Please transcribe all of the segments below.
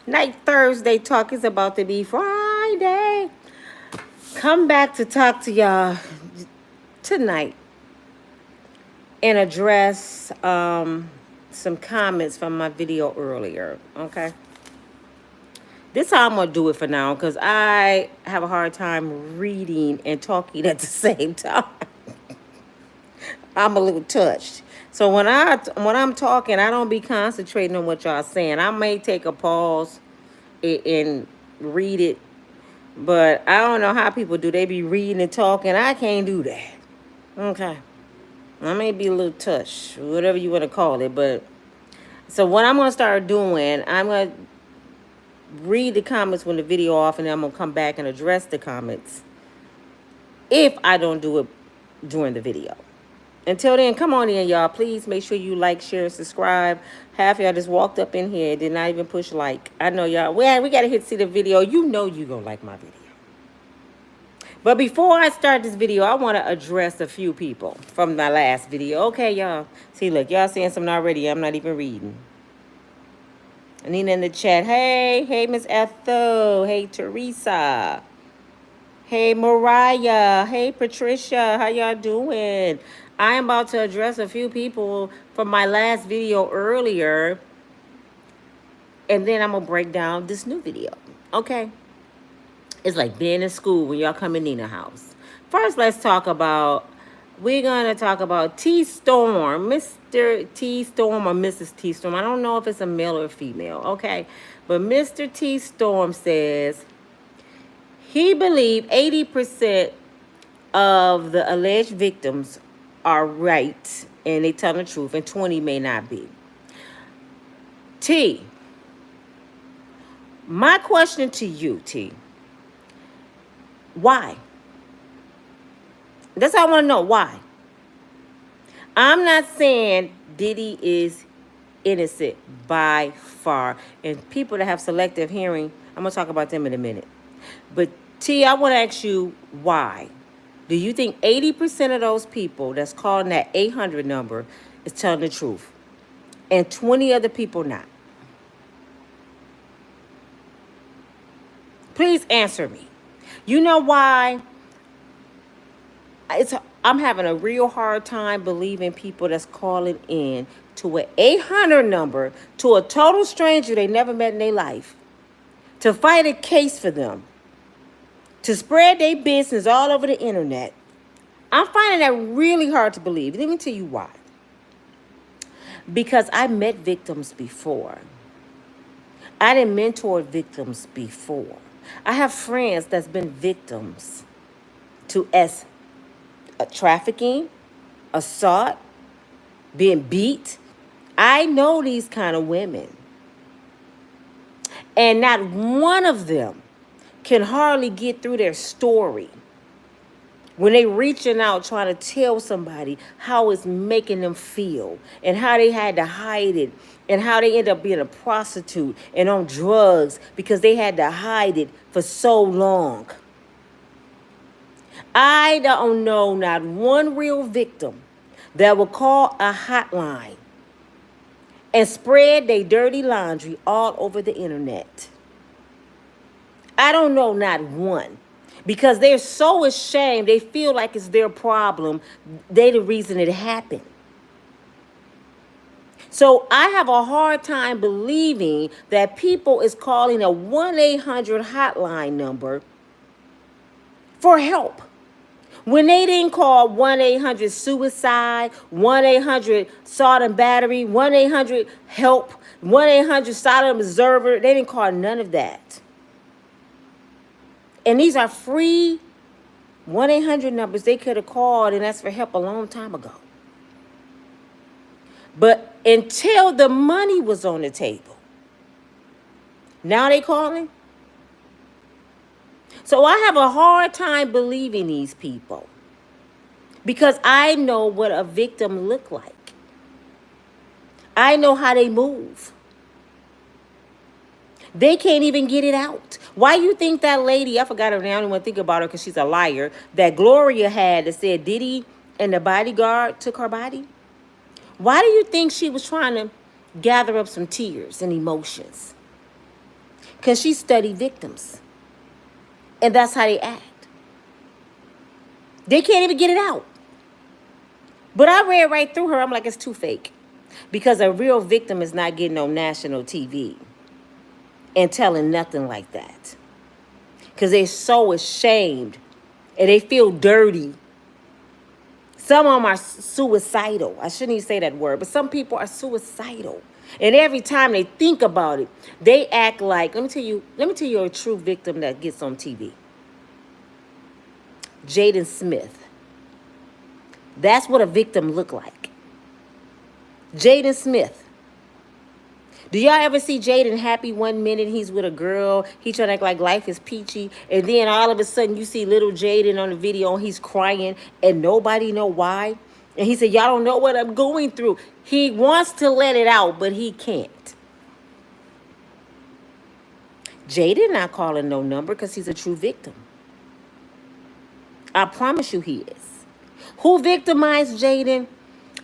Night Thursday talk is about to be Friday. Come back to talk to y'all tonight and address some comments from my video earlier. Okay. This is how I'm gonna do it for now because I have a hard time reading and talking at the same time. I'm a little touched. So when I'm talking, I don't be concentrating on what y'all saying. I may take a pause and read it, but I don't know how people do. They be reading and talking. I can't do that. Okay. I may be a little touched, whatever you want to call it, but so what I'm gonna start doing, I'm gonna read the comments when the video off, and then I'm gonna come back and address the comments if I don't do it during the video. Until then, come on in, y'all. Please make sure you like, share, and subscribe. Half y'all just walked up in here, did not even push like. I know y'all. We gotta hit see the video. You know you gonna like my video. But before I start this video, I want to address a few people from my last video. Okay, y'all. See, look, y'all saying something already. I'm not even reading. Nina in the chat. Hey, Miss Ethel. Hey, Teresa. Hey, Mariah. Hey, Patricia. How y'all doing? I am about to address a few people from my last video earlier. And then I'm going to break down this new video. Okay? It's like being in school when y'all come in Nina's house. First, we're going to talk about T-Storm, Mr. T-Storm or Mrs. T-Storm. I don't know if it's a male or female, okay? But Mr. T-Storm says he believes 80% of the alleged victims are right and they tell the truth, and 20 may not be. T, my question to you, T, why? That's all I want to know. Why? I'm not saying Diddy is innocent by far. And people that have selective hearing, I'm going to talk about them in a minute. But T, I want to ask you why. Do you think 80% of those people that's calling that 800 number is telling the truth? And 20 other people not? Please answer me. You know why? I'm having a real hard time believing people that's calling in to an 800 number to a total stranger they never met in their life to fight a case for them, to spread their business all over the internet. I'm finding that really hard to believe. Let me tell you why. Because I met victims before. I didn't mentor victims before. I have friends that's been victims to trafficking, assault, being beat. I know these kind of women. And not one of them can hardly get through their story when they reaching out trying to tell somebody how it's making them feel and how they had to hide it and how they end up being a prostitute and on drugs because they had to hide it for so long. I don't know not one real victim that will call a hotline and spread their dirty laundry all over the internet. I don't know not one. Because they're so ashamed, they feel like it's their problem. They're the reason it happened. So I have a hard time believing that people is calling a 1-800 hotline number for help. When they didn't call 1-800 suicide, 1-800 assault and battery, 1-800 help, 1-800 silent observer, they didn't call none of that. And these are free 1-800 numbers they could have called and asked for help a long time ago. But until the money was on the table, now they calling. So I have a hard time believing these people because I know what a victim look like. I know how they move. They can't even get it out. Why you think that lady, I forgot her name, I don't even think about her because she's a liar, that Gloria had that said Diddy and the bodyguard took her body? Why do you think she was trying to gather up some tears and emotions? Because she studied victims. And that's how they act. They can't even get it out. But I read right through her. I'm like, it's too fake. Because a real victim is not getting on national TV and telling nothing like that. Because they're so ashamed and they feel dirty. Some of them are suicidal. I shouldn't even say that word, but some people are suicidal. And every time they think about it, they act like, let me tell you a true victim that gets on TV. Jaden Smith. That's what a victim look like. Jaden Smith. Do y'all ever see Jaden happy one minute he's with a girl, he trying to act like life is peachy, and then all of a sudden you see little Jaden on the video and he's crying and nobody know why? And he said, y'all don't know what I'm going through. He wants to let it out, but he can't. Jaden not calling no number because he's a true victim. I promise you he is. Who victimized Jaden?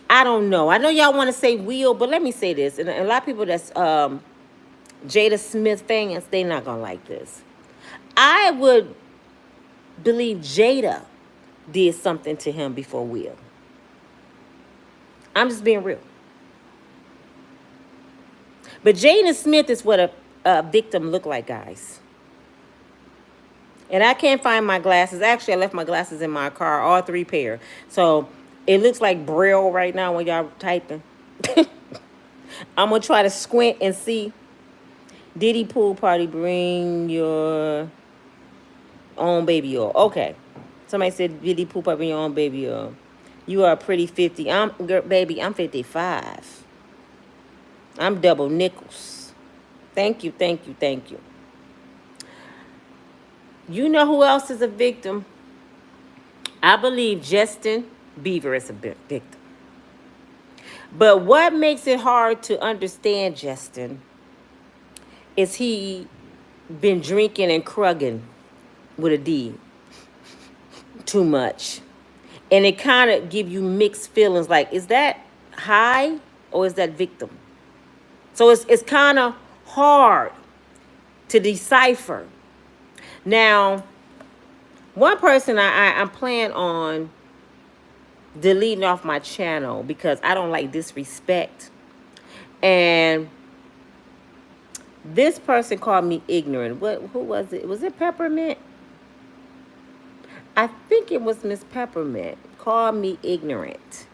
I don't know. I know y'all want to say Will, but let me say this. And a lot of people that's Jada Smith fans, they not going to like this. I would believe Jada did something to him before Will. I'm just being real. But Jada Smith is what a victim look like, guys. And I can't find my glasses. Actually, I left my glasses in my car, all 3 pair. So it looks like Braille right now when y'all typing. I'm going to try to squint and see. Diddy pool party, bring your own baby oil. Okay. Somebody said Diddy pool party, bring your own baby oil. You are pretty 50. Baby, I'm 55. I'm double nickels. Thank you, thank you, thank you. You know who else is a victim? I believe Justin Bieber is a victim. But what makes it hard to understand Justin is he been drinking and crugging with a D too much. And it kind of give you mixed feelings like, is that high or is that victim? So it's kind of hard to decipher. Now, one person I'm planning on deleting off my channel because I don't like disrespect. And this person called me ignorant. Who was it? Was it Peppermint? I think it was Miss Peppermint. Called me ignorant.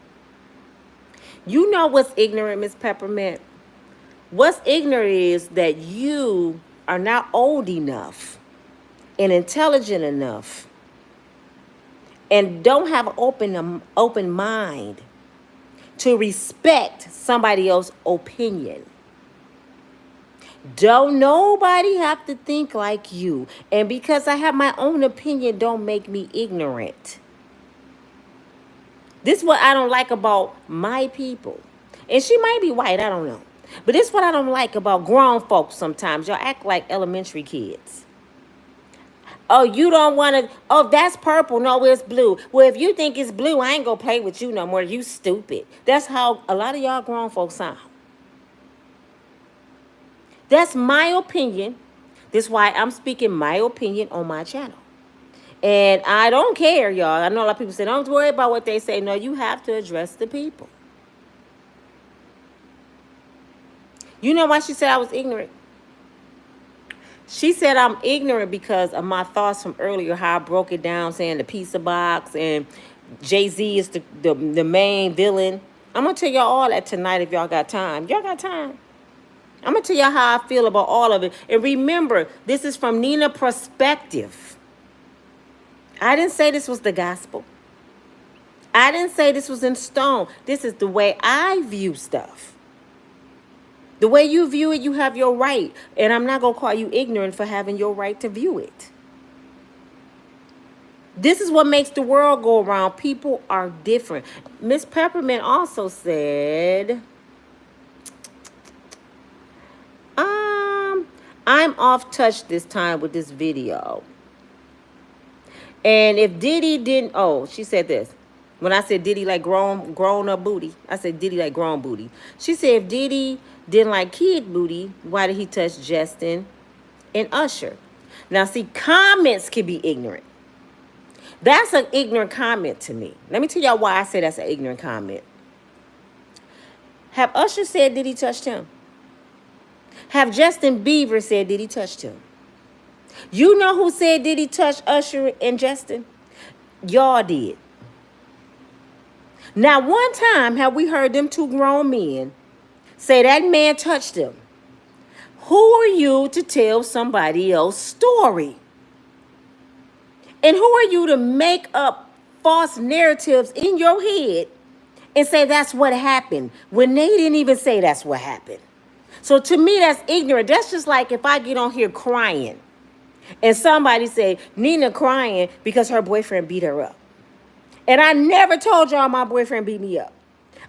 You know what's ignorant, Miss Peppermint? What's ignorant is that you are not old enough and intelligent enough and don't have an open mind to respect somebody else's opinion. Don't nobody have to think like you. And because I have my own opinion, don't make me ignorant. This is what I don't like about my people. And she might be white, I don't know. But this is what I don't like about grown folks sometimes. Y'all act like elementary kids. Oh, you don't want to, oh, that's purple. No, it's blue. Well, if you think it's blue, I ain't going to play with you no more. You stupid. That's how a lot of y'all grown folks sound. That's my opinion. That's why I'm speaking my opinion on my channel. And I don't care, y'all. I know a lot of people say, don't worry about what they say. No, you have to address the people. You know why she said I was ignorant? She said I'm ignorant because of my thoughts from earlier, how I broke it down, saying the pizza box and Jay-Z is the main villain. I'm going to tell y'all all that tonight if y'all got time. Y'all got time? I'm going to tell y'all how I feel about all of it. And remember, this is from Nina perspective. I didn't say this was the gospel. I didn't say this was in stone. This is the way I view stuff. The way you view it, you have your right. And I'm not going to call you ignorant for having your right to view it. This is what makes the world go around. People are different. Miss Peppermint also said, I'm off touch this time with this video. And if Diddy didn't, oh, she said this. When I said Diddy like grown up booty, I said Diddy like grown booty. She said if Diddy didn't like kid booty, why did he touch Justin? and Usher. Now, see, comments can be ignorant. That's an ignorant comment to me. Let me tell y'all why I say that's an ignorant comment. Have Usher said Diddy touched him? Have Justin Bieber said Diddy touched him? You know who said Diddy touched Usher and Justin? Y'all did. Now, one time have we heard them two grown men say that man touched them. Who are you to tell somebody else's story? And who are you to make up false narratives in your head and say that's what happened when they didn't even say that's what happened? So to me, that's ignorant. That's just like if I get on here crying and somebody say, Nina crying because her boyfriend beat her up. And I never told y'all my boyfriend beat me up.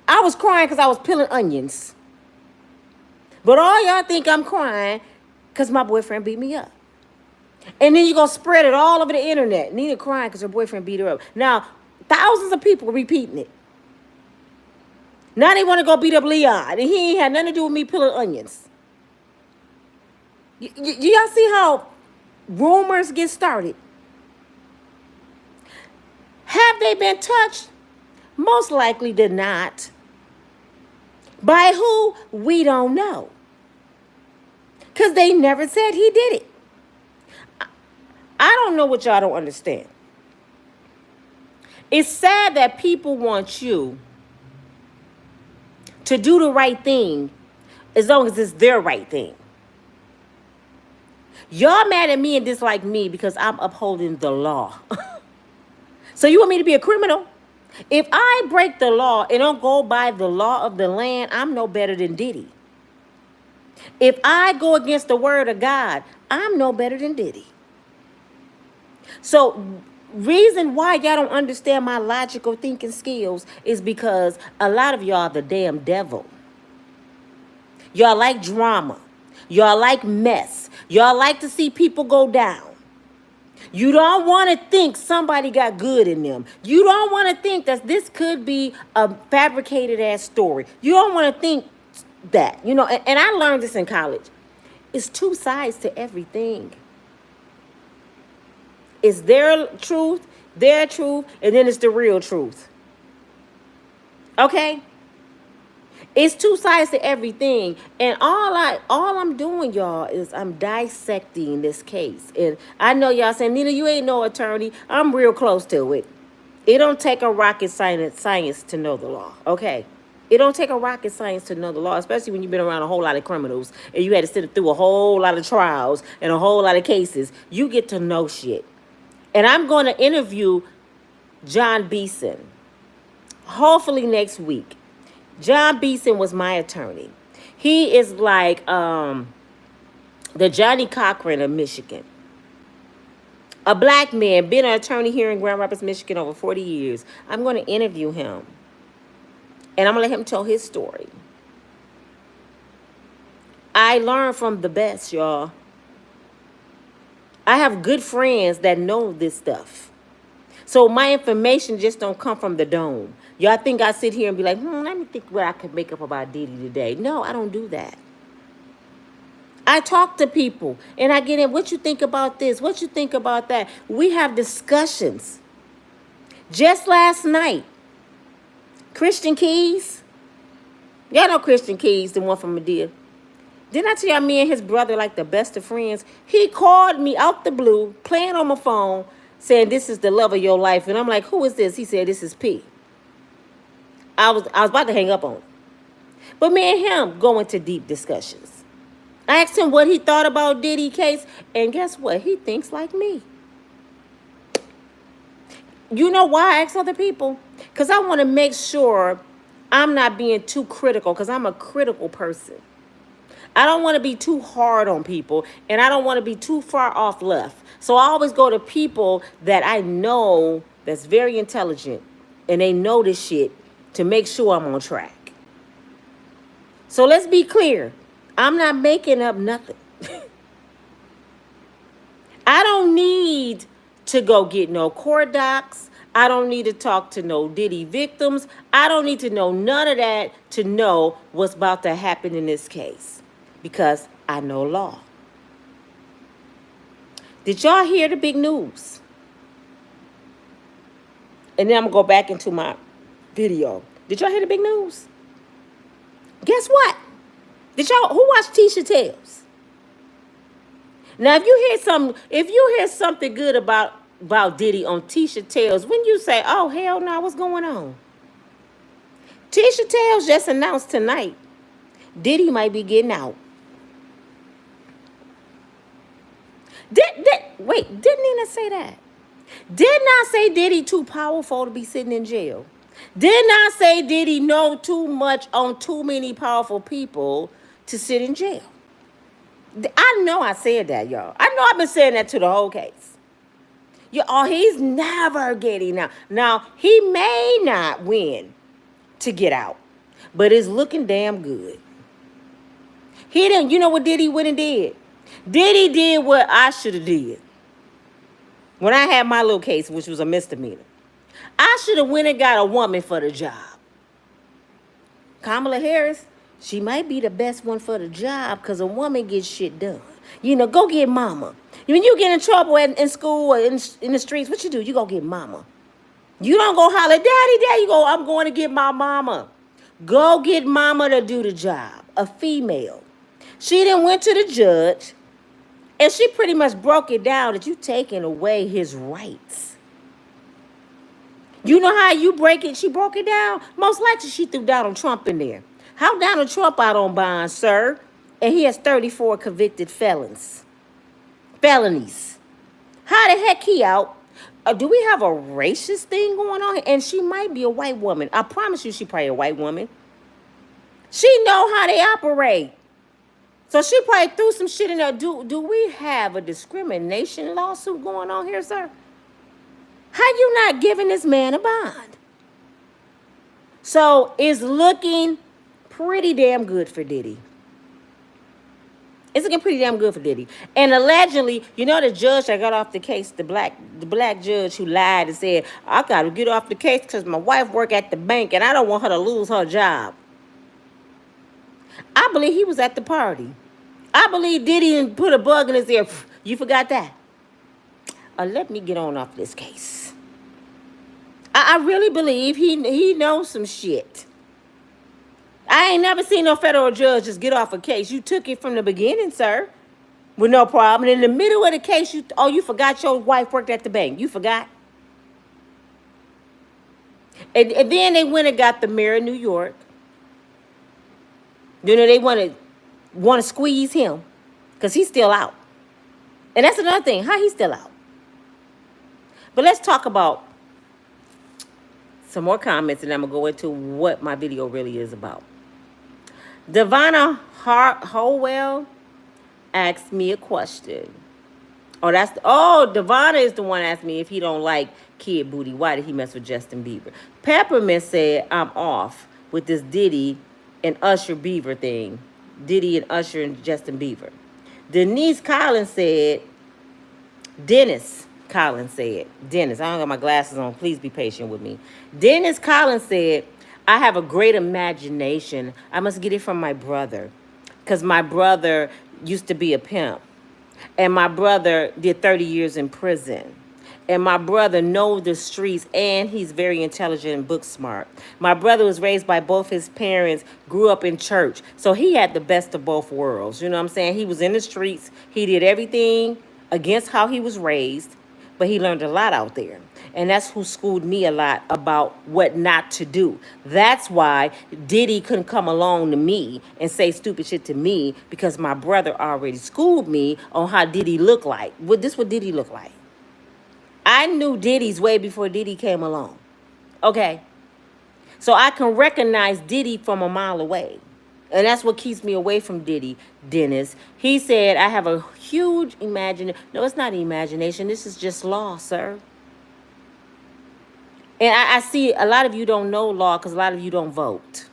I was crying because I was peeling onions. But all y'all think I'm crying because my boyfriend beat me up. And then you're going to spread it all over the internet. Nina crying because her boyfriend beat her up. Now, thousands of people repeating it. Now they want to go beat up Leon. And he ain't had nothing to do with me peeling onions. Y'all see how rumors get started? Have they been touched? Most likely did not. By who? We don't know. Because they never said he did it. I don't know what y'all don't understand. It's sad that people want you to do the right thing as long as it's their right thing. Y'all mad at me and dislike me because I'm upholding the law. So you want me to be a criminal? If I break the law and don't go by the law of the land, I'm no better than Diddy. If I go against the word of God, I'm no better than Diddy. So reason why y'all don't understand my logical thinking skills is because a lot of y'all the damn devil. Y'all like drama. Y'all like mess. Y'all like to see people go down. You don't want to think somebody got good in them. You don't want to think that this could be a fabricated ass story. You don't want to think that, and I learned this in college. It's two sides to everything. It's their truth, and then it's the real truth. Okay? It's two sides to everything. And all I'm doing, y'all, is I'm dissecting this case. And I know y'all saying, Nina, you ain't no attorney. I'm real close to it. It don't take a rocket science to know the law, okay? It don't take a rocket science to know the law, especially when you've been around a whole lot of criminals and you had to sit through a whole lot of trials and a whole lot of cases. You get to know shit. And I'm going to interview John Beeson, hopefully next week. John Beeson was my attorney. He is like the Johnny Cochran of Michigan. A black man, been an attorney here in Grand Rapids, Michigan over 40 years. I'm going to interview him. And I'm going to let him tell his story. I learned from the best, y'all. I have good friends that know this stuff. So my information just don't come from the dome. Y'all think I sit here and be like, let me think what I could make up about Diddy today. No, I don't do that. I talk to people and I get in, what you think about this? What you think about that? We have discussions. Just last night, Christian Keys. Y'all know Christian Keys, the one from Medea. Didn't I tell y'all me and his brother like the best of friends? He called me out the blue, playing on my phone, saying this is the love of your life. And I'm like, who is this? He said, this is P. I was about to hang up on him. But me and him go into deep discussions. I asked him what he thought about Diddy case, and guess what? He thinks like me. You know why I ask other people? Because I want to make sure I'm not being too critical, because I'm a critical person. I don't want to be too hard on people, and I don't want to be too far off left. So I always go to people that I know that's very intelligent, and they know this shit to make sure I'm on track. So let's be clear. I'm not making up nothing. I don't need to go get no court docs. I don't need to talk to no Diddy victims. I don't need to know none of that to know what's about to happen in this case, because I know law. Did y'all hear the big news? And then I'm going to go back into my video. Did y'all hear the big news? Guess what? Who watched Tisha Tales? Now, if you hear something good about Diddy on Tisha Tales, when you say, oh, hell no, what's going on? Tisha Tales just announced tonight Diddy might be getting out. Wait, didn't Nina say that? Did not say Diddy too powerful to be sitting in jail. Did not say Diddy know too much on too many powerful people to sit in jail. I know I said that, y'all. I know I've been saying that to the whole case. He's never getting out. Now, he may not win to get out, but it's looking damn good. He didn't, you know what Diddy went and did? Diddy did what I should have did when I had my little case, which was a misdemeanor. I should have went and got a woman for the job. Kamala Harris, she might be the best one for the job because a woman gets shit done. Go get mama. When you get in trouble in school or in the streets, what you do? You go get mama. You don't go holler, daddy. You go, I'm going to get my mama. Go get mama to do the job. A female. She then went to the judge, and she pretty much broke it down that you taking away his rights. You know how you break it? She broke it down. Most likely she threw Donald Trump in there. How Donald Trump out on bond, sir? And he has 34 convicted felonies. How the heck he out? Do we have a racist thing going on here? And she might be a white woman. I promise you she probably a white woman. She know how they operate. So she probably threw some shit in there. Do we have a discrimination lawsuit going on here, sir? How you not giving this man a bond? So it's looking pretty damn good for Diddy. It's looking pretty damn good for Diddy. And allegedly, the judge that got off the case, the black judge who lied and said, I got to get off the case because my wife work at the bank and I don't want her to lose her job. I believe he was at the party. I believe Diddy didn't put a bug in his ear. You forgot that? Let me get on off this case. I really believe he knows some shit. I ain't never seen no federal judge just get off a case. You took it from the beginning, sir, with no problem. And in the middle of the case, you forgot your wife worked at the bank. You forgot. And then they went and got the mayor of New York. They want to squeeze him because he's still out. And that's another thing. How he's still out? But let's talk about some more comments, and I'm going to go into what my video really is about. Devonna Howell asked me a question. Devonna is the one asked me if he don't like Kid Booty, why did he mess with Justin Bieber? Peppermint said, I'm off with this Diddy and Usher Bieber thing. Diddy and Usher and Justin Bieber. Denise Collins said, Dennis, I don't got my glasses on. Please be patient with me. Dennis Collins said, I have a great imagination. I must get it from my brother. Because my brother used to be a pimp. And my brother did 30 years in prison. And my brother knows the streets, and he's very intelligent and book smart. My brother was raised by both his parents, grew up in church. So he had the best of both worlds. You know what I'm saying? He was in the streets. He did everything against how he was raised, but he learned a lot out there. And that's who schooled me a lot about what not to do. That's why Diddy couldn't come along to me and say stupid shit to me, because my brother already schooled me on how Diddy looked like. What Diddy look like. I knew Diddy's way before Diddy came along. Okay? So I can recognize Diddy from a mile away. And that's what keeps me away from Diddy, Dennis. He said, I have a huge imagination. No, it's not imagination. This is just law, sir. And I see a lot of you don't know law because a lot of you don't vote.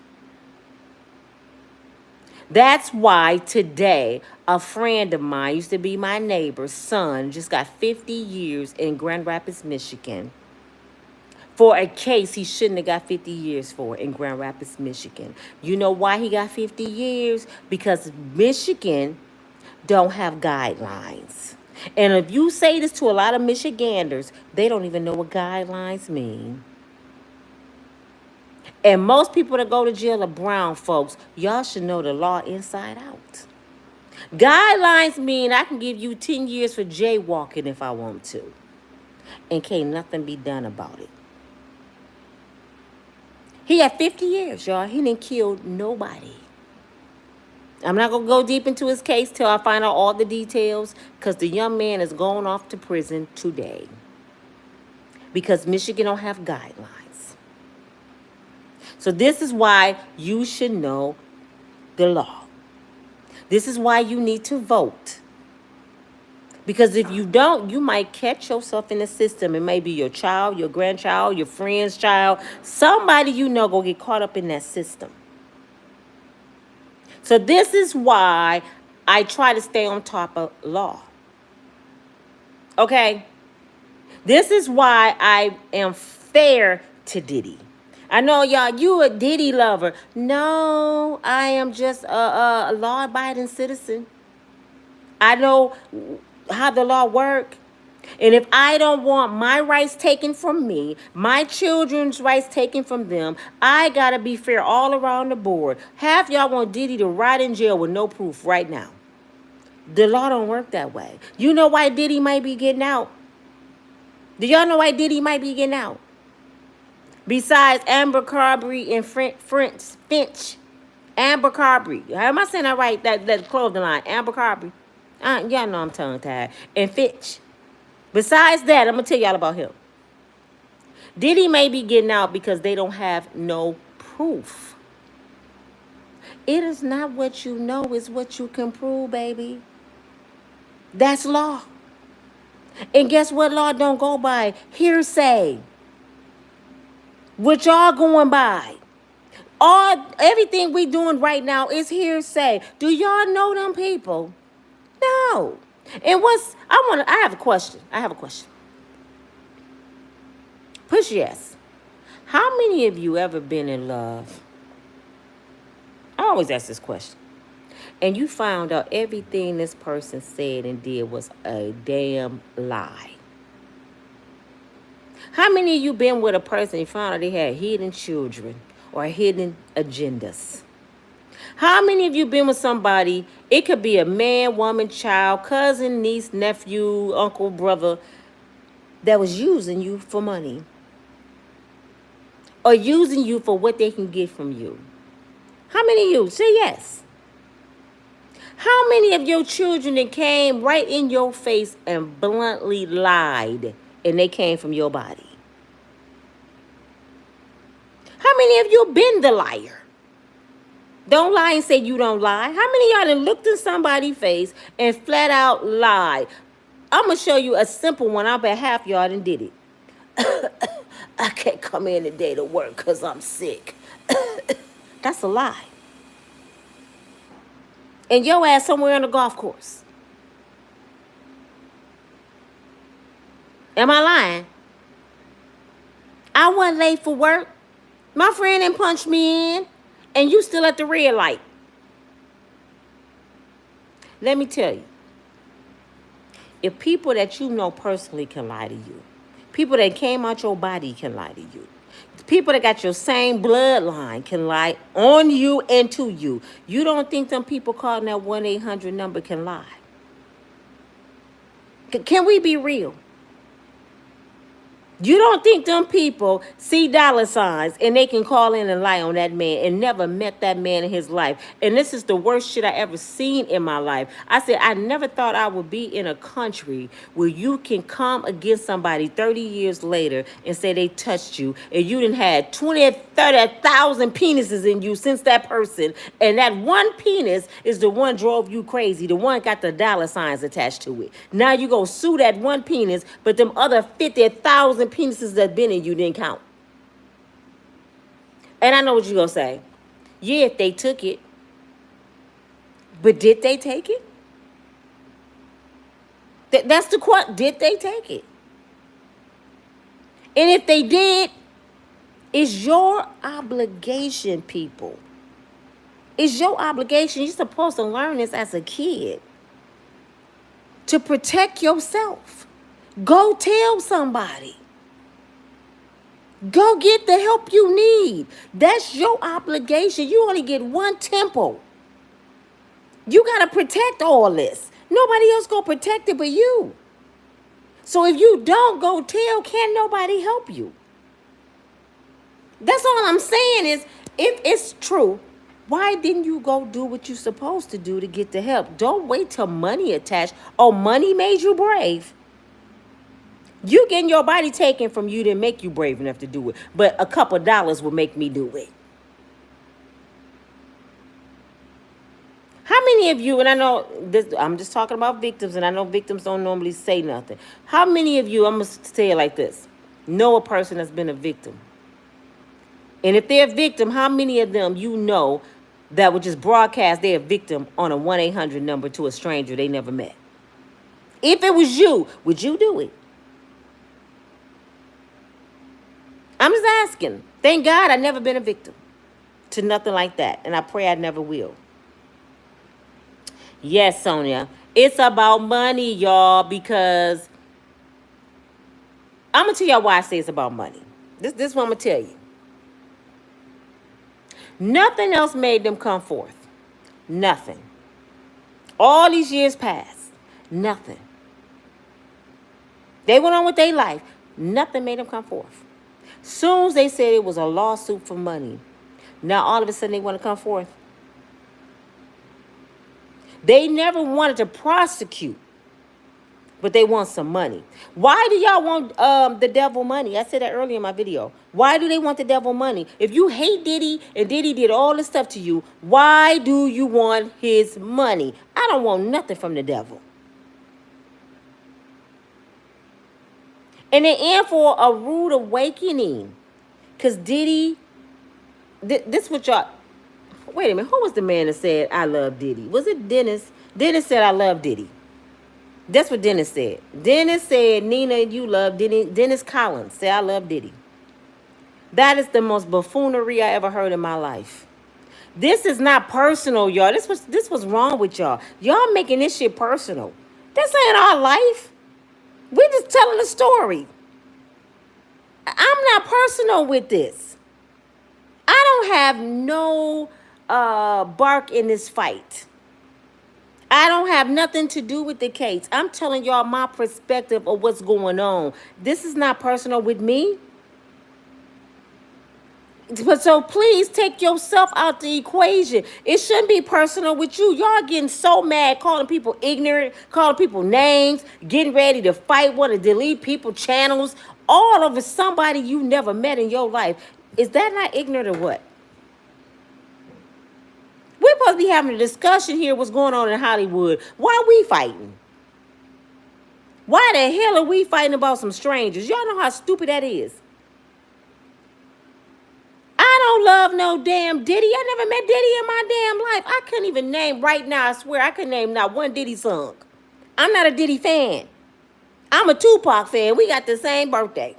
That's why today, a friend of mine, used to be my neighbor's son, just got 50 years in Grand Rapids, Michigan, for a case he shouldn't have got 50 years for in Grand Rapids, Michigan. You know why he got 50 years? Because Michigan don't have guidelines. And if you say this to a lot of Michiganders, they don't even know what guidelines mean. And most people that go to jail are brown folks. Y'all should know the law inside out. Guidelines mean I can give you 10 years for jaywalking if I want to. And can't nothing be done about it. He had 50 years, y'all. He didn't kill nobody. I'm not going to go deep into his case till I find out all the details, because the young man is going off to prison today. Because Michigan don't have guidelines. So this is why you should know the law. This is why you need to vote. Because if you don't, you might catch yourself in the system. It may be your child, your grandchild, your friend's child. Somebody you know go get caught up in that system. So this is why I try to stay on top of law. Okay? This is why I am fair to Diddy. I know y'all, you a Diddy lover. No, I am just a law-abiding citizen. I know how the law works. And if I don't want my rights taken from me, my children's rights taken from them, I got to be fair all around the board. Half y'all want Diddy to rot in jail with no proof right now. The law don't work that way. You know why Diddy might be getting out? Do y'all know why Diddy might be getting out? Besides Amber Carberry and Finch. Amber Carberry. How am I saying that right? That clothing line. Amber Carberry. Y'all know I'm tongue-tied. And Finch. Besides that, I'm going to tell y'all about him. Diddy may be getting out because they don't have no proof. It is not what you know, it's what you can prove, baby. That's law. And guess what law don't go by? Hearsay. What y'all going by? Everything we doing right now is hearsay. Do y'all know them people? No. And I have a question. Push yes. How many of you ever been in love? I always ask this question. And you found out everything this person said and did was a damn lie. How many of you been with a person and found out they had hidden children or hidden agendas? How many of you been with somebody, it could be a man, woman, child, cousin, niece, nephew, uncle, brother, that was using you for money? Or using you for what they can get from you? How many of you? Say yes. How many of your children that came right in your face and bluntly lied and they came from your body? How many of you been the liar? Don't lie and say you don't lie. How many of y'all done looked in somebody's face and flat out lied? I'm going to show you a simple one. I bet half y'all done did it. I can't come in today to work because I'm sick. That's a lie. And your ass somewhere on the golf course. Am I lying? I wasn't late for work. My friend didn't punch me in. And you still at the red light. Let me tell you. If people that you know personally can lie to you, people that came out your body can lie to you, people that got your same bloodline can lie on you and to you, you don't think them people calling that 1-800 number can lie? Can we be real? You don't think them people see dollar signs and they can call in and lie on that man and never met that man in his life? And this is the worst shit I ever seen in my life. I said, I never thought I would be in a country where you can come against somebody 30 years later and say they touched you and you done had 20, 30,000 penises in you since that person. And that one penis is the one drove you crazy. The one got the dollar signs attached to it. Now you go sue that one penis, but them other 50,000 penises that been in you didn't count. And I know what you're going to say. Yeah, if they took it. But did they take it? That's the question. Did they take it? And if they did, it's your obligation, people. It's your obligation. You're supposed to learn this as a kid. to protect yourself. Go tell somebody. Go get the help you need. That's your obligation. You only get one temple. You got to protect all this. Nobody else going to protect it but you. So if you don't go tell, can't nobody help you. That's all I'm saying is, if it's true, why didn't you go do what you're supposed to do to get the help? Don't wait till money attached. Oh, money made you brave. You getting your body taken from you didn't make you brave enough to do it. But a couple dollars will make me do it. How many of you, and I know this, I'm just talking about victims, and I know victims don't normally say nothing. How many of you, I'm going to say it like this, know a person that's been a victim? And if they're a victim, how many of them you know that would just broadcast their victim on a 1-800 number to a stranger they never met? If it was you, would you do it? I'm just asking. Thank God I never been a victim to nothing like that. And I pray I never will. Yes, Sonia. It's about money, y'all, because I'm going to tell y'all why I say it's about money. This is what I'm going to tell you. Nothing else made them come forth. Nothing. All these years passed. Nothing. They went on with their life. Nothing made them come forth. Soon as they said it was a lawsuit for money, now all of a sudden they want to come forth. They never wanted to prosecute, but they want some money. Why do y'all want the devil money? I said that earlier in my video. Why do they want the devil money? If you hate Diddy and Diddy did all this stuff to you, why do you want his money? I don't want nothing from the devil. And they in for a rude awakening. Because Diddy, this what y'all, wait a minute, who was the man that said, I love Diddy? Was it Dennis? Dennis said, I love Diddy. That's what Dennis said. Dennis said, Nina, you love Diddy. Dennis Collins said, I love Diddy. That is the most buffoonery I ever heard in my life. This is not personal, y'all. This was wrong with y'all. Y'all making this shit personal. This ain't our life. We're just telling a story. I'm not personal with this. I don't have no bark in this fight. I don't have nothing to do with the case. I'm telling y'all my perspective of what's going on. This is not personal with me. But so please take yourself out the equation. It shouldn't be personal with you. Y'all getting so mad, calling people ignorant, calling people names, getting ready to fight, want to delete people channels, all over somebody you never met in your life. Is that not ignorant or what? We're supposed to be having a discussion here what's going on in Hollywood. Why are we fighting? Why the hell are we fighting about some strangers? Y'all know how stupid that is. I don't love no damn Diddy. I never met Diddy in my damn life. I couldn't even name right now. I swear I couldn't name not one Diddy song. I'm not a Diddy fan. I'm a Tupac fan. We got the same birthday.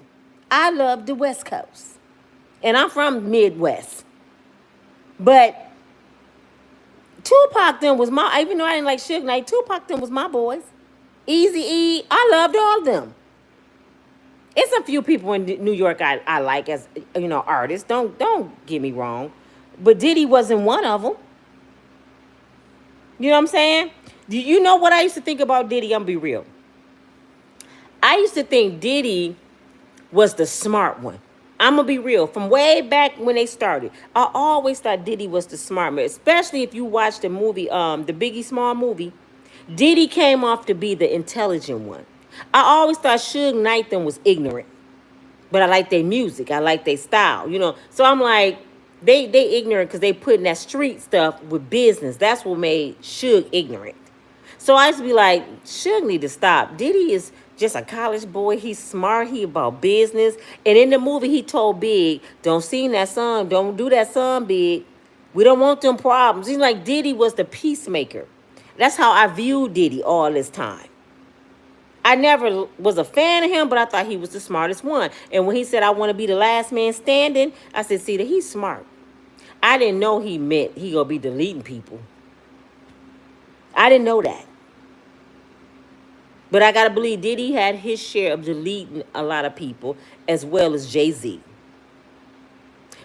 I love the West Coast. And I'm from Midwest. But Tupac them was my, even though I didn't like Suge Knight, Tupac them was my boys. Eazy-E, I loved all of them. It's a few people in New York I like as, you know, artists. Don't get me wrong. But Diddy wasn't one of them. You know what I'm saying? Do you know what I used to think about Diddy? I'm going to be real. I used to think Diddy was the smart one. I'm going to be real. From way back when they started, I always thought Diddy was the smart man. Especially if you watch the movie, the Biggie Small movie. Diddy came off to be the intelligent one. I always thought Suge Knight them was ignorant. But I like their music. I like their style, you know. So I'm like, they ignorant because they putting that street stuff with business. That's what made Suge ignorant. So I used to be like, Suge need to stop. Diddy is just a college boy. He's smart. He about business. And in the movie, he told Big, don't sing that song. Don't do that song, Big. We don't want them problems. He's like, Diddy was the peacemaker. That's how I viewed Diddy all this time. I never was a fan of him, but I thought he was the smartest one. And when he said, I want to be the last man standing, I said, see, that he's smart. I didn't know he meant he gonna be deleting people. I didn't know that. But I gotta believe Diddy had his share of deleting a lot of people, as well as Jay-Z.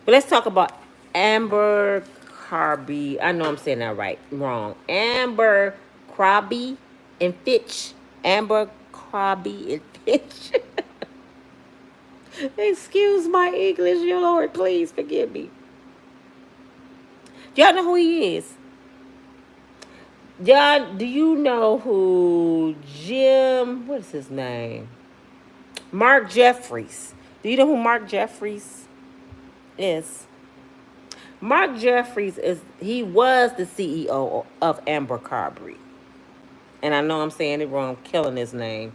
But let's talk about Amber Carby. I know I'm saying that right, wrong. Amber Carby and Fitch. Amber Carby and Fitch. Excuse my English, your Lord, please forgive me. Y'all know who he is? Y'all, do you know who what is his name? Mark Jefferies. Do you know who Mark Jefferies is? Mark Jefferies he was the CEO of Amber Carberry. And I know I'm saying it wrong, I'm killing his name.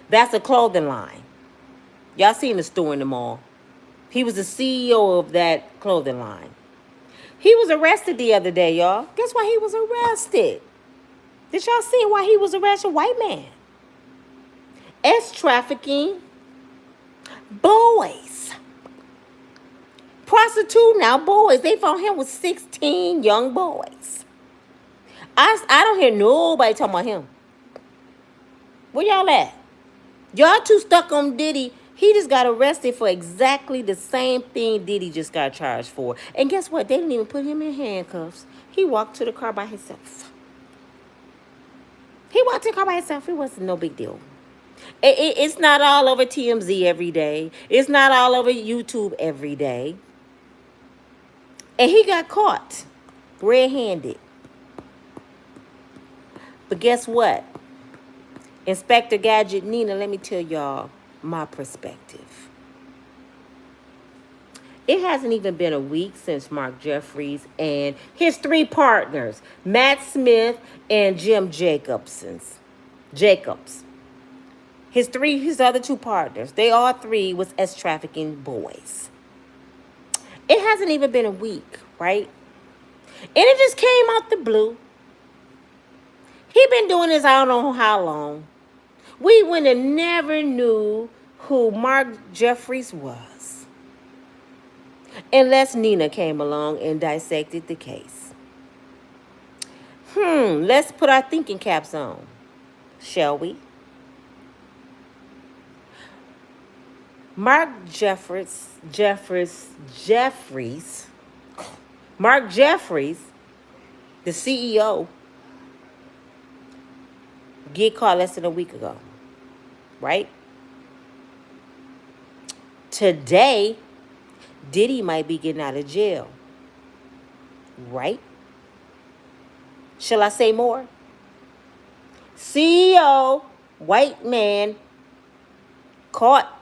That's a clothing line. Y'all seen the store in the mall. He was the CEO of that clothing line. He was arrested the other day, y'all. Guess why he was arrested? Did y'all see why he was arrested? White man. Trafficking boys. Prostitute now boys. They found him with 16 young boys. I don't hear nobody talking about him. Where y'all at? Y'all too stuck on Diddy. He just got arrested for exactly the same thing Diddy just got charged for. And guess what? They didn't even put him in handcuffs. He walked to the car by himself. He walked to the car by himself. It wasn't no big deal. It's not all over TMZ every day. It's not all over YouTube every day. And he got caught red-handed. But guess what? Inspector Gadget Nina, let me tell y'all my perspective. It hasn't even been a week since Mark Jefferies and his three partners, Matt Smith and Jim Jacobs. His other two partners, they all three was trafficking boys. It hasn't even been a week, right? And it just came out the blue. He been doing this I don't know how long. We would have never knew who Mark Jefferies was unless Nina came along and dissected the case. Let's put our thinking caps on, shall we? Mark Jefferies, the CEO, get caught less than a week ago, right? Today, Diddy might be getting out of jail, right? Shall I say more? CEO, white man, caught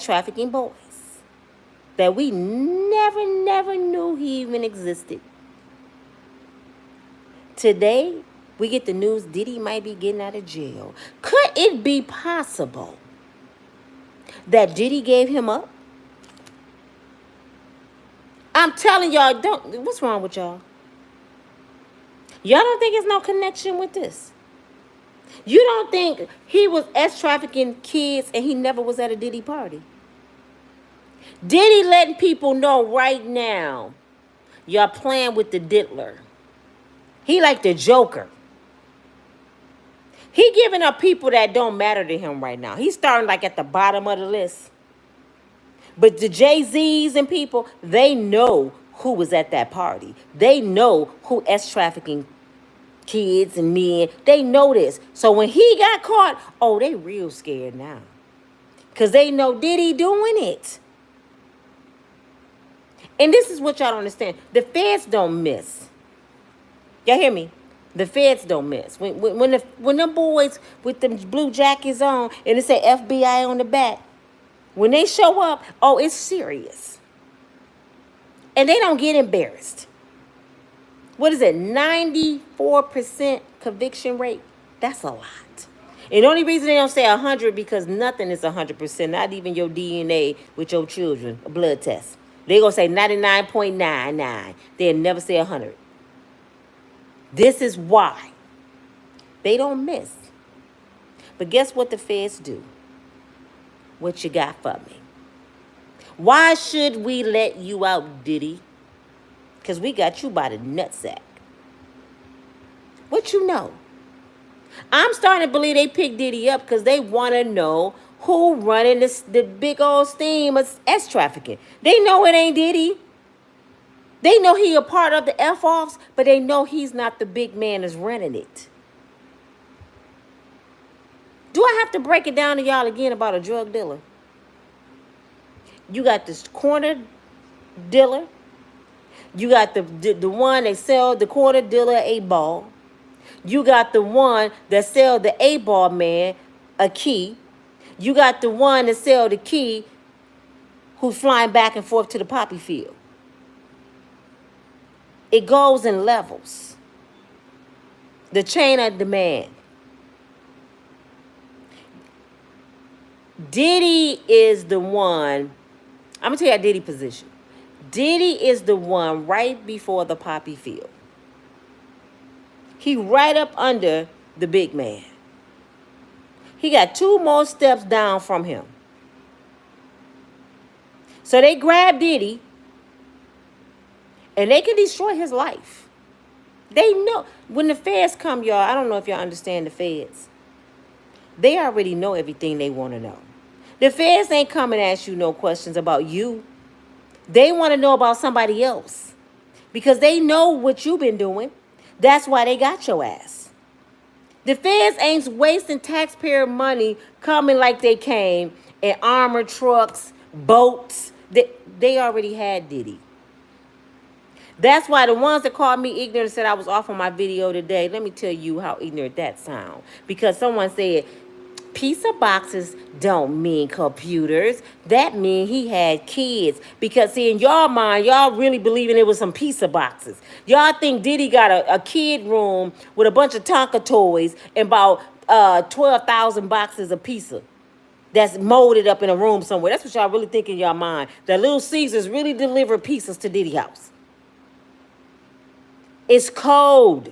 trafficking boys that we never knew he even existed. Today, we get the news Diddy might be getting out of jail. Could it be possible that Diddy gave him up? I'm telling y'all, what's wrong with y'all? Y'all don't think there's no connection with this? You don't think he was trafficking kids and he never was at a Diddy party? Diddy letting people know right now, y'all playing with the diddler. He like the Joker. He giving up people that don't matter to him right now. He's starting like at the bottom of the list. But the Jay-Z's and people, they know who was at that party. They know who trafficking kids and men. They know this. So when he got caught, oh, they real scared now. Because they know Diddy doing it. And this is what y'all don't understand. The feds don't miss. Y'all hear me? The feds don't miss. When the boys with them blue jackets on and it say FBI on the back, when they show up, oh, it's serious. And they don't get embarrassed. What is it? 94% conviction rate? That's a lot. And the only reason they don't say 100 because nothing is 100%, not even your DNA with your children, a blood test. They gonna say 99.99. They'll never say 100. This is why they don't miss. But guess what the feds do? What you got for me? Why should we let you out, Diddy? Because we got you by the nutsack. What you know? I'm starting to believe they picked Diddy up because they want to know who running the big old steam of S trafficking. They know it ain't Diddy. They know he a part of the F-offs, but they know he's not the big man that's running it. Do I have to break it down to y'all again about a drug dealer? You got this corner dealer. You got the one that sell the corner dealer a ball. You got the one that sell the a ball man a key. You got the one that sell the key who's flying back and forth to the poppy field. It goes in levels. The chain of demand. Diddy is the one. I'm gonna tell you our Diddy position. Diddy is the one right before the poppy field. He right up under the big man. He got 2 more steps down from him. So they grab Diddy and they can destroy his life. They know. When the feds come, y'all, I don't know if y'all understand the feds. They already know everything they want to know. The feds ain't coming to ask you no questions about you. They want to know about somebody else. Because they know what you've been doing. That's why they got your ass. The feds ain't wasting taxpayer money coming like they came in armored trucks, boats. They already had Diddy. That's why the ones that called me ignorant and said I was off on my video today, let me tell you how ignorant that sound. Because someone said, pizza boxes don't mean computers. That mean he had kids. Because see, in y'all mind, y'all really believing it was some pizza boxes. Y'all think Diddy got a kid room with a bunch of Tonka toys and about 12,000 boxes of pizza that's molded up in a room somewhere. That's what y'all really think in y'all mind. That Little Caesars really delivered pizzas to Diddy house. It's code.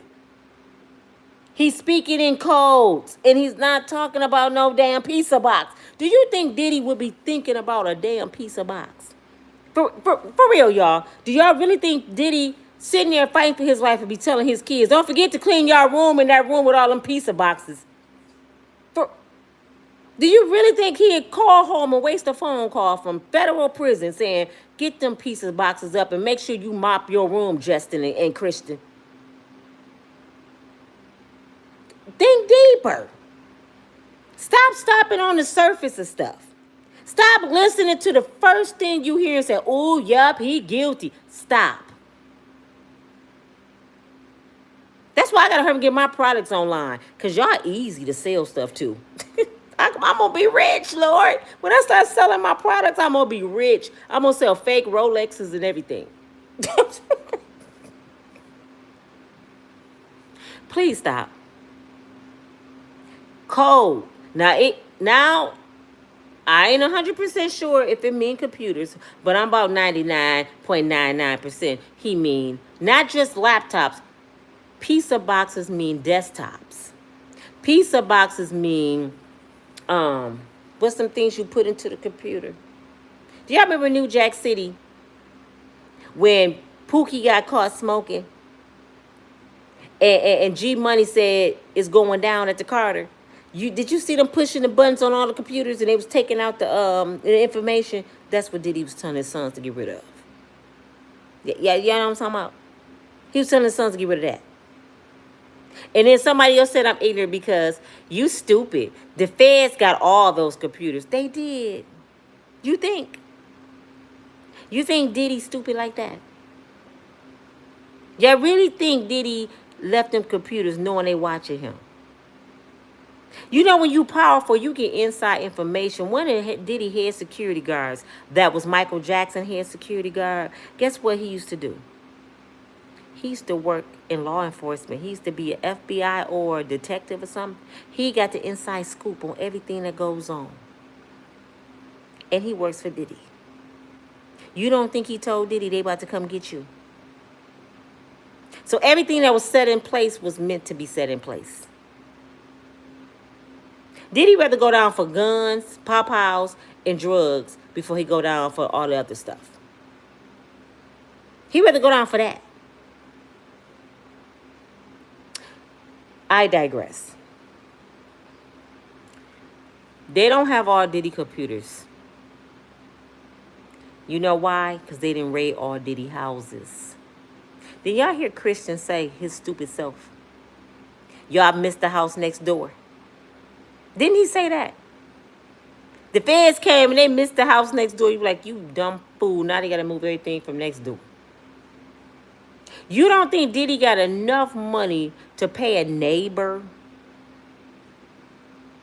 He's speaking in codes, and he's not talking about no damn pizza box. Do you think Diddy would be thinking about a damn pizza box? For real, y'all. Do y'all really think Diddy sitting there fighting for his life and be telling his kids, don't forget to clean y'all room in that room with all them pizza boxes? Do you really think he'd call home and waste a phone call from federal prison saying, get them pizza boxes up and make sure you mop your room, Justin and Christian? Think deeper. Stop stopping on the surface of stuff. Stop listening to the first thing you hear and say, oh, yup, he guilty. Stop. That's why I got to hurry and get my products online. Because y'all easy to sell stuff to. I'm going to be rich, Lord. When I start selling my products, I'm going to be rich. I'm going to sell fake Rolexes and everything. Please stop. Code. Now I ain't 100% sure if it mean computers, but I'm about 99.99% he mean not just laptops. Pizza boxes mean desktops. Pizza boxes mean what's some things you put into the computer? Do y'all remember New Jack City when Pookie got caught smoking and G Money said it's going down at the Carter? Did you see them pushing the buttons on all the computers and they was taking out the information? That's what Diddy was telling his sons to get rid of. Yeah, you know what I'm talking about? He was telling his sons to get rid of that. And then somebody else said I'm ignorant because you stupid. The feds got all those computers. They did. You think Diddy's stupid like that? Y'all really think Diddy left them computers knowing they watching him? You know, when you powerful, you get inside information. One of Diddy head security guards, that was Michael Jackson head security guard, guess what he used to do? He used to work in law enforcement. He used to be an FBI or a detective or something. He got the inside scoop on everything that goes on. And he works for Diddy. You don't think he told Diddy they about to come get you? So everything that was set in place was meant to be set in place. Did he rather go down for guns, pop-house, and drugs before he go down for all the other stuff? He rather go down for that. I digress. They don't have all Diddy computers. You know why? Because they didn't raid all Diddy houses. Did y'all hear Christian say his stupid self? Y'all missed the house next door. Didn't he say that? The feds came and they missed the house next door. You like, you dumb fool. Now they got to move everything from next door. You don't think Diddy got enough money to pay a neighbor?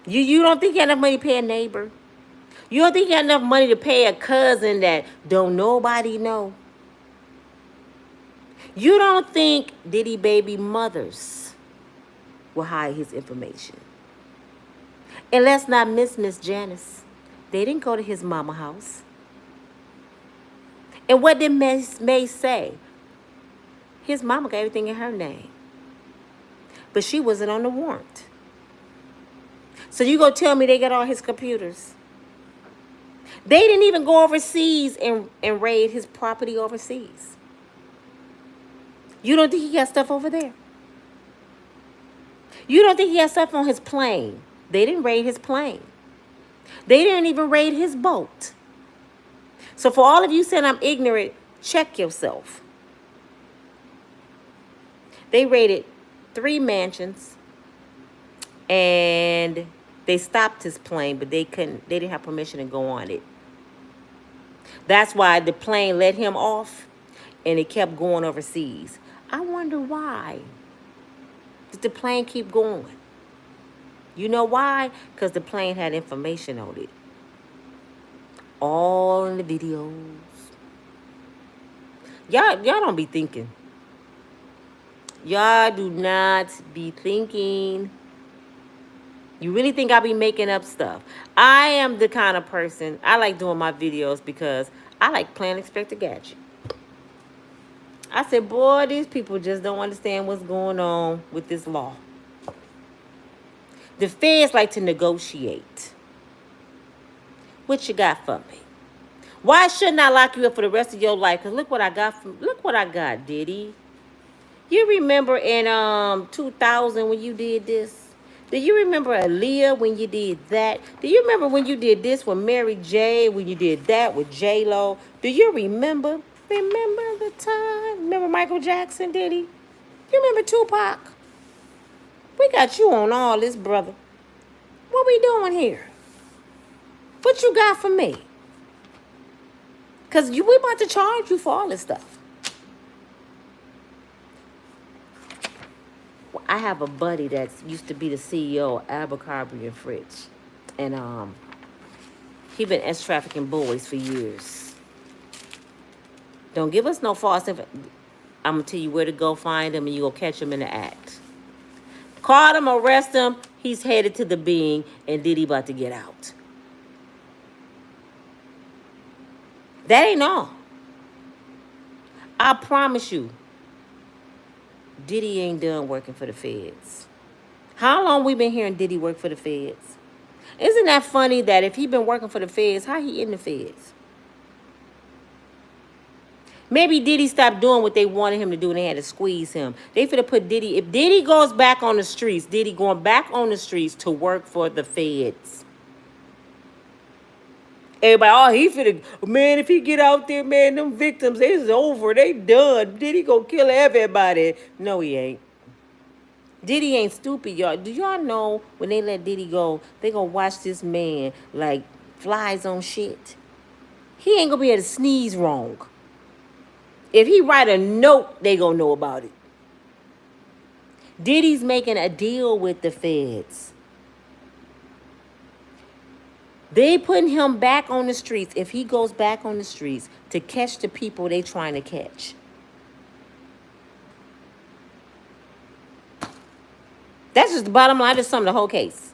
You don't think he got enough money to pay a neighbor? You don't think he got enough money to pay a cousin that don't nobody know? You don't think Diddy baby mothers will hide his information? And let's not miss Miss Janice. They didn't go to his mama house. And what did May say? His mama got everything in her name. But she wasn't on the warrant. So you gonna tell me they got all his computers? They didn't even go overseas and raid his property overseas. You don't think he got stuff over there? You don't think he got stuff on his plane? They didn't raid his plane. They didn't even raid his boat. So for all of you saying I'm ignorant, check yourself. They raided 3 mansions and they stopped his plane, but they didn't have permission to go on it. That's why the plane let him off and it kept going overseas. I wonder why. Did the plane keep going? You know why? Because the plane had information on it. All in the videos. Y'all don't be thinking. Y'all do not be thinking. You really think I be making up stuff? I am the kind of person, I like doing my videos because I like playing Inspector Gadget. I said, boy, these people just don't understand what's going on with this law. The feds like to negotiate. What you got for me? Why shouldn't I lock you up for the rest of your life? Because look what I got, Diddy. You remember in 2000 when you did this? Do you remember Aaliyah when you did that? Do you remember when you did this with Mary J? When you did that with J-Lo? Do you remember? Remember the time? Remember Michael Jackson, Diddy? You remember Tupac? We got you on all this, brother. What we doing here? What you got for me? Because we about to charge you for all this stuff. I have a buddy that used to be the CEO of Abercrombie and Fitch. And he been trafficking boys for years. Don't give us no false info. I'm going to tell you where to go find him and you go catch him in the act. Caught him, arrest him. He's headed to the Bing and Diddy about to get out. That ain't all. I promise you, Diddy ain't done working for the feds. How long we been hearing Diddy work for the feds? Isn't that funny that if he been working for the feds, how he in the feds? Maybe Diddy stopped doing what they wanted him to do and they had to squeeze him. They finna put Diddy, if Diddy goes back on the streets, Diddy going back on the streets to work for the feds. Everybody, oh, he finna, man, if he get out there, man, them victims, it's over, they done. Diddy gonna kill everybody. No, he ain't. Diddy ain't stupid, y'all. Do y'all know when they let Diddy go, they gonna watch this man like flies on shit? He ain't gonna be able to sneeze wrong. If he write a note, they gonna know about it. Diddy's making a deal with the feds. They putting him back on the streets, if he goes back on the streets, to catch the people they trying to catch. That's just the bottom line. Just some of the whole case.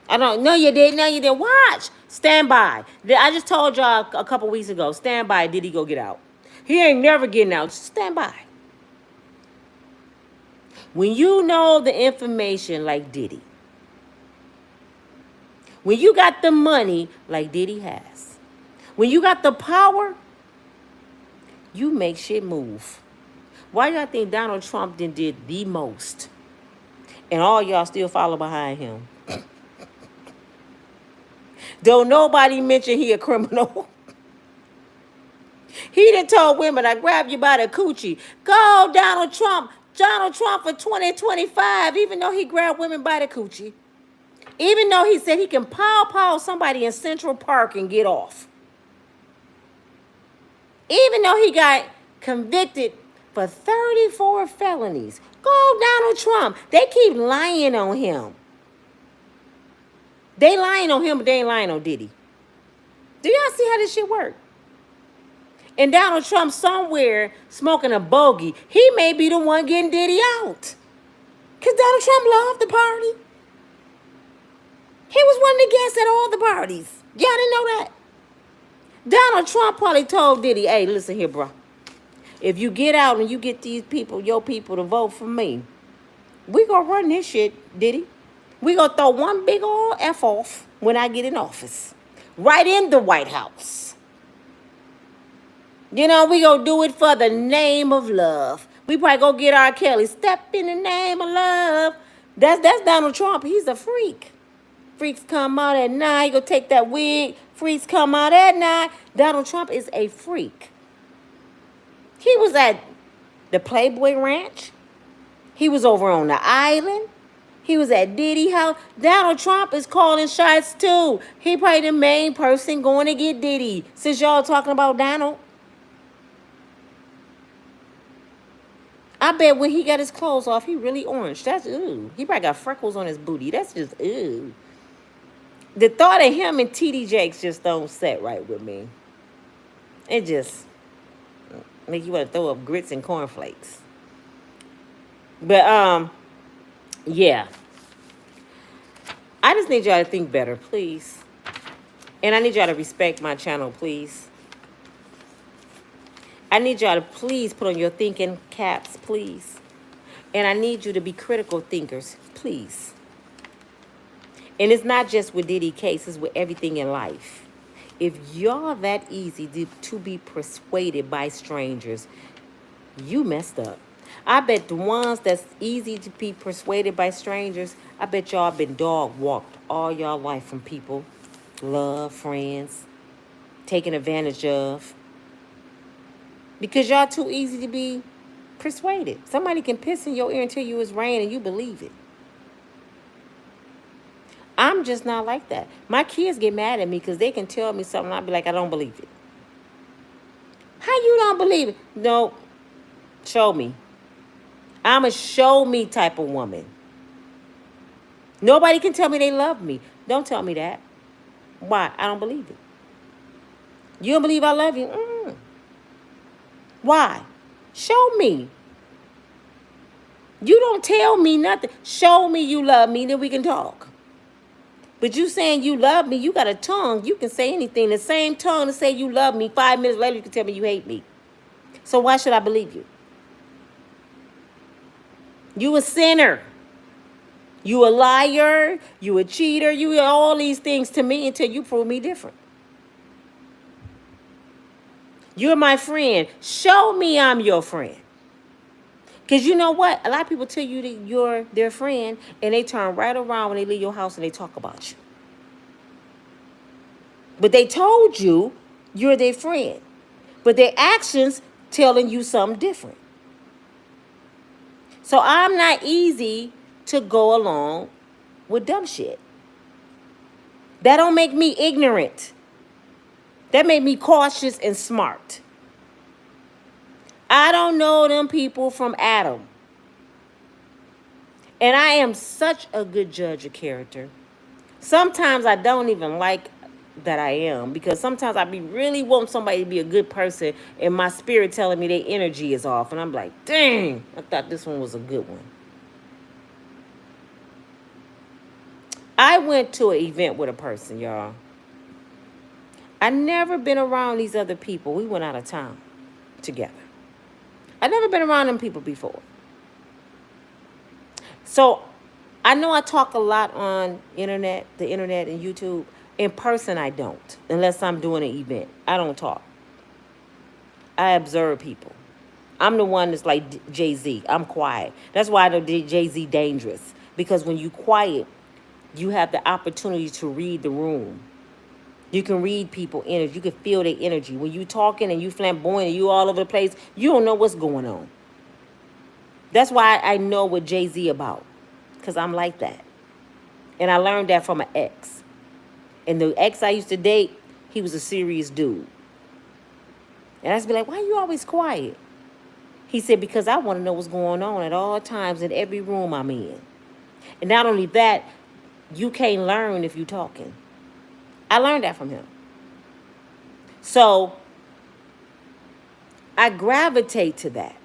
I don't know you did. No, you didn't. Watch. Stand by. I just told y'all a couple weeks ago. Stand by. Did he go get out? He ain't never getting out. Just stand by. When you know the information like Diddy, when you got the money like Diddy has, when you got the power, you make shit move. Why y'all think Donald Trump did the most? And all y'all still follow behind him. Don't nobody mention he a criminal. He done told women, I grab you by the coochie. Go, Donald Trump. Donald Trump for 2025, even though he grabbed women by the coochie. Even though he said he can pow somebody in Central Park and get off. Even though he got convicted for 34 felonies. Go, Donald Trump. They keep lying on him. They lying on him, but they ain't lying on Diddy. Do y'all see how this shit work? And Donald Trump somewhere smoking a bogey. He may be the one getting Diddy out. Because Donald Trump loved the party. He was one of the guests at all the parties. Y'all didn't know that? Donald Trump probably told Diddy, hey, listen here, bro. If you get out and you get these people, your people, to vote for me, we gonna run this shit, Diddy. We gonna throw one big old F off when I get in office. Right in the White House. You know, we gonna do it for the name of love. We probably go get R. Kelly. Step in the name of love. That's Donald Trump. He's a freak. Freaks come out at night. Go take that wig. Freaks come out at night. Donald Trump is a freak. He was at the Playboy Ranch. He was over on the island. He was at Diddy house. Donald Trump is calling shots too. He probably the main person going to get Diddy. Since y'all talking about Donald. I bet when he got his clothes off, he really orange. That's ooh. He probably got freckles on his booty. That's just ooh. The thought of him and TD Jakes just don't set right with me. It just make you want to throw up grits and cornflakes. But yeah. I just need y'all to think better, please. And I need y'all to respect my channel, please. I need y'all to please put on your thinking caps, please. And I need you to be critical thinkers, please. And it's not just with Diddy cases, with everything in life. If y'all that easy to be persuaded by strangers, you messed up. I bet the ones that's easy to be persuaded by strangers, I bet y'all been dog walked all y'all life from people, love, friends, taken advantage of. Because y'all too easy to be persuaded. Somebody can piss in your ear and tell you it's rain and you believe it. I'm just not like that. My kids get mad at me because they can tell me something. I'll be like, I don't believe it. How you don't believe it? No, show me. I'm a show me type of woman. Nobody can tell me they love me. Don't tell me that. Why? I don't believe it. You don't believe I love you? Why? Show me. You don't tell me nothing. Show me you love me, then we can talk. But you saying you love me, you got a tongue. You can say anything. The same tongue to say you love me. 5 minutes later, you can tell me you hate me. So why should I believe you? You a sinner. You a liar. You a cheater. You are all these things to me until you prove me different. You're my friend. Show me I'm your friend. Because you know what? A lot of people tell you that you're their friend, and they turn right around when they leave your house and they talk about you. But they told you you're their friend. But their actions telling you something different. So I'm not easy to go along with dumb shit. That don't make me ignorant. That made me cautious and smart. I don't know them people from Adam. And I am such a good judge of character. Sometimes I don't even like that I am. Because sometimes I be really want somebody to be a good person. And my spirit telling me their energy is off. And I'm like, dang, I thought this one was a good one. I went to an event with a person, y'all. I never been around these other people. We went out of town together. I never been around them people before. So I know I talk a lot on the internet and YouTube. In person, I don't. Unless I'm doing an event. I don't talk. I observe people. I'm the one that's like Jay-Z. I'm quiet. That's why I know Jay-Z dangerous. Because when you quiet, you have the opportunity to read the room. You can read people energy. You can feel their energy. When you talking and you flamboyant and you all over the place, you don't know what's going on. That's why I know what Jay-Z about. Because I'm like that. And I learned that from an ex. And the ex I used to date, he was a serious dude. And I used to be like, why are you always quiet? He said, because I want to know what's going on at all times in every room I'm in. And not only that, you can't learn if you're talking. I learned that from him. So I gravitate to that.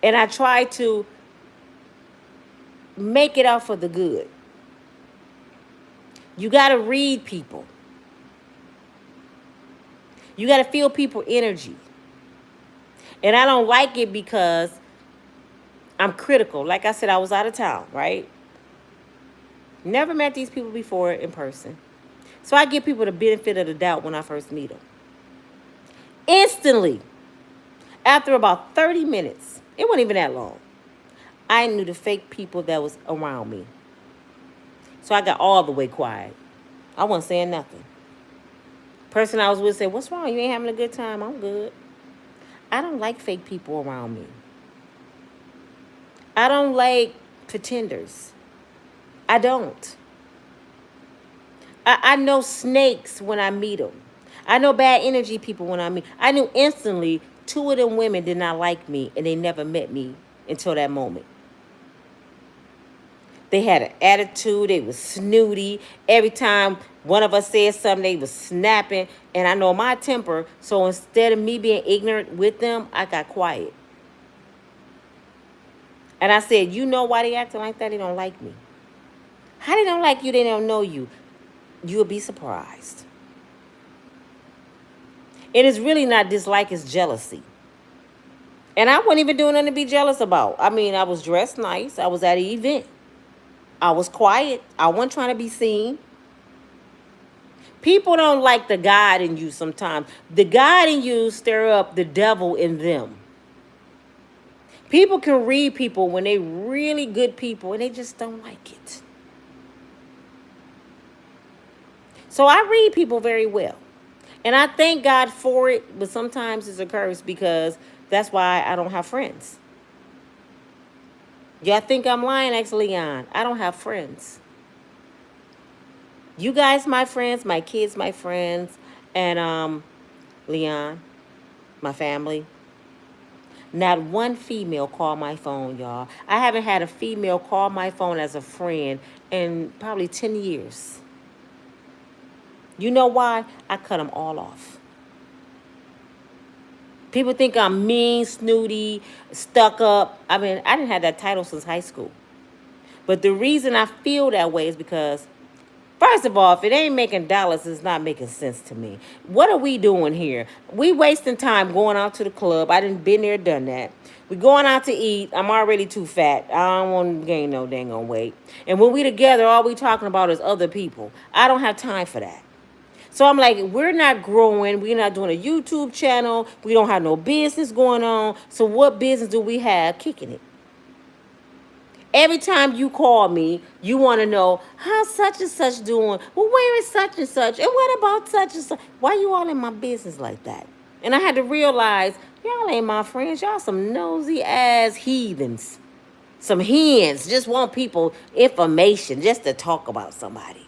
And I try to make it out for the good. You got to read people. You got to feel people energy. And I don't like it because I'm critical. Like I said, I was out of town, right? Never met these people before in person. So I give people the benefit of the doubt when I first meet them. Instantly, after about 30 minutes, it wasn't even that long, I knew the fake people that was around me. So I got all the way quiet. I wasn't saying nothing. Person I was with said, what's wrong? You ain't having a good time? I'm good. I don't like fake people around me. I don't like pretenders. I don't. I know snakes when I meet them. I know bad energy people when I meet. I knew instantly 2 of them women did not like me, and they never met me until that moment. They had an attitude. They was snooty. Every time one of us said something, they was snapping. And I know my temper, so instead of me being ignorant with them, I got quiet. And I said, you know why they acting like that? They don't like me. How they don't like you? They don't know you. You'll be surprised. It is really not dislike, it's jealousy. And I wasn't even doing nothing to be jealous about. I mean, I was dressed nice. I was at an event. I was quiet. I wasn't trying to be seen. People don't like the God in you sometimes. The God in you stir up the devil in them. People can read people when they really good people and they just don't like it. So I read people very well. And I thank God for it, but sometimes it's a curse because that's why I don't have friends. Y'all think I'm lying? Ask Leon. I don't have friends. You guys, my friends, my kids, my friends, and Leon, my family. Not one female called my phone, y'all. I haven't had a female call my phone as a friend in probably 10 years. You know why? I cut them all off. People think I'm mean, snooty, stuck up. I mean, I didn't have that title since high school. But the reason I feel that way is because, first of all, if it ain't making dollars, it's not making sense to me. What are we doing here? We wasting time going out to the club. I done been there, done that. We going out to eat. I'm already too fat. I don't want to gain no dang on weight. And when we together, all we talking about is other people. I don't have time for that. So I'm like, we're not growing. We're not doing a YouTube channel. We don't have no business going on. So what business do we have kicking it? Every time you call me, you want to know, how's such and such doing? Well, where is such and such? And what about such and such? Why you all in my business like that? And I had to realize, y'all ain't my friends. Y'all some nosy ass heathens. Some hens. Just want people information just to talk about somebody.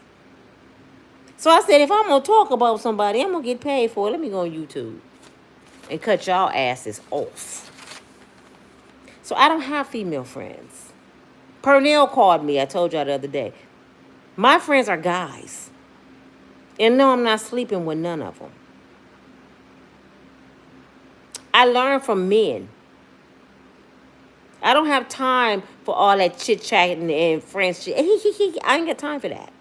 So I said, if I'm going to talk about somebody, I'm going to get paid for it. Let me go on YouTube and cut y'all asses off. So I don't have female friends. Pernell called me. I told y'all the other day. My friends are guys. And no, I'm not sleeping with none of them. I learn from men. I don't have time for all that chit-chatting and friends shit. I ain't got time for that.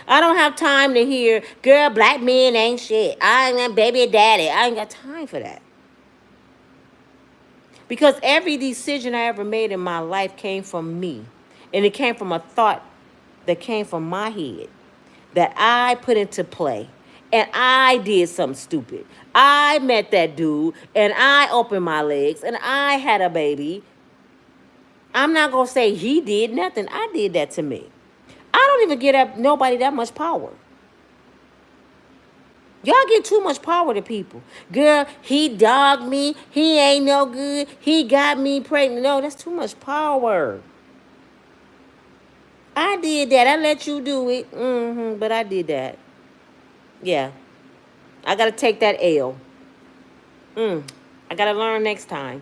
I don't have time to hear, girl, black men ain't shit. I ain't baby and daddy. I ain't got time for that. Because every decision I ever made in my life came from me. And it came from a thought that came from my head that I put into play. And I did something stupid. I met that dude and I opened my legs and I had a baby. I'm not going to say he did nothing. I did that to me. I don't even give up nobody that much power. Y'all get too much power to people. Girl, he dogged me. He ain't no good. He got me pregnant. No, that's too much power. I did that. I let you do it. But I did that. Yeah. I got to take that L. I got to learn next time.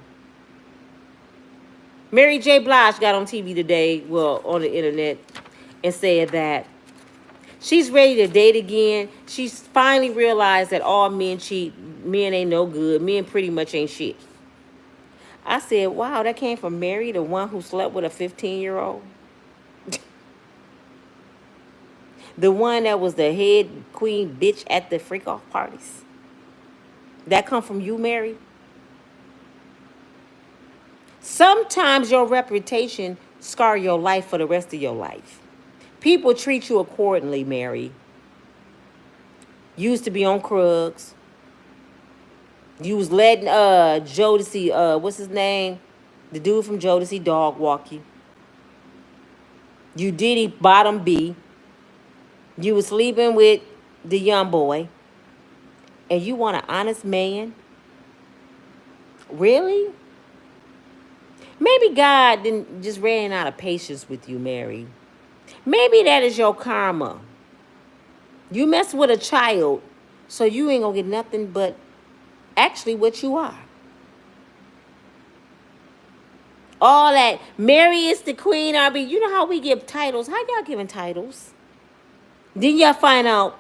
Mary J. Blige got on TV today, well, on the internet, and said that she's ready to date again. She's finally realized that all men cheat. Men ain't no good. Men pretty much ain't shit. I said, wow, that came from Mary, the one who slept with a 15-year-old. The one that was the head queen bitch at the freak-off parties. That come from you, Mary? Sometimes your reputation scar your life for the rest of your life. People treat you accordingly, Mary. You used to be on Krugs. You was letting Jodeci, what's his name? The dude from Jodeci dog walk you. You Diddy bottom B. You was sleeping with the young boy. And you want an honest man? Really? Maybe God didn't just ran out of patience with you, Mary. Maybe that is your karma. You mess with a child, so you ain't gonna get nothing but actually what you are. All that Mary is the queen, RB. You know how we give titles. How y'all giving titles? Then y'all find out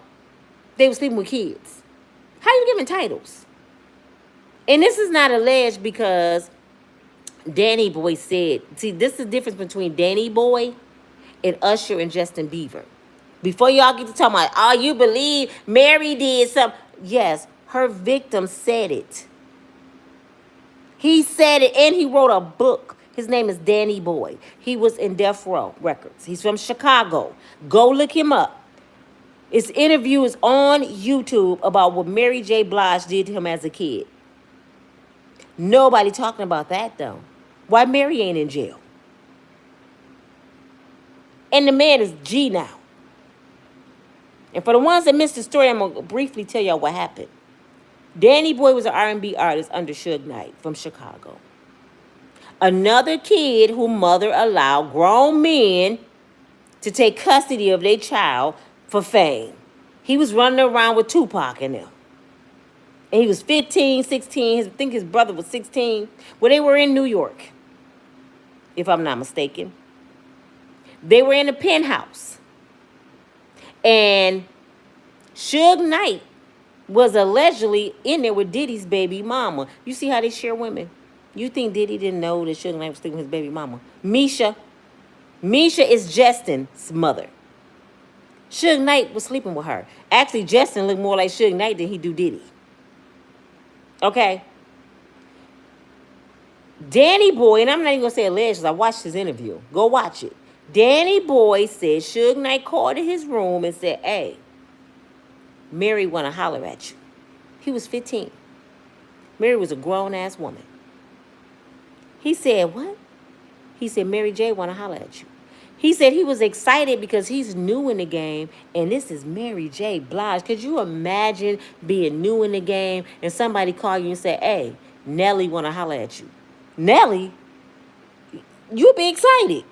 they were sleeping with kids. How you giving titles? And this is not alleged because Danny Boy said, see, this is the difference between Danny Boy and Usher and Justin Bieber. Before y'all get to talking about, oh, you believe Mary did something. Yes, her victim said it. He said it, and he wrote a book. His name is Danny Boy. He was in Death Row Records. He's from Chicago. Go look him up. His interview is on YouTube about what Mary J. Blige did to him as a kid. Nobody talking about that, though. Why Mary ain't in jail? And the man is G now. And for the ones that missed the story, I'm going to briefly tell y'all what happened. Danny Boy was an R&B artist under Suge Knight from Chicago. Another kid whose mother allowed grown men to take custody of their child for fame. He was running around with Tupac and them. And he was 15, 16. I think his brother was 16. Well, they were in New York, if I'm not mistaken. They were in a penthouse. And Suge Knight was allegedly in there with Diddy's baby mama. You see how they share women? You think Diddy didn't know that Suge Knight was sleeping with his baby mama? Misha is Justin's mother. Suge Knight was sleeping with her. Actually, Justin looked more like Suge Knight than he do Diddy. Okay? Danny Boy, and I'm not even going to say alleged because I watched his interview. Go watch it. Danny Boy said Suge Knight called in his room and said, hey, Mary want to holler at you. He was 15. Mary was a grown-ass woman. He said, what? He said, Mary J. want to holler at you. He said he was excited because he's new in the game, and this is Mary J. Blige. Could you imagine being new in the game and somebody call you and say, hey, Nelly want to holler at you? Nelly? You'd be excited.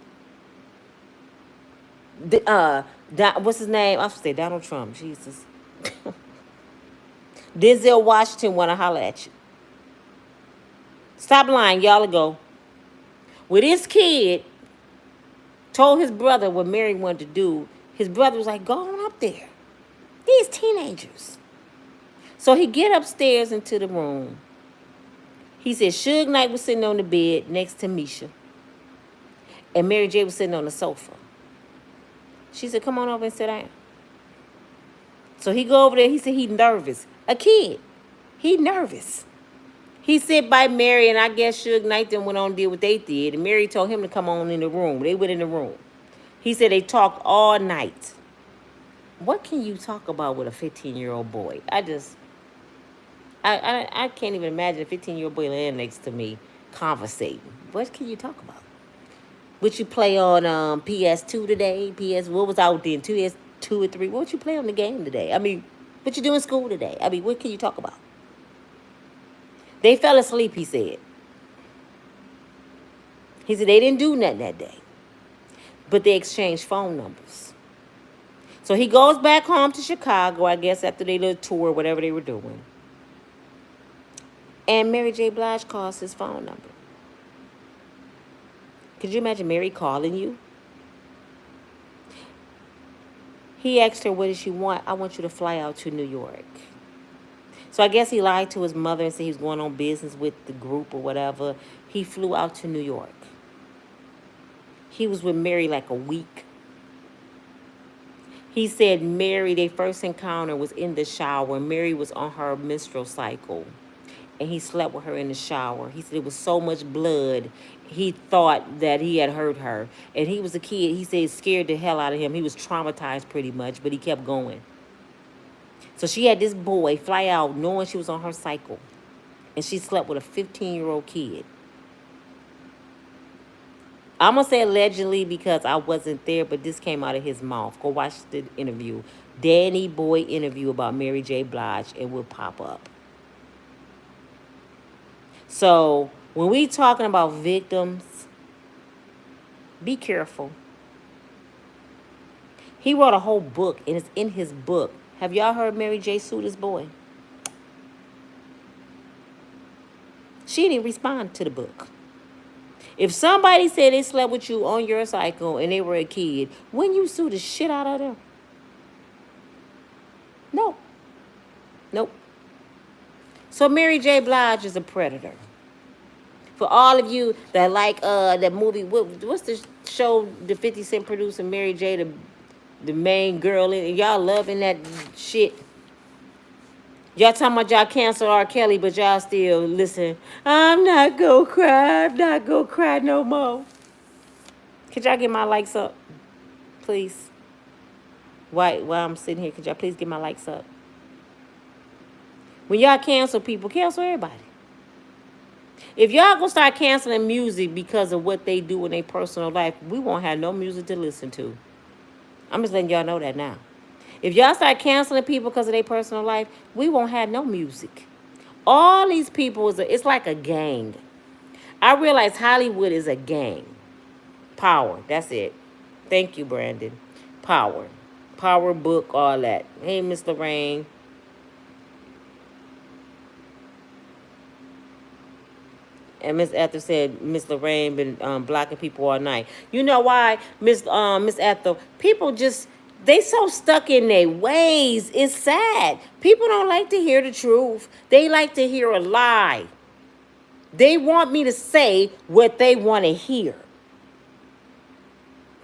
What's his name? I should say Donald Trump. Jesus. Denzel Washington want to holler at you. Stop lying, y'all ago. Well, this kid told his brother what Mary wanted to do. His brother was like, go on up there. These teenagers. So he get upstairs into the room. He said Suge Knight was sitting on the bed next to Misha. And Mary J was sitting on the sofa. She said, come on over and sit down. So he go over there. He said he nervous. A kid. He nervous. He sit by Mary, and I guess Suge Knight then went on and did what they did. And Mary told him to come on in the room. They went in the room. He said they talked all night. What can you talk about with a 15-year-old boy? I can't even imagine a 15-year-old boy laying next to me conversating. What can you talk about? What you play on PS2 today? What was out then? PS2 or 3? What you play on the game today? I mean, What you do in school today? I mean, what can you talk about? They fell asleep, he said. He said they didn't do nothing that day. But they exchanged phone numbers. So he goes back home to Chicago, I guess, after their little tour, whatever they were doing. And Mary J. Blige calls his phone number. Could you imagine Mary calling you? He asked her, what does she want? I want you to fly out to New York. So I guess he lied to his mother and said he was going on business with the group or whatever. He flew out to New York. He was with Mary like a week. He said Mary, their first encounter was in the shower. Mary was on her menstrual cycle. And he slept with her in the shower. He said it was so much blood, he thought that he had hurt her. And he was a kid. He said it scared the hell out of him. He was traumatized pretty much, but he kept going. So she had this boy fly out knowing she was on her cycle. And she slept with a 15-year-old kid. I'm going to say allegedly because I wasn't there, but this came out of his mouth. Go watch the interview. Danny Boy interview about Mary J. Blige, and will pop up. So when we talking about victims, be careful. He wrote a whole book, and it's in his book. Have y'all heard Mary J. sue this boy? She didn't respond to the book. If somebody said they slept with you on your cycle and they were a kid, wouldn't you sue the shit out of them? No. Nope. So Mary J. Blige is a predator. For all of you that like that movie, what's the show the 50 Cent producer, Mary J., the main girl in, and y'all loving that shit. Y'all talking about y'all cancel R. Kelly, but y'all still listen. I'm not gonna cry. I'm not gonna cry no more. Could y'all get my likes up, please? While I'm sitting here, could y'all please get my likes up? When y'all cancel people, cancel everybody. If y'all gonna start canceling music because of what they do in their personal life, we won't have no music to listen to. I'm just letting y'all know that now. If y'all start canceling people because of their personal life, we won't have no music. All these people, it's like a gang. I realize Hollywood is a gang. Power, that's it. Thank you, Brandon. Power. Power book, all that. Hey, Miss Lorraine. And Miss Ethel said Miss Lorraine been blocking people all night. You know why, Miss Ethel? People just, they so stuck in their ways. It's sad. People don't like to hear the truth. They like to hear a lie. They want me to say what they want to hear.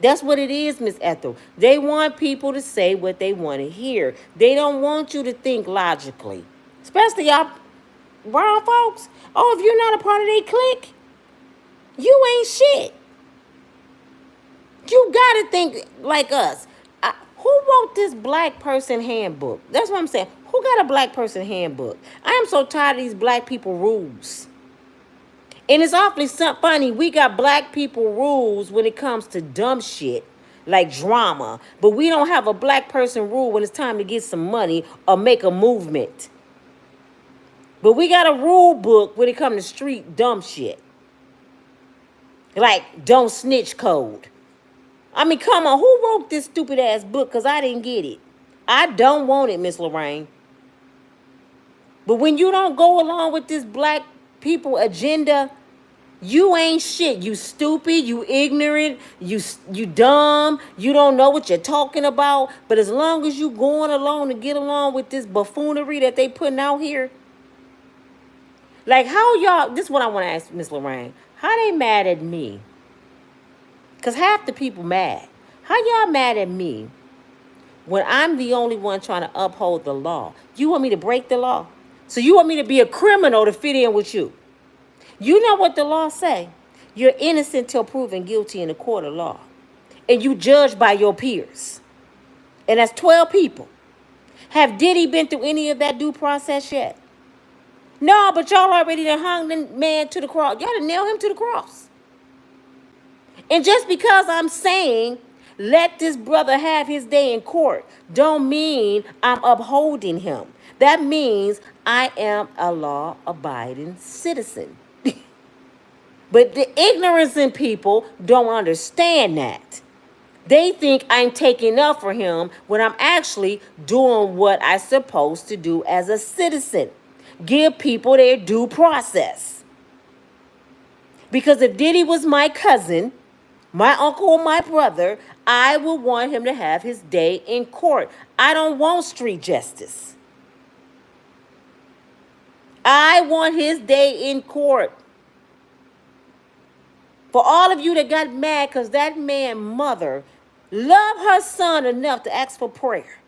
That's what it is, Miss Ethel. They want people to say what they want to hear. They don't want you to think logically. Especially y'all brown folks. Oh, if you're not a part of their clique, you ain't shit. You gotta think like us. Who wrote this black person handbook? That's what I'm saying. Who got a black person handbook? I am so tired of these black people rules. And it's awfully funny. We got black people rules when it comes to dumb shit like drama. But we don't have a black person rule when it's time to get some money or make a movement. But we got a rule book when it comes to street dumb shit. Like, don't snitch code. I mean, come on. Who wrote this stupid ass book? Because I didn't get it. I don't want it, Miss Lorraine. But when you don't go along with this black people agenda, you ain't shit. You stupid. You ignorant. You dumb. You don't know what you're talking about. But as long as you going along to get along with this buffoonery that they putting out here, like, how y'all, this is what I want to ask Miss Lorraine. How they mad at me? Because half the people mad. How y'all mad at me when I'm the only one trying to uphold the law? You want me to break the law? So you want me to be a criminal to fit in with you? You know what the law say? You're innocent till proven guilty in a court of law. And you judged by your peers. And that's 12 people. Have Diddy been through any of that due process yet? No, but y'all already done hung the man to the cross. Y'all done nailed him to the cross. And just because I'm saying Let this brother have his day in court don't mean I'm upholding him. That means I am a law-abiding citizen. But the ignorance in people don't understand that. They think I'm taking up for him when I'm actually doing what I'm supposed to do as a citizen. Give people their due process. Because if Diddy was my cousin, my uncle or my brother, I would want him to have his day in court. I don't want street justice. I want his day in court. For all of you that got mad because that man mother loved her son enough to ask for prayer.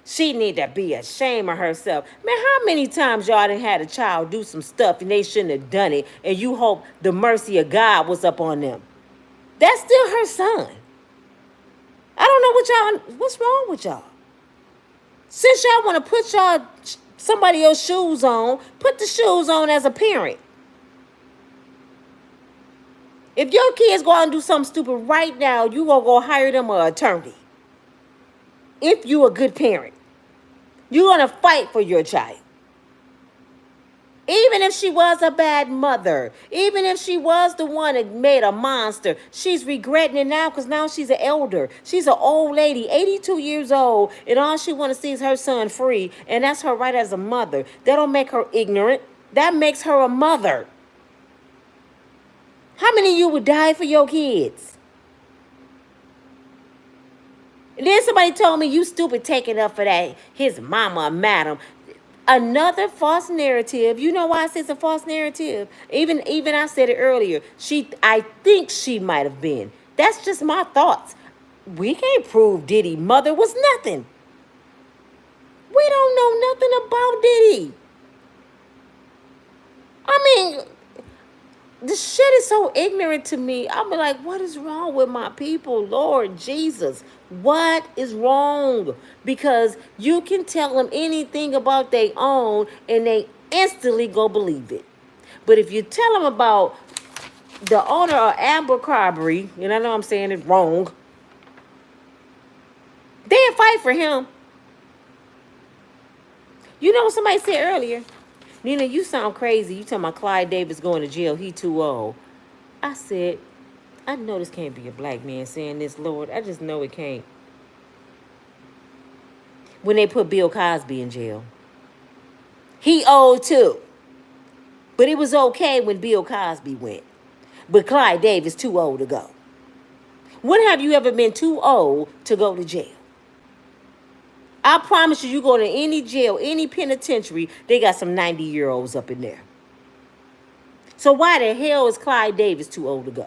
She need to be ashamed of herself. Man, how many times y'all done had a child do some stuff and they shouldn't have done it, and you hope the mercy of God was up on them? That's still her son. I don't know what's wrong with y'all. Since y'all want to put somebody else's shoes on, put the shoes on as a parent. If your kids go out and do something stupid right now, you gonna go hire them an attorney. If you a good parent, you're gonna fight for your child. Even if she was a bad mother, even if she was the one that made a monster, she's regretting it now because now she's an elder. She's an old lady, 82 years old, and all she want to see is her son free, and that's her right as a mother. That don't make her ignorant. That makes her a mother. How many of you would die for your kids? And then somebody told me, you stupid taking up for that, his mama, madam. Another false narrative. You know why I say it's a false narrative? Even I said it earlier. I think she might have been. That's just my thoughts. We can't prove Diddy mother was nothing. We don't know nothing about Diddy. I mean, the shit is so ignorant to me. I'll be like, what is wrong with my people? Lord Jesus, what is wrong? Because you can tell them anything about their own and they instantly go believe it. But if you tell them about the owner of Abercrombie, and I know I'm saying it wrong, they'll fight for him. You know what somebody said earlier? Nina, you sound crazy. You talking about Clyde Davis going to jail. He too old. I said, I know this can't be a black man saying this, Lord. I just know it can't. When they put Bill Cosby in jail, he old too. But it was okay when Bill Cosby went. But Clyde Davis too old to go. When have you ever been too old to go to jail? I promise you go to any jail, any penitentiary, they got some 90-year-olds up in there. So why the hell is Clyde Davis too old to go?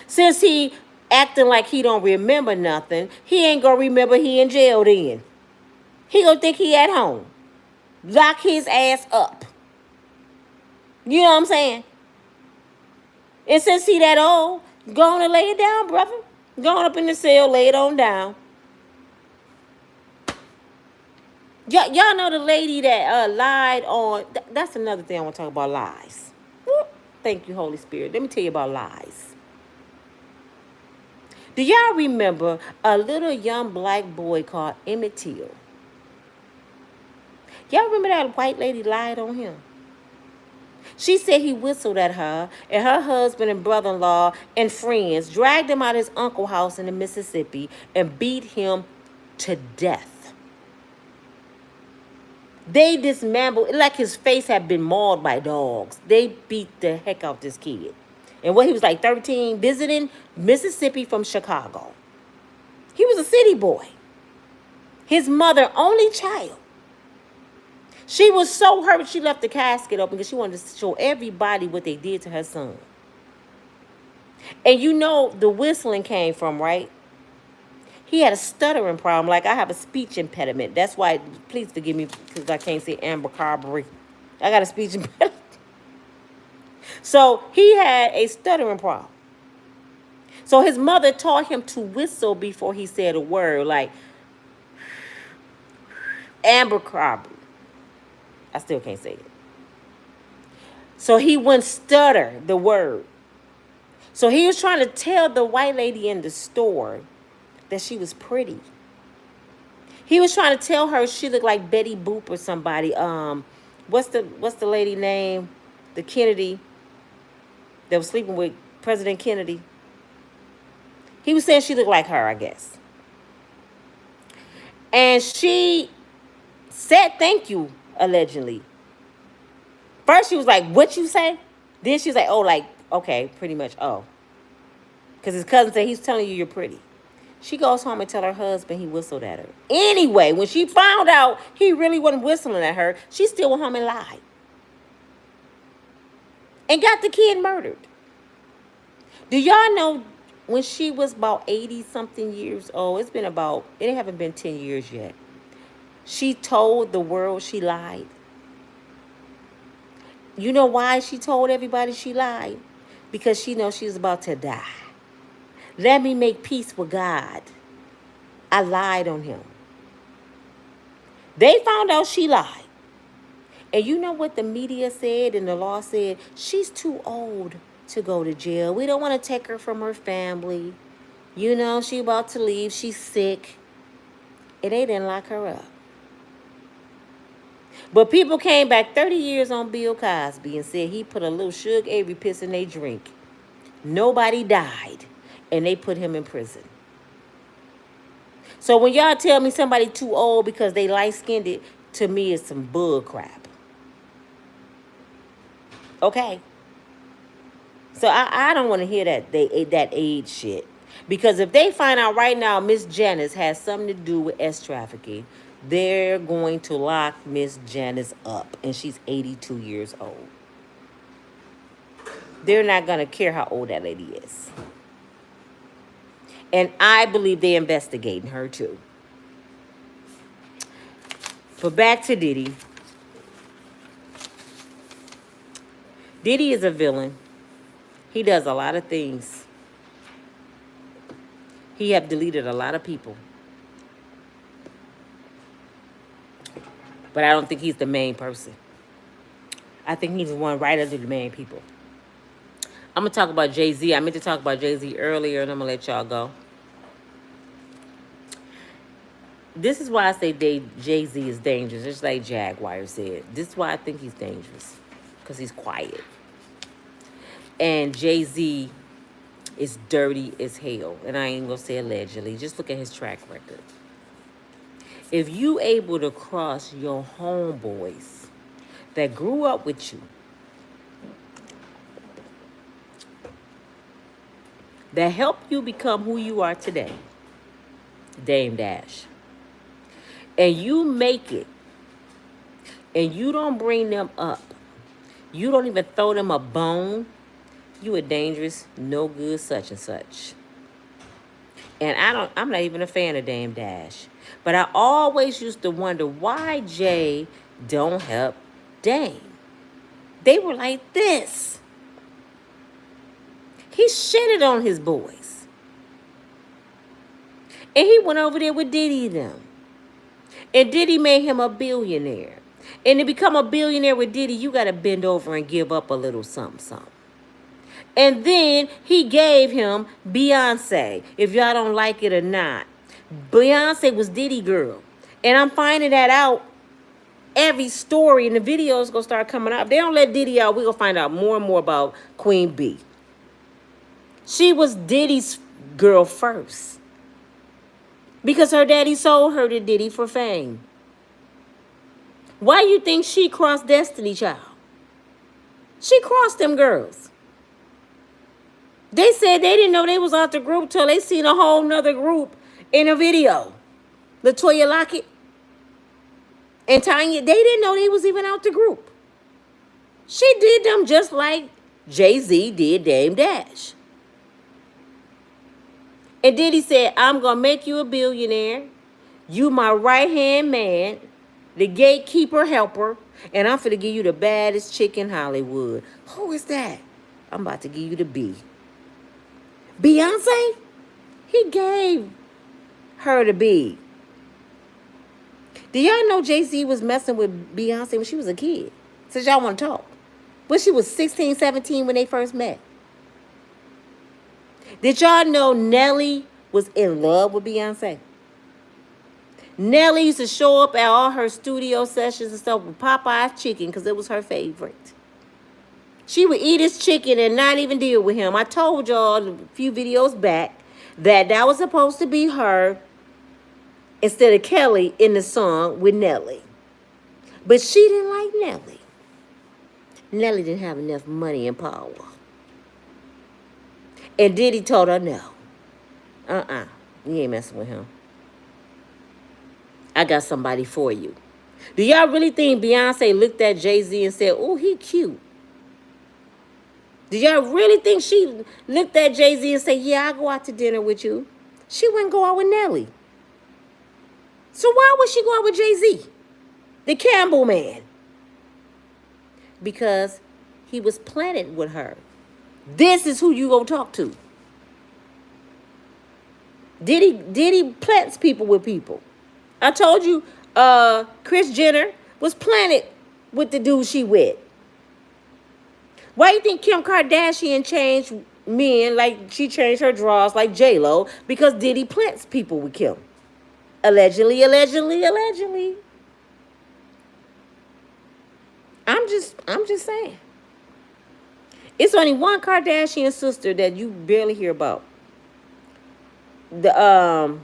Since he acting like he don't remember nothing, he ain't gonna remember he in jail then. He gonna think he at home. Lock his ass up. You know what I'm saying? And since he that old, go on and lay it down, brother. Go on up in the cell, lay it on down. Y'all know the lady that lied on... That's another thing I want to talk about, lies. Thank you, Holy Spirit. Let me tell you about lies. Do y'all remember a little young black boy called Emmett Till? Y'all remember that white lady lied on him? She said he whistled at her, and her husband and brother-in-law and friends dragged him out of his uncle's house in the Mississippi and beat him to death. They dismantled, like his face had been mauled by dogs. They beat the heck out this kid. And when he was like 13, visiting Mississippi from Chicago. He was a city boy. His mother, only child. She was so hurt she left the casket open because she wanted to show everybody what they did to her son. And you know the whistling came from, right? He had a stuttering problem, like I have a speech impediment. That's why, please forgive me, because I can't say Abercrombie. I got a speech impediment. So he had a stuttering problem. So his mother taught him to whistle before he said a word, like Abercrombie. I still can't say it. So he wouldn't stutter the word. So he was trying to tell the white lady in the store that she was pretty. He was trying to tell her she looked like Betty Boop or somebody. What's the lady name? The Kennedy that was sleeping with President Kennedy. He was saying she looked like her, I guess. And she said thank you, allegedly. First she was like, what you say? Then she was like, oh, like, okay, pretty much, oh. Because his cousin said, he's telling you you're pretty. She goes home and tell her husband he whistled at her. Anyway, when she found out he really wasn't whistling at her, she still went home and lied. And got the kid murdered. Do y'all know when she was about 80-something years old, it haven't been 10 years yet, she told the world she lied. You know why she told everybody she lied? Because she knows she's about to die. Let me make peace with God. I lied on him. They found out she lied. And you know what the media said and the law said? She's too old to go to jail. We don't want to take her from her family. You know, she about to leave. She's sick. And they didn't lock her up. But people came back 30 years on Bill Cosby and said he put a little Suge Avery piss in their drink. Nobody died. And they put him in prison. So when y'all tell me somebody too old because they light-skinned, to me it's some bull crap. Okay? So I don't want to hear that age shit. Because if they find out right now Miss Janice has something to do with trafficking, they're going to lock Miss Janice up. And she's 82 years old. They're not going to care how old that lady is. And I believe they're investigating her too. But back to Diddy. Diddy is a villain. He does a lot of things. He have deleted a lot of people. But I don't think he's the main person. I think he's one right under the main people. I'm going to talk about Jay-Z. I meant to talk about Jay-Z earlier, and I'm going to let y'all go. This is why I say Jay-Z is dangerous. Just like Jaguar said. This is why I think he's dangerous. Because he's quiet. And Jay-Z is dirty as hell. And I ain't going to say allegedly. Just look at his track record. If you able to cross your homeboys that grew up with you, that helped you become who you are today, Dame Dash, and you make it, and you don't bring them up, you don't even throw them a bone, you a dangerous, no good such and such. And I'm not even a fan of Dame Dash. But I always used to wonder why Jay don't help Dame. They were like this. He shitted on his boys. And he went over there with Diddy them. And Diddy made him a billionaire. And to become a billionaire with Diddy, you got to bend over and give up a little something, something. And then he gave him Beyonce, if y'all don't like it or not. Beyonce was Diddy girl. And I'm finding that out every story, and the videos going to start coming out. If they don't let Diddy out, we're going to find out more and more about Queen B. She was Diddy's girl first. Because her daddy sold her to Diddy for fame. Why you think she crossed Destiny Child? She crossed them girls. They said they didn't know they was out the group till they seen a whole nother group in a video. LaToya Lockett and Tanya, they didn't know they was even out the group. She did them just like Jay-Z did Dame Dash. And Diddy said, I'm going to make you a billionaire. You my right-hand man, the gatekeeper helper, and I'm finna give you the baddest chick in Hollywood. Who is that? I'm about to give you the B. Beyonce? He gave her the B. Do y'all know Jay-Z was messing with Beyonce when she was a kid? Since y'all want to talk. But she was 16, 17 when they first met. Did y'all know Nelly was in love with Beyonce? Nelly used to show up at all her studio sessions and stuff with Popeye's chicken because it was her favorite. She would eat his chicken and not even deal with him. I told y'all a few videos back that was supposed to be her instead of Kelly in the song with Nelly. But she didn't like Nelly. Nelly didn't have enough money and power. And Diddy told her no. You ain't messing with him. I got somebody for you. Do y'all really think Beyonce looked at Jay-Z and said, oh, he cute? Do y'all really think she looked at Jay-Z and said, yeah, I'll go out to dinner with you? She wouldn't go out with Nelly. So why would she go out with Jay-Z? The Campbell man. Because he was planted with her. This is who you gonna talk to. Diddy plants people with people. I told you, Kris Jenner was planted with the dude she with. Why you think Kim Kardashian changed men like she changed her drawers like J-Lo? Because Diddy plants people with Kim. Allegedly. I'm just saying. It's only one Kardashian sister that you barely hear about. The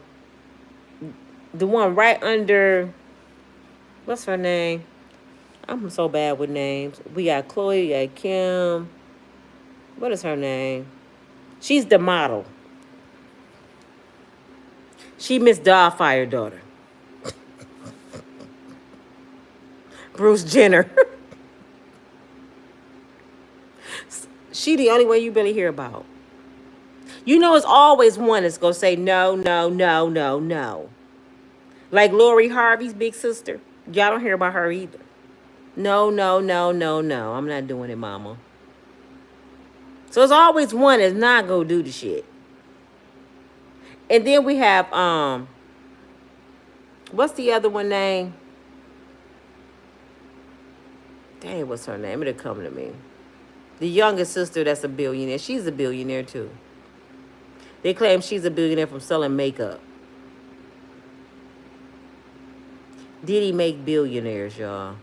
one right under, what's her name? I'm so bad with names. We got Chloe, we got Kim. What is her name? She's the model. She Miss Dollfire daughter. Bruce Jenner. She the only one you barely hear about. You know it's always one that's going to say no. Like Lori Harvey's big sister. Y'all don't hear about her either. No. I'm not doing it, mama. So it's always one that's not going to do the shit. And then we have, what's the other one name? Dang, what's her name? It'll come to me. The youngest sister that's a billionaire. She's a billionaire too. They claim she's a billionaire from selling makeup. Diddy make billionaires, y'all.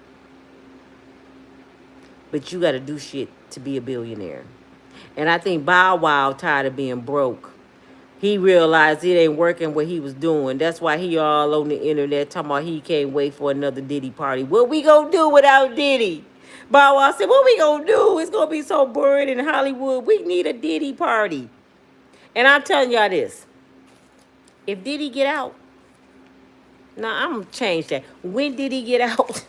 But you got to do shit to be a billionaire. And I think Bow Wow tired of being broke. He realized it ain't working what he was doing. That's why he all on the internet talking about he can't wait for another Diddy party. What we gonna do without Diddy? Bow Wow said, what we gonna do? It's gonna be so boring in Hollywood. We need a Diddy party. And I'm telling y'all this. If Diddy get out, I'm gonna change that. When did he get out?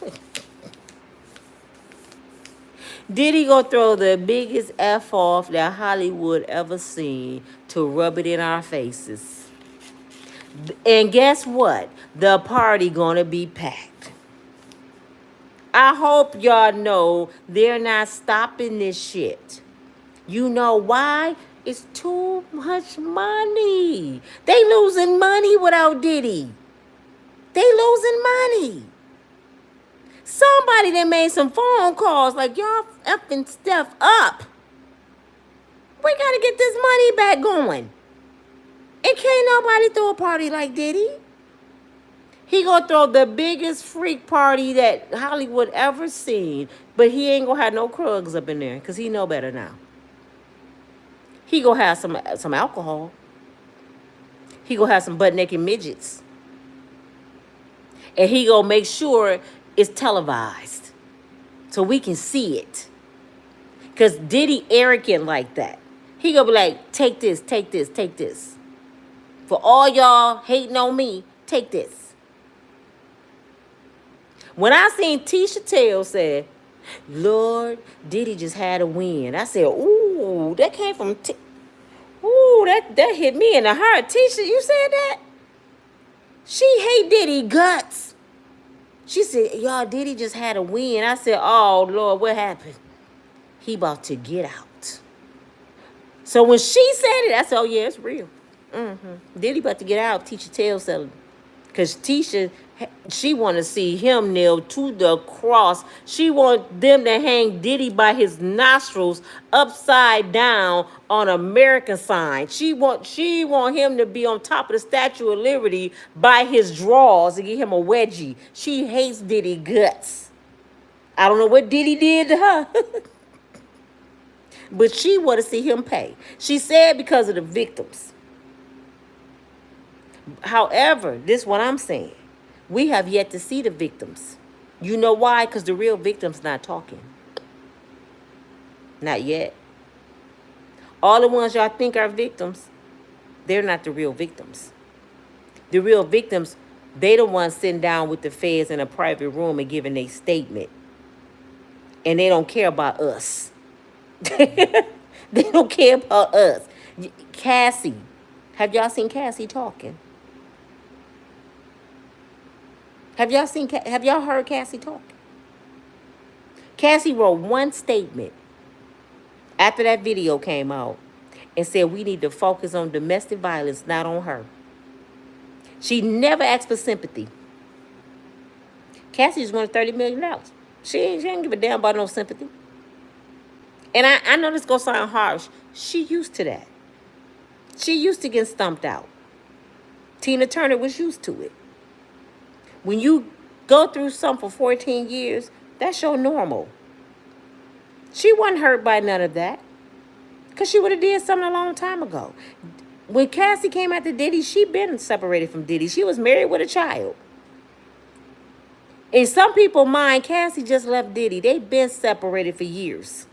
Diddy gonna throw the biggest F off that Hollywood ever seen to rub it in our faces. And guess what? The party gonna be packed. I hope y'all know they're not stopping this shit. You know why? It's too much money. They losing money without Diddy. They losing money. Somebody that made some phone calls like, y'all effing stuff up. We got to get this money back going. And can't nobody throw a party like Diddy. He gonna throw the biggest freak party that Hollywood ever seen. But he ain't gonna have no krugs up in there because he know better now. He gonna have some alcohol. He gonna have some butt-naked midgets. And he gonna make sure it's televised so we can see it. Because Diddy arrogant like that. He gonna be like, take this. For all y'all hating on me, take this. When I seen Tisha Tell said, Lord, Diddy just had a win. I said, ooh, that came from, that hit me in the heart. Tisha, you said that? She hate Diddy guts. She said, y'all, Diddy just had a win. I said, oh, Lord, what happened? He about to get out. So when she said it, I said, oh, yeah, it's real. Diddy about to get out. Tisha Tell selling. Because Tisha She want to see him nailed to the cross. She want them to hang Diddy by his nostrils upside down on American sign. She want him to be on top of the Statue of Liberty by his drawers and give him a wedgie. She hates Diddy guts. I don't know what Diddy did to her. But she want to see him pay. She said because of the victims. However, this is what I'm saying. We have yet to see the victims. You know why? Because the real victim's not talking. Not yet. All the ones y'all think are victims, they're not the real victims. The real victims, they the ones sitting down with the feds in a private room and giving a statement. And they don't care about us. They don't care about us. Cassie. Have y'all seen Cassie talking? Have y'all heard Cassie talk? Cassie wrote one statement after that video came out and said we need to focus on domestic violence, not on her. She never asked for sympathy. Cassie just wanted $30 million. She didn't give a damn about no sympathy. And I know this gonna sound harsh. She used to that. She used to get stumped out. Tina Turner was used to it. When you go through something for 14 years, that's your normal. She wasn't hurt by none of that. Because she would have did something a long time ago. When Cassie came after Diddy, she been separated from Diddy. She was married with a child. In some people's mind, Cassie just left Diddy. They've been separated for years.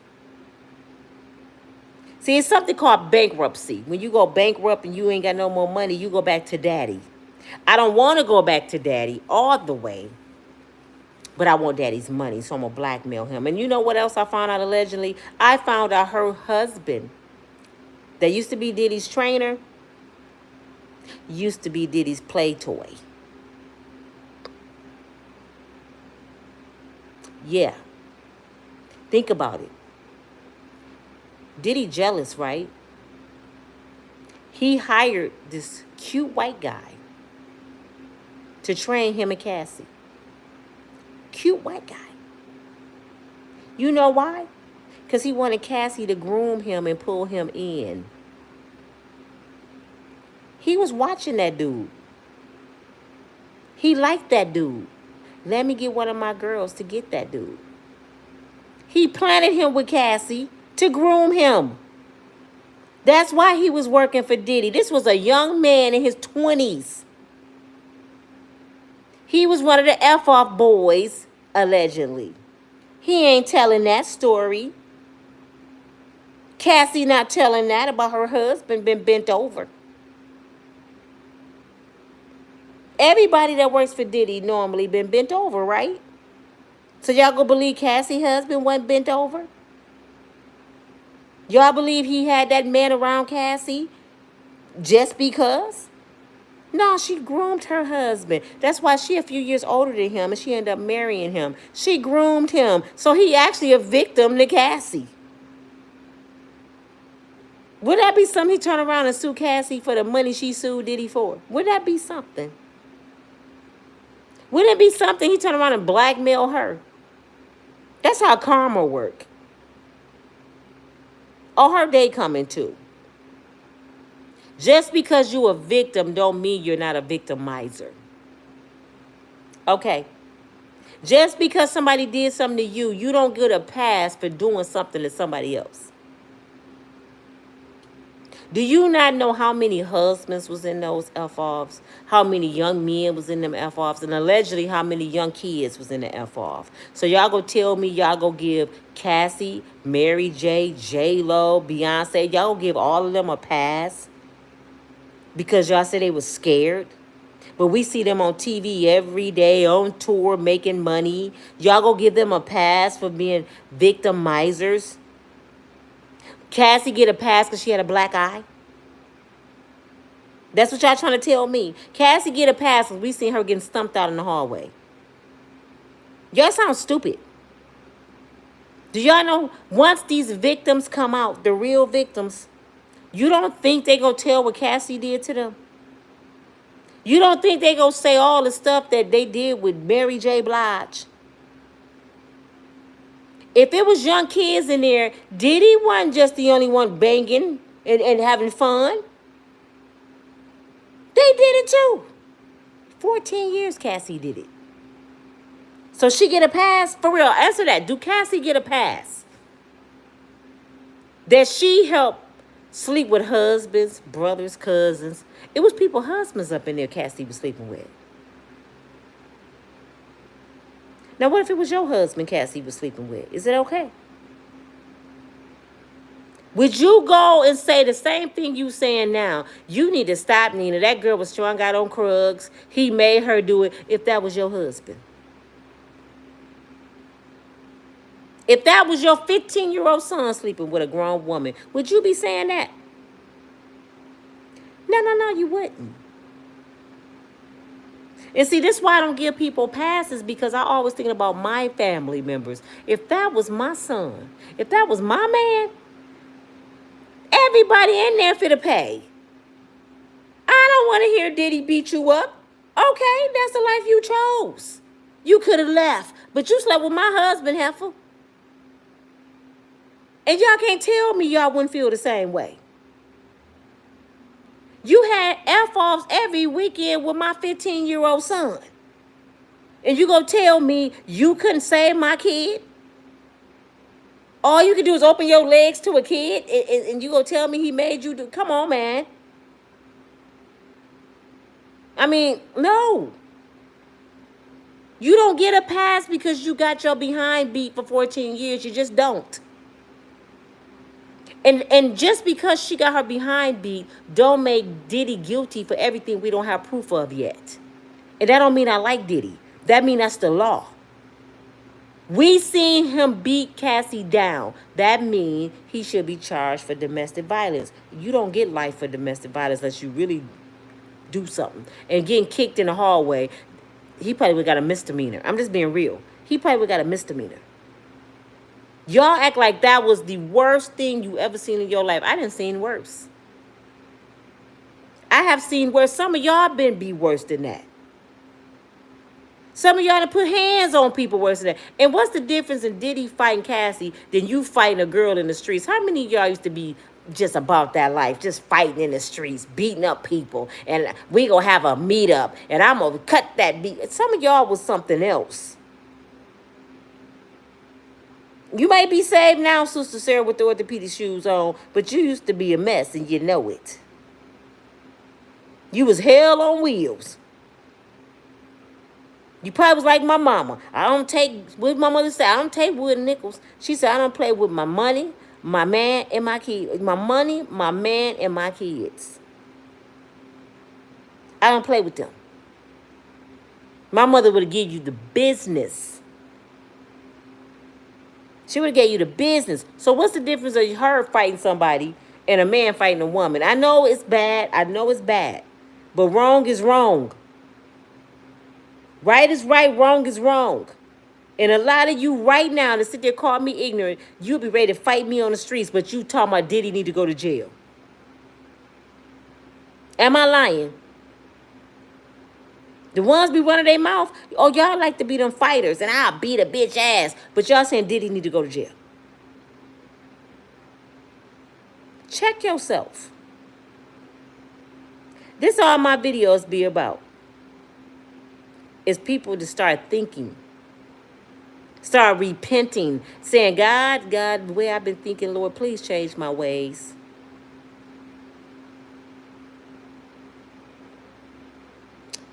See, it's something called bankruptcy. When you go bankrupt and you ain't got no more money, you go back to daddy. I don't want to go back to daddy all the way, but I want daddy's money, so I'm going to blackmail him. And you know what else I found out allegedly? I found out her husband, that used to be Diddy's trainer, used to be Diddy's play toy. Yeah. Think about it. Diddy jealous, right? He hired this cute white guy to train him and Cassie. Cute white guy. You know why? Because he wanted Cassie to groom him and pull him in. He was watching that dude. He liked that dude. Let me get one of my girls to get that dude. He planted him with Cassie to groom him. That's why he was working for Diddy. This was a young man in his 20s. He was one of the F-off boys, allegedly. He ain't telling that story. Cassie not telling that about her husband been bent over. Everybody that works for Diddy normally been bent over, right? So y'all gonna believe Cassie's husband wasn't bent over? Y'all believe he had that man around Cassie just because? No, she groomed her husband. That's why she a few years older than him and she ended up marrying him. She groomed him. So he actually a victim to Cassie. Would that be something he turn around and sue Cassie for the money she sued Diddy for? Would that be something? Wouldn't it be something he turn around and blackmail her? That's how karma work. Oh, her day coming too. Just because you a victim don't mean you're not a victimizer. Okay. Just because somebody did something to you, you don't get a pass for doing something to somebody else. Do you not know how many husbands was in those F-offs? How many young men was in them F-offs? And allegedly how many young kids was in the F-off? So y'all go tell me y'all go give Cassie, Mary J, J-Lo, Beyonce, y'all go give all of them a pass? Because y'all said they was scared? But we see them on TV every day, on tour, making money. Y'all go give them a pass for being victimizers? Cassie get a pass because she had a black eye? That's what y'all trying to tell me. Cassie get a pass because we seen her getting stumped out in the hallway. Y'all sound stupid. Do y'all know once these victims come out, the real victims, you don't think they gonna tell what Cassie did to them? You don't think they gonna say all the stuff that they did with Mary J. Blige? If it was young kids in there, Diddy wasn't just the only one banging and having fun. They did it too. 14 years Cassie did it. So she get a pass? For real, answer that. Do Cassie get a pass? That she helped sleep with husbands, brothers, cousins. It was people husbands up in there Cassie was sleeping with. Now what if it was your husband Cassie was sleeping with? Is it okay? Would you go and say the same thing you saying now? You need to stop, Nina. That girl was strung out on drugs. He made her do it. If that was your husband. If that was your 15-year-old son sleeping with a grown woman, would you be saying that? No, you wouldn't. And see, this is why I don't give people passes, because I always thinking about my family members. If that was my son, if that was my man, everybody in there for the pay. I don't want to hear Diddy beat you up. Okay, that's the life you chose. You could have left, but you slept with my husband, heifer. And y'all can't tell me y'all wouldn't feel the same way. You had F-offs every weekend with my 15-year-old son. And you gonna tell me you couldn't save my kid? All you can do is open your legs to a kid and you gonna tell me he made you do? Come on, man. I mean, no. You don't get a pass because you got your behind beat for 14 years. You just don't. And just because she got her behind beat, don't make Diddy guilty for everything we don't have proof of yet. And that don't mean I like Diddy. That mean that's the law. We seen him beat Cassie down. That means he should be charged for domestic violence. You don't get life for domestic violence unless you really do something. And getting kicked in the hallway, he probably would got a misdemeanor. I'm just being real. He probably would got a misdemeanor. Y'all act like that was the worst thing you ever seen in your life. I didn't seen worse. I have seen worse. Some of y'all been be worse than that. Some of y'all to put hands on people worse than that. And what's the difference in Diddy fighting Cassie than you fighting a girl in the streets? How many of y'all used to be just about that life, just fighting in the streets, beating up people, and we gonna have a meetup, and I'm gonna cut that beat? Some of y'all was something else. You may be saved now, Sister Sarah, with the orthopedic shoes on, but you used to be a mess, and you know it. You was hell on wheels. You probably was like my mama. I don't take, what my mother said, I don't take wood and nickels. She said, I don't play with my money, my man, and my kids. My money, my man, and my kids. I don't play with them. My mother would have given you the business. She would have gave you the business. So what's the difference of her fighting somebody and a man fighting a woman? I know it's bad. I know it's bad. But wrong is wrong. Right is right. Wrong is wrong. And a lot of you right now that sit there call me ignorant, you'll be ready to fight me on the streets, but you talking about Diddy need to go to jail. Am I lying? The ones be running their mouth, oh, y'all like to be them fighters, and I'll beat a bitch ass. But y'all saying Diddy need to go to jail. Check yourself. This all my videos be about. Is people to start thinking. Start repenting. Saying, God, the way I've been thinking, Lord, please change my ways.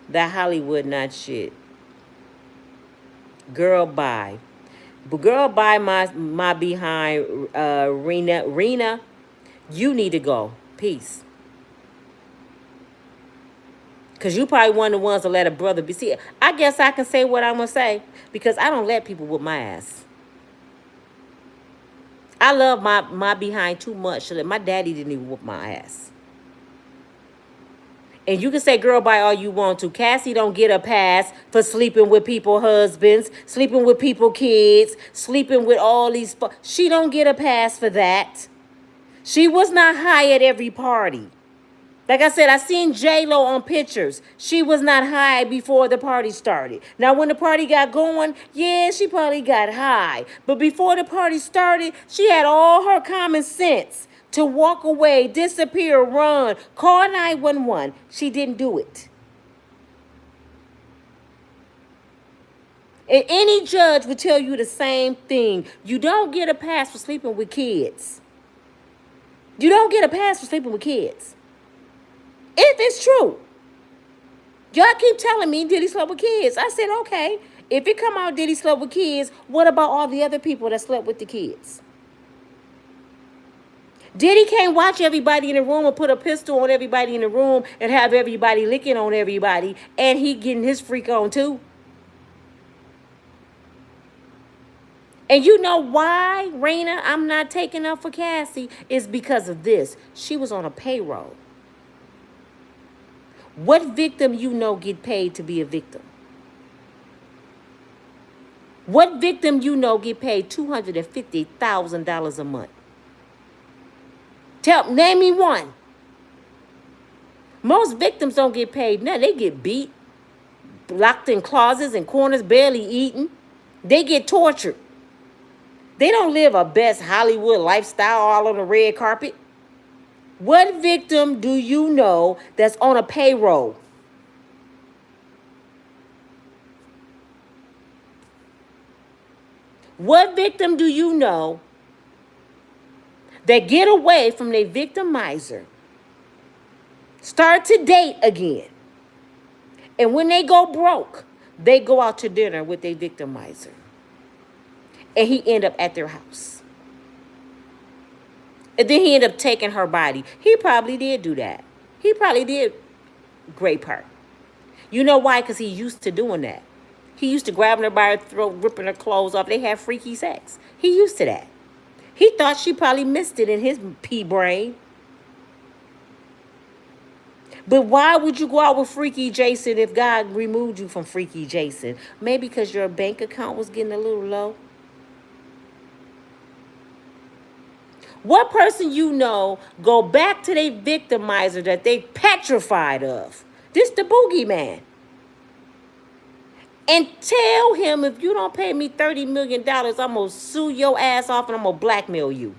That Hollywood not shit. Girl, bye. But girl, bye my behind, Rena, you need to go. Peace. Because you probably one of the ones that let a brother be. See, I guess I can say what I'm going to say because I don't let people whoop my ass. I love my behind too much so that my daddy didn't even whoop my ass. And you can say girl bye all you want to. Cassie don't get a pass for sleeping with people husbands, sleeping with people kids, sleeping with all these. She don't get a pass for that. She was not high at every party. Like I said, I seen J-Lo on pictures. She was not high before the party started. Now, when the party got going, yeah, she probably got high. But before the party started, she had all her common sense to walk away, disappear, run, call 911. She didn't do it. And any judge would tell you the same thing. You don't get a pass for sleeping with kids. You don't get a pass for sleeping with kids. If it's true. Y'all keep telling me Diddy slept with kids. I said, okay. If it come out Diddy slept with kids, what about all the other people that slept with the kids? Diddy can't watch everybody in the room or put a pistol on everybody in the room and have everybody licking on everybody and he getting his freak on too. And you know why, Raina, I'm not taking up for Cassie? Is because of this. She was on a payroll. What victim you know get paid to be a victim? What victim you know get paid $250,000 a month? Name me one. Most victims don't get paid nothing. They get beat, locked in closets and corners, barely eating. They get tortured. They don't live a best Hollywood lifestyle all on the red carpet. What victim do you know that's on a payroll? What victim do you know that get away from their victimizer, start to date again, and when they go broke, they go out to dinner with their victimizer, and he end up at their house? And then he ended up taking her body. He probably did do that. He probably did grape her. You know why? Because he used to doing that. He used to grabbing her by her throat, ripping her clothes off. They had freaky sex. He used to that. He thought she probably missed it in his pea brain. But why would you go out with Freaky Jason if God removed you from Freaky Jason? Maybe because your bank account was getting a little low. What person you know go back to their victimizer that they petrified of? This the boogeyman. And tell him, if you don't pay me $30 million, I'm going to sue your ass off and I'm going to blackmail you.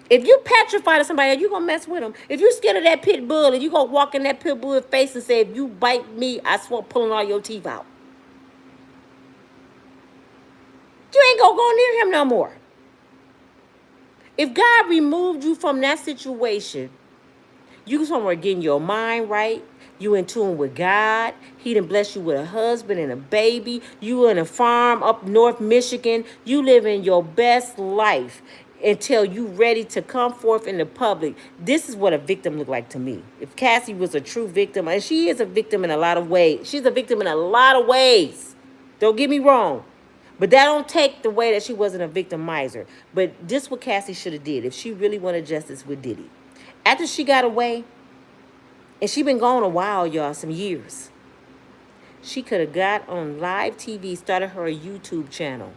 If you petrified of somebody, you going to mess with them. If you scared of that pit bull and you going to walk in that pit bull's face and say, if you bite me, I swear pulling all your teeth out. You ain't going to go near him no more. If God removed you from that situation, you somewhere getting your mind right. You in tune with God. He done bless you with a husband and a baby. You in a farm up North Michigan. You living your best life until you ready to come forth in the public. This is what a victim look like to me. If Cassie was a true victim, and she is a victim in a lot of ways. She's a victim in a lot of ways. Don't get me wrong. But that don't take the way that she wasn't a victimizer. But this what Cassie should have did if she really wanted justice with Diddy. After she got away, and she been gone a while, y'all, some years, she could have got on live TV, started her a YouTube channel.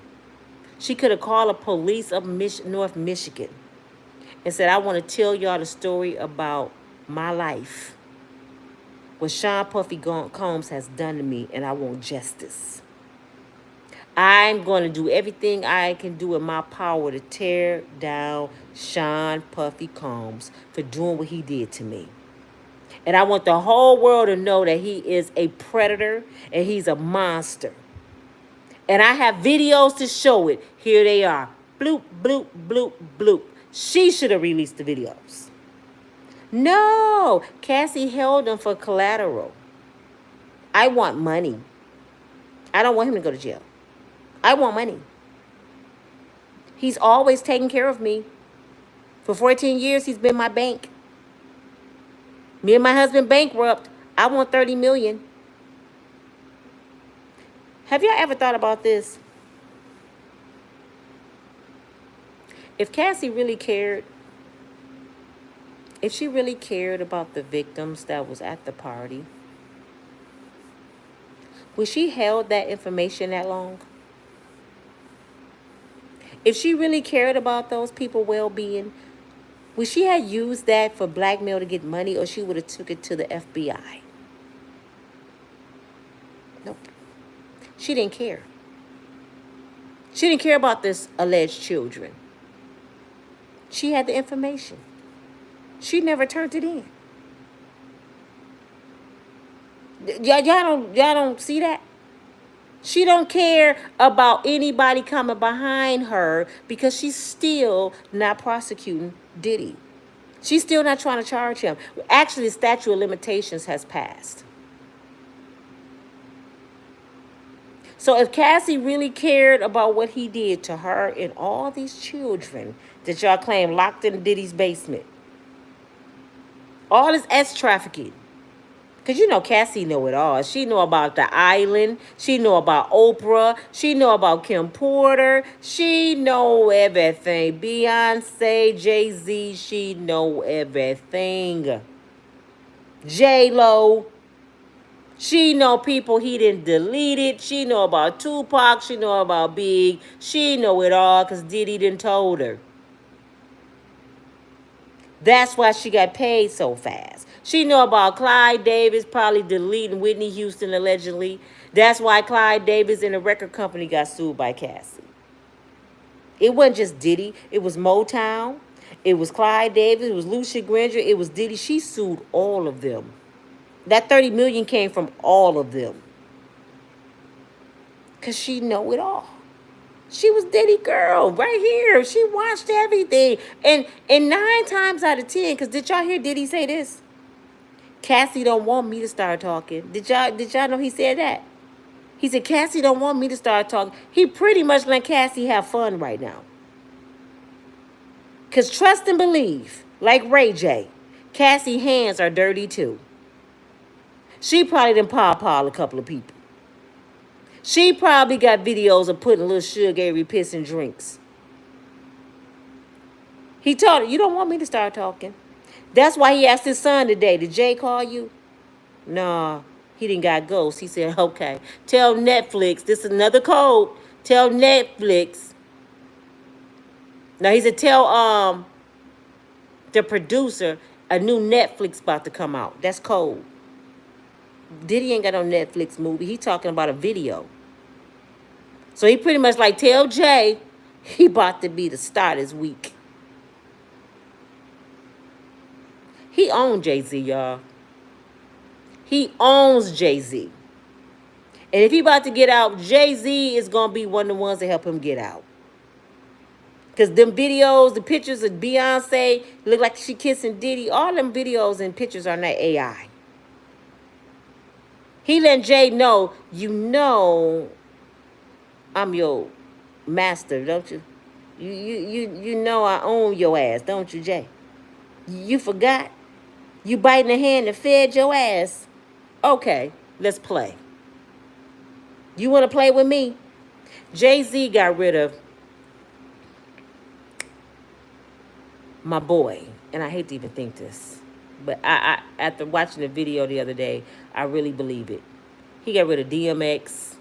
She could have called the police of North Michigan and said, I want to tell y'all the story about my life, what Sean Puffy Combs has done to me, and I want justice. I'm going to do everything I can do in my power to tear down Sean Puffy Combs for doing what he did to me. And I want the whole world to know that he is a predator and he's a monster. And I have videos to show it. Here they are. Bloop, bloop, bloop, bloop. She should have released the videos. No, Cassie held them for collateral. I want money. I don't want him to go to jail. I want money. He's always taken care of me. For 14 years, he's been my bank. Me and my husband bankrupt. I want $30 million. Have y'all ever thought about this? If Cassie really cared, if she really cared about the victims that was at the party, would she held that information that long? If she really cared about those people's well-being, would she have used that for blackmail to get money, or she would have took it to the FBI? Nope. She didn't care. She didn't care about this alleged children. She had the information. She never turned it in. Y'all don't see that? She don't care about anybody coming behind her because she's still not prosecuting Diddy. She's still not trying to charge him. Actually, the statute of limitations has passed. So if Cassie really cared about what he did to her and all these children that y'all claim locked in Diddy's basement, all this S trafficking, because you know Cassie know it all. She know about the island. She know about Oprah. She know about Kim Porter. She know everything. Beyonce, Jay-Z, she know everything. J-Lo. She know people he didn't delete it. She know about Tupac. She know about Big. She know it all because Diddy done told her. That's why she got paid so fast. She know about Clyde Davis probably deleting Whitney Houston allegedly. That's why Clyde Davis and the record company got sued by Cassie. It wasn't just Diddy. It was Motown. It was Clyde Davis. It was Lucia Granger. It was Diddy. She sued all of them. That $30 million came from all of them. Because she know it all. She was Diddy girl right here. She watched everything. And 9 times out of 10, because did y'all hear Diddy say this? Cassie don't want me to start talking. Did y'all know he said that? He said, Cassie don't want me to start talking. He pretty much let Cassie have fun right now. Because trust and believe, like Ray J, Cassie's hands are dirty too. She probably done paw-pawed a couple of people. She probably got videos of putting a little sugary piss in drinks. He told her, you don't want me to start talking. That's why he asked his son today, did Jay call you? No, he didn't got ghosts. He said, okay, tell Netflix, this is another code. Tell Netflix. Now he said, tell the producer a new Netflix about to come out. That's code. Diddy ain't got no Netflix movie. He talking about a video. So he pretty much like tell Jay he about to be the star this week. He owns Jay-Z, y'all. He owns Jay-Z. And if he about to get out, Jay-Z is going to be one of the ones that help him get out. Because them videos, the pictures of Beyonce, look like she kissing Diddy. All them videos and pictures are not AI. He let Jay know, you know I'm your master, don't you? You know I own your ass, don't you, Jay? You forgot? You biting the hand that fed your ass. Okay, let's play. You want to play with me? Jay-Z got rid of my boy. And I hate to even think this. But I after watching the video the other day, I really believe it. He got rid of DMX.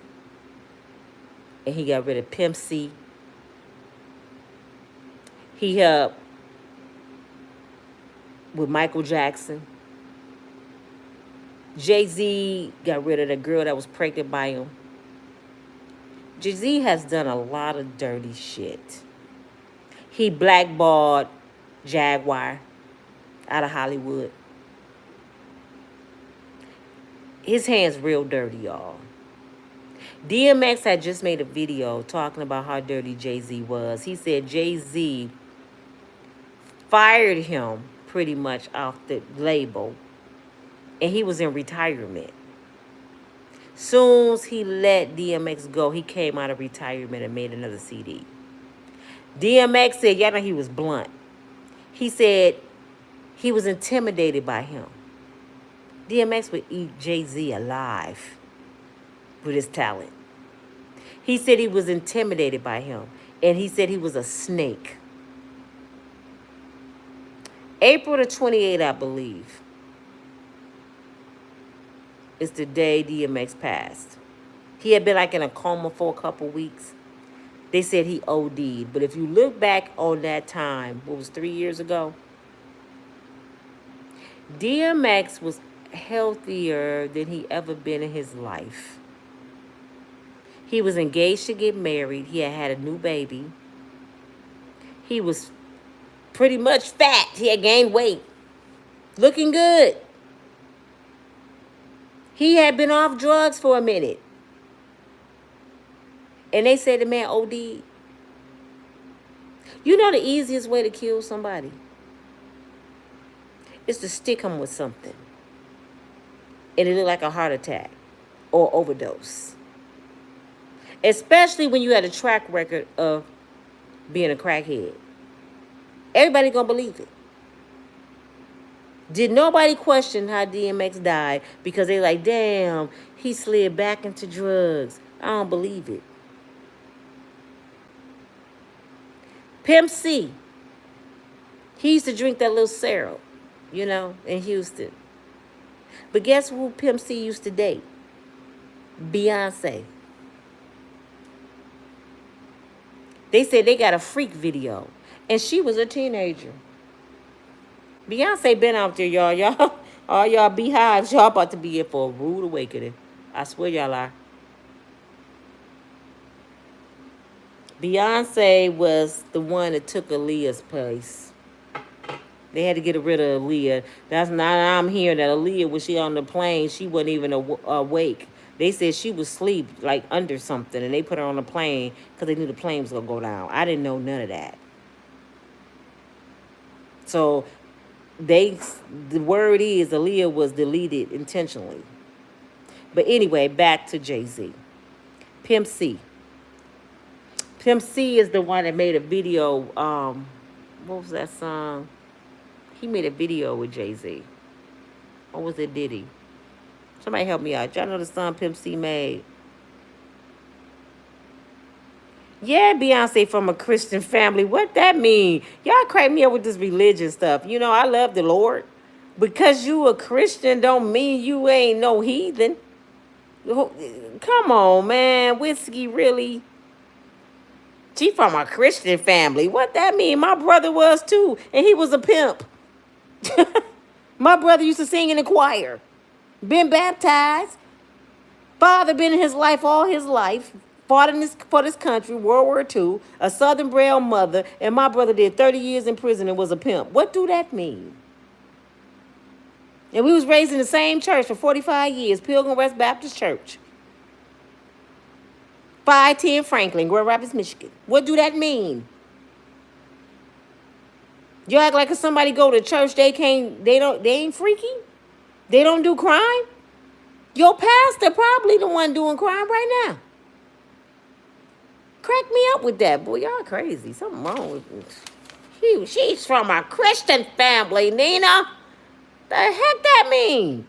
And he got rid of Pimp C. He helped with Michael Jackson. Jay-Z got rid of the girl that was pregnant by him. Jay-Z has done a lot of dirty shit. He blackballed Jaguar out of Hollywood. His hands real dirty, y'all. DMX had just made a video talking about how dirty Jay-Z was. He said Jay-Z fired him pretty much off the label, and he was in retirement. Soon as he let DMX go, he came out of retirement and made another CD. DMX said, y'all know he was blunt. He said he was intimidated by him. DMX would eat Jay-Z alive with his talent. He said he was intimidated by him, and he said he was a snake. April the 28th, I believe, is the day DMX passed. He had been like in a coma for a couple weeks. They said he OD'd. But if you look back on that time, what was 3 years ago? DMX was healthier than he ever been in his life. He was engaged to get married. He had a new baby. He was pretty much fat. He had gained weight. Looking good. He had been off drugs for a minute. And they said the man OD'd. You know the easiest way to kill somebody is to stick him with something. And it look like a heart attack or overdose. Especially when you had a track record of being a crackhead. Everybody gonna believe it. Did nobody question how DMX died? Because they like, damn, he slid back into drugs. I don't believe it. Pimp C. He used to drink that little syrup, you know, in Houston. But guess who Pimp C used to date? Beyonce. They said they got a freak video. And she was a teenager. Beyonce been out there, y'all. Y'all, all y'all beehives, y'all about to be in for a rude awakening. I swear y'all are. Beyonce was the one that took Aaliyah's place. They had to get rid of Aaliyah. That's not, I'm hearing that Aaliyah, when she on the plane, she wasn't even awake. They said she was asleep, like under something, and they put her on the plane because they knew the plane was going to go down. I didn't know none of that. So the word is Aaliyah was deleted intentionally. But anyway, back to Jay-Z. Pimp C. Pimp C is the one that made a video. What was that song? He made a video with Jay-Z. Or was it Diddy? Somebody help me out. Y'all know the song Pimp C made? Yeah, Beyonce from a Christian family. What that mean? Y'all crack me up with this religion stuff. You know, I love the Lord. Because you a Christian don't mean you ain't no heathen. Come on, man. Whiskey, really? She from a Christian family. What that mean? My brother was too. And he was a pimp. My brother used to sing in the choir. Been baptized. Father been in his life all his life. Fought for this country, World War II. A Southern brown mother. And my brother did 30 years in prison and was a pimp. What do that mean? And we was raised in the same church for 45 years. Pilgrim West Baptist Church. 510 Franklin, Grand Rapids, Michigan. What do that mean? You act like if somebody go to church, they ain't freaky? They don't do crime? Your pastor probably the one doing crime right now. Crack me up with that, boy. Y'all crazy. Something wrong with me. She's from a Christian family, Nina. The heck that mean?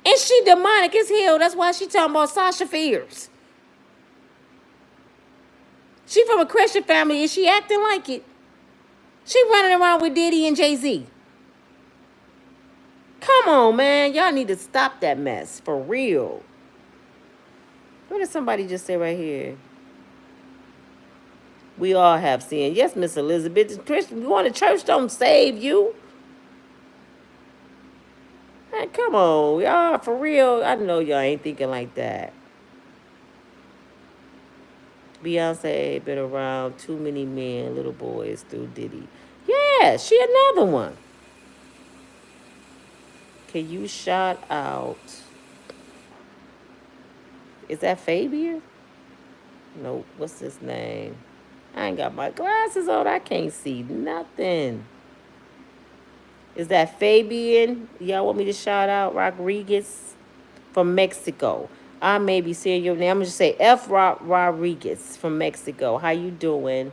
And she demonic as hell. That's why she talking about Sasha Fierce. She from a Christian family and she acting like it. She running around with Diddy and Jay-Z. Come on, man. Y'all need to stop that mess. For real. What did somebody just say right here? We all have sin. Yes, Miss Elizabeth. Christian, going to church don't save you. Man, come on. Y'all, for real. I know y'all ain't thinking like that. Beyonce been around too many men, little boys through Diddy. Yeah, she another one. Can you shout out? Is that Fabian? Nope. What's his name? I ain't got my glasses on. I can't see nothing. Is that Fabian? Y'all want me to shout out Rodriguez from Mexico? I may be saying your name. I'm going to just say F. Rodriguez from Mexico. How you doing?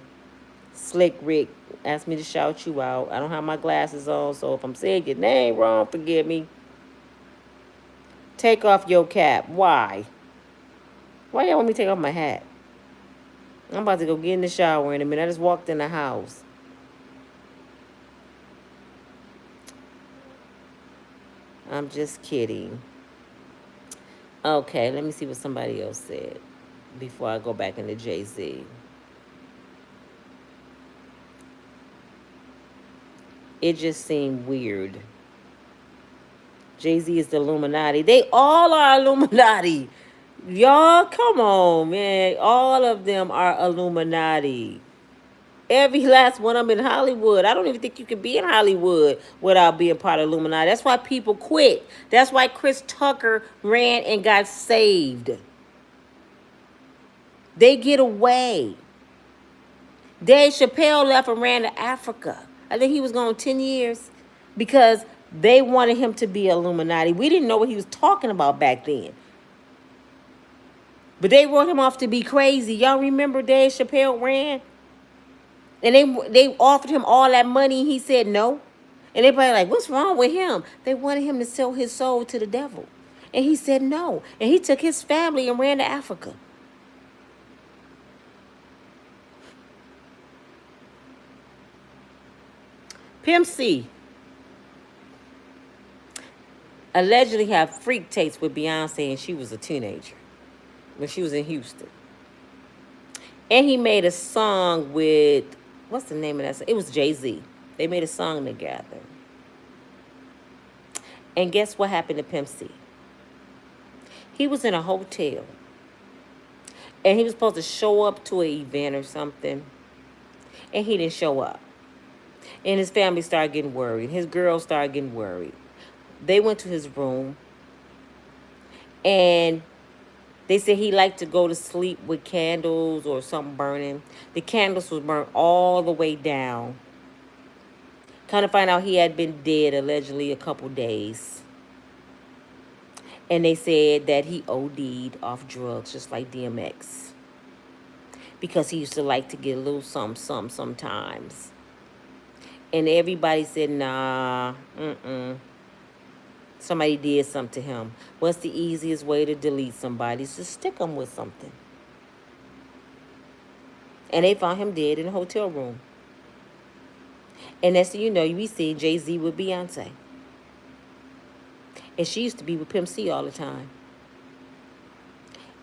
Slick Rick asked me to shout you out. I don't have my glasses on, so if I'm saying your name wrong, forgive me. Take off your cap. Why? Why y'all want me to take off my hat? I'm about to go get in the shower in a minute. I just walked in the house. I'm just kidding. Okay, let me see what somebody else said. before I go back into Jay-Z. It just seemed weird. Jay-Z is the Illuminati. They all are Illuminati. Y'all, come on, man. All of them are Illuminati. Every last one of them in Hollywood. I don't even think you can be in Hollywood without being part of Illuminati. That's why people quit. That's why Chris Tucker ran and got saved. They get away. Dave Chappelle left and ran to Africa. I think he was gone 10 years because they wanted him to be Illuminati. We didn't know what he was talking about back then. But they wrote him off to be crazy. Y'all remember Dave Chappelle ran? And they offered him all that money. He said no. And everybody like, what's wrong with him? They wanted him to sell his soul to the devil. And he said no. And he took his family and ran to Africa. Pimp C allegedly had freak tapes with Beyonce and she was a teenager when she was in Houston. And he made a song with, what's the name of that song? It was Jay-Z. They made a song together. And guess what happened to Pimp C? He was in a hotel. And he was supposed to show up to an event or something. And he didn't show up. And his family started getting worried. His girls started getting worried. They went to his room. And they said he liked to go to sleep with candles or something burning. The candles was burnt all the way down. Kind of find out he had been dead allegedly a couple days. And they said that he OD'd off drugs just like DMX. Because he used to like to get a little something sometimes. And everybody said, nah, somebody did something to him. What's the easiest way to delete somebody? Is to stick them with something. And they found him dead in a hotel room. And that's, you know, we see Jay-Z with Beyonce. And she used to be with Pimp C all the time.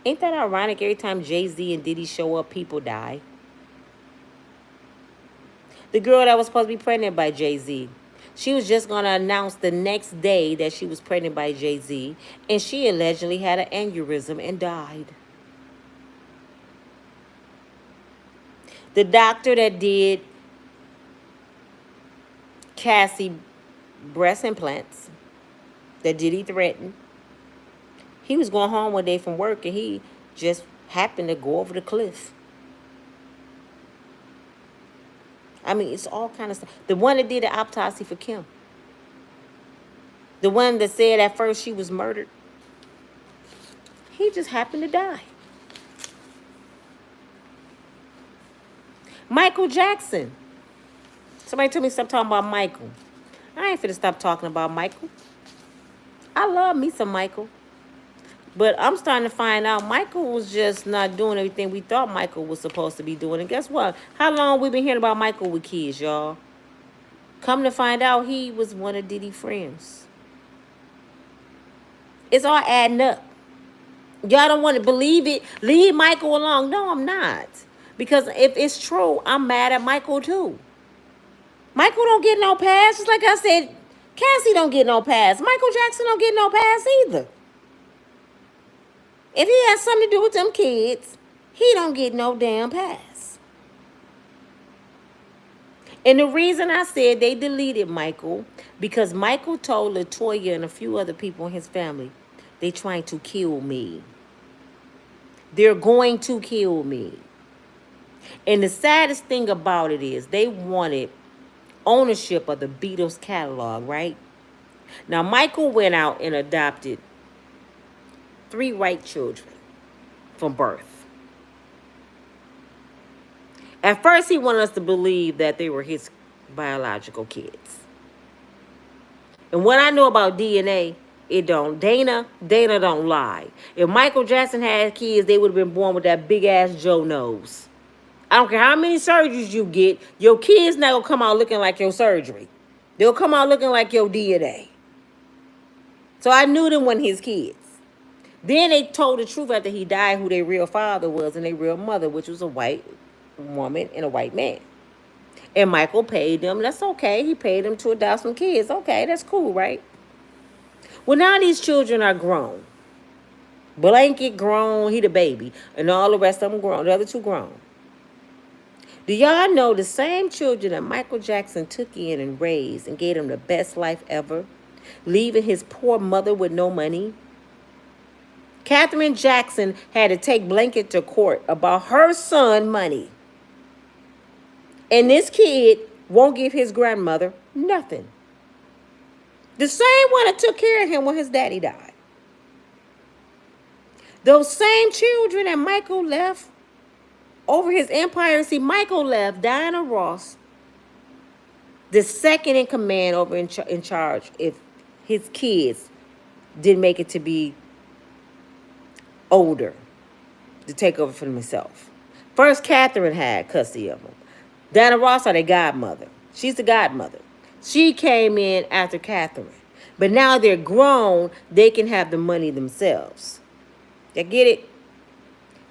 Ain't that ironic? Every time Jay-Z and Diddy show up, people die. The girl that was supposed to be pregnant by Jay-Z, she was just going to announce the next day that she was pregnant by Jay-Z. And she allegedly had an aneurysm and died. The doctor that did Cassie breast implants that Diddy threatened, he was going home one day from work and he just happened to go over the cliff. I mean, it's all kind of stuff. The one that did the autopsy for Kim. The one that said at first she was murdered. He just happened to die. Michael Jackson. Somebody told me stop talking about Michael. I ain't finna stop talking about Michael. I love me some Michael. But I'm starting to find out Michael was just not doing everything we thought Michael was supposed to be doing. And guess what? How long we been hearing about Michael with kids, y'all? Come to find out he was one of Diddy's friends. It's all adding up. Y'all don't want to believe it. Leave Michael alone. No, I'm not. Because if it's true, I'm mad at Michael too. Michael don't get no pass. Just like I said, Cassie don't get no pass. Michael Jackson don't get no pass either. If he has something to do with them kids, he don't get no damn pass. And the reason I said they deleted Michael, because Michael told LaToya and a few other people in his family, they trying to kill me. They're going to kill me. And the saddest thing about it is they wanted ownership of the Beatles catalog, right? Now, Michael went out and adopted 3 white children from birth. At first, he wanted us to believe that they were his biological kids. And what I know about DNA, it don't. Dana don't lie. If Michael Jackson had kids, they would have been born with that big-ass Joe nose. I don't care how many surgeries you get, your kids not going to come out looking like your surgery. They'll come out looking like your DNA. So I knew them when his kids. Then they told the truth after he died who their real father was and their real mother, which was a white woman and a white man. And Michael paid them. That's okay. He paid them to adopt some kids. Okay, that's cool, right? Well, now these children are grown. Blanket grown, he the baby, and all the rest of them grown. The other two grown. Do y'all know the same children that Michael Jackson took in and raised and gave him the best life ever, leaving his poor mother with no money? Katherine Jackson had to take Blanket to court about her son money. And this kid won't give his grandmother nothing. The same one that took care of him when his daddy died. Those same children that Michael left over his empire. See, Michael left Diana Ross, the second in command over in charge if his kids didn't make it to be older to take over for himself. First, Catherine had custody of them. Diana Ross are their godmother. She's the godmother. She came in after Catherine. But now they're grown, they can have the money themselves. You get it?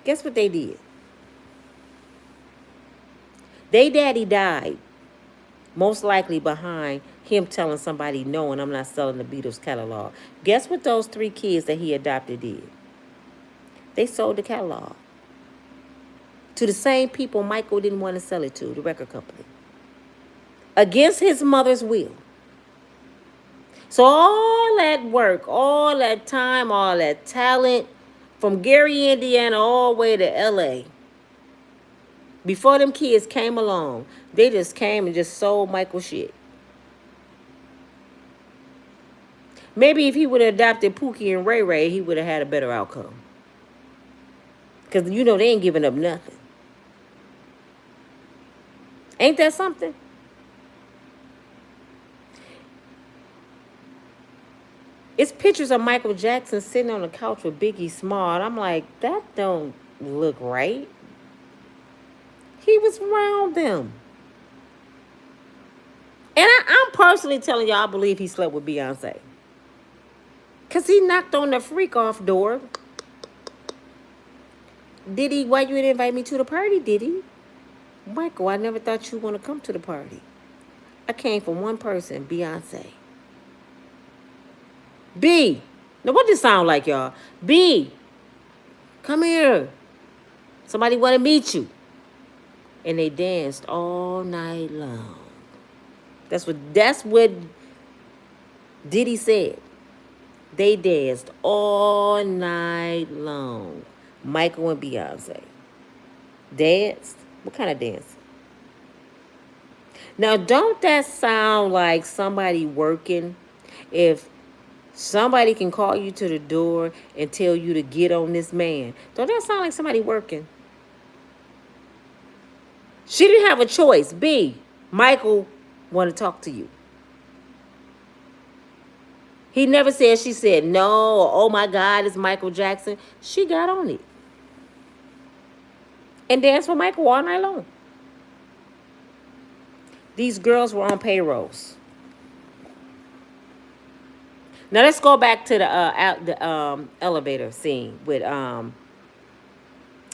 Guess what they did? They daddy died, most likely behind him telling somebody no, and I'm not selling the Beatles catalog. Guess what those 3 kids that he adopted did? They sold the catalog to the same people Michael didn't want to sell it to, the record company, against his mother's will. So all that work, all that time, all that talent, from Gary, Indiana, all the way to LA, before them kids came along, they just came and just sold Michael shit. Maybe if he would have adopted Pookie and Ray Ray, he would have had a better outcome. Because, you know, they ain't giving up nothing. Ain't that something? It's pictures of Michael Jackson sitting on the couch with Biggie Small. And I'm like, that don't look right. He was around them. And I'm personally telling y'all, I believe he slept with Beyonce. Because he knocked on the freak off door. Diddy, why you didn't invite me to the party, Diddy? Michael, I never thought you'd want to come to the party. I came from one person, Beyonce. B. Now, what does this sound like, y'all? B. Come here. Somebody want to meet you. And they danced all night long. That's what Diddy said. They danced all night long. Michael and Beyonce. Danced? What kind of dance? Now, don't that sound like somebody working? If somebody can call you to the door and tell you to get on this man, don't that sound like somebody working? She didn't have a choice. B, Michael want to talk to you. He never said, she said, no, oh my God, it's Michael Jackson. She got on it. And danced with Michael all night long. These girls were on payrolls. Now let's go back to the elevator scene with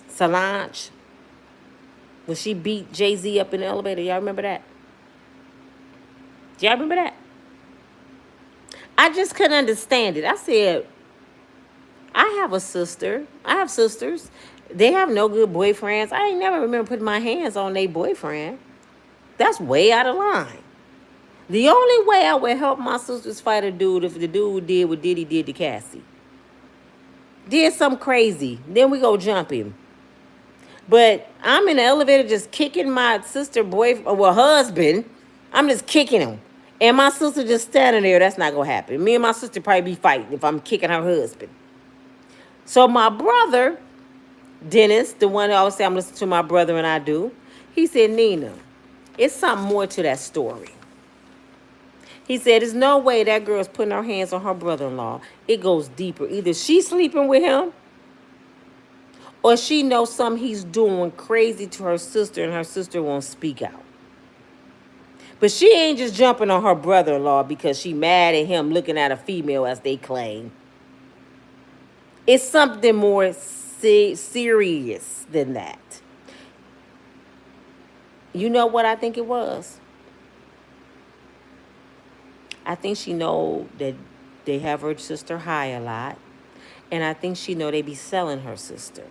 Solange. When she beat Jay-Z up in the elevator. Y'all remember that? Do y'all remember that? I just couldn't understand it. I said, I have a sister. I have sisters. They have no good boyfriends. I ain't never remember putting my hands on their boyfriend. That's way out of line. The only way I would help my sisters fight a dude if the dude did what Diddy did to Cassie. Did something crazy. Then we go jump him. But I'm in the elevator just kicking my sister boyfriend, well, husband. I'm just kicking him. And my sister just standing there. That's not going to happen. Me and my sister probably be fighting if I'm kicking her husband. So my brother, Dennis, the one that always say I'm listening to my brother and I do, he said, Nina, it's something more to that story. He said, there's no way that girl's putting her hands on her brother-in-law. It goes deeper. Either she's sleeping with him or she knows something he's doing crazy to her sister and her sister won't speak out. But she ain't just jumping on her brother-in-law because she mad at him looking at a female as they claim. It's something more serious than that. You know what I think it was? I think she know that they have her sister high a lot. And I think she know they be selling her sister.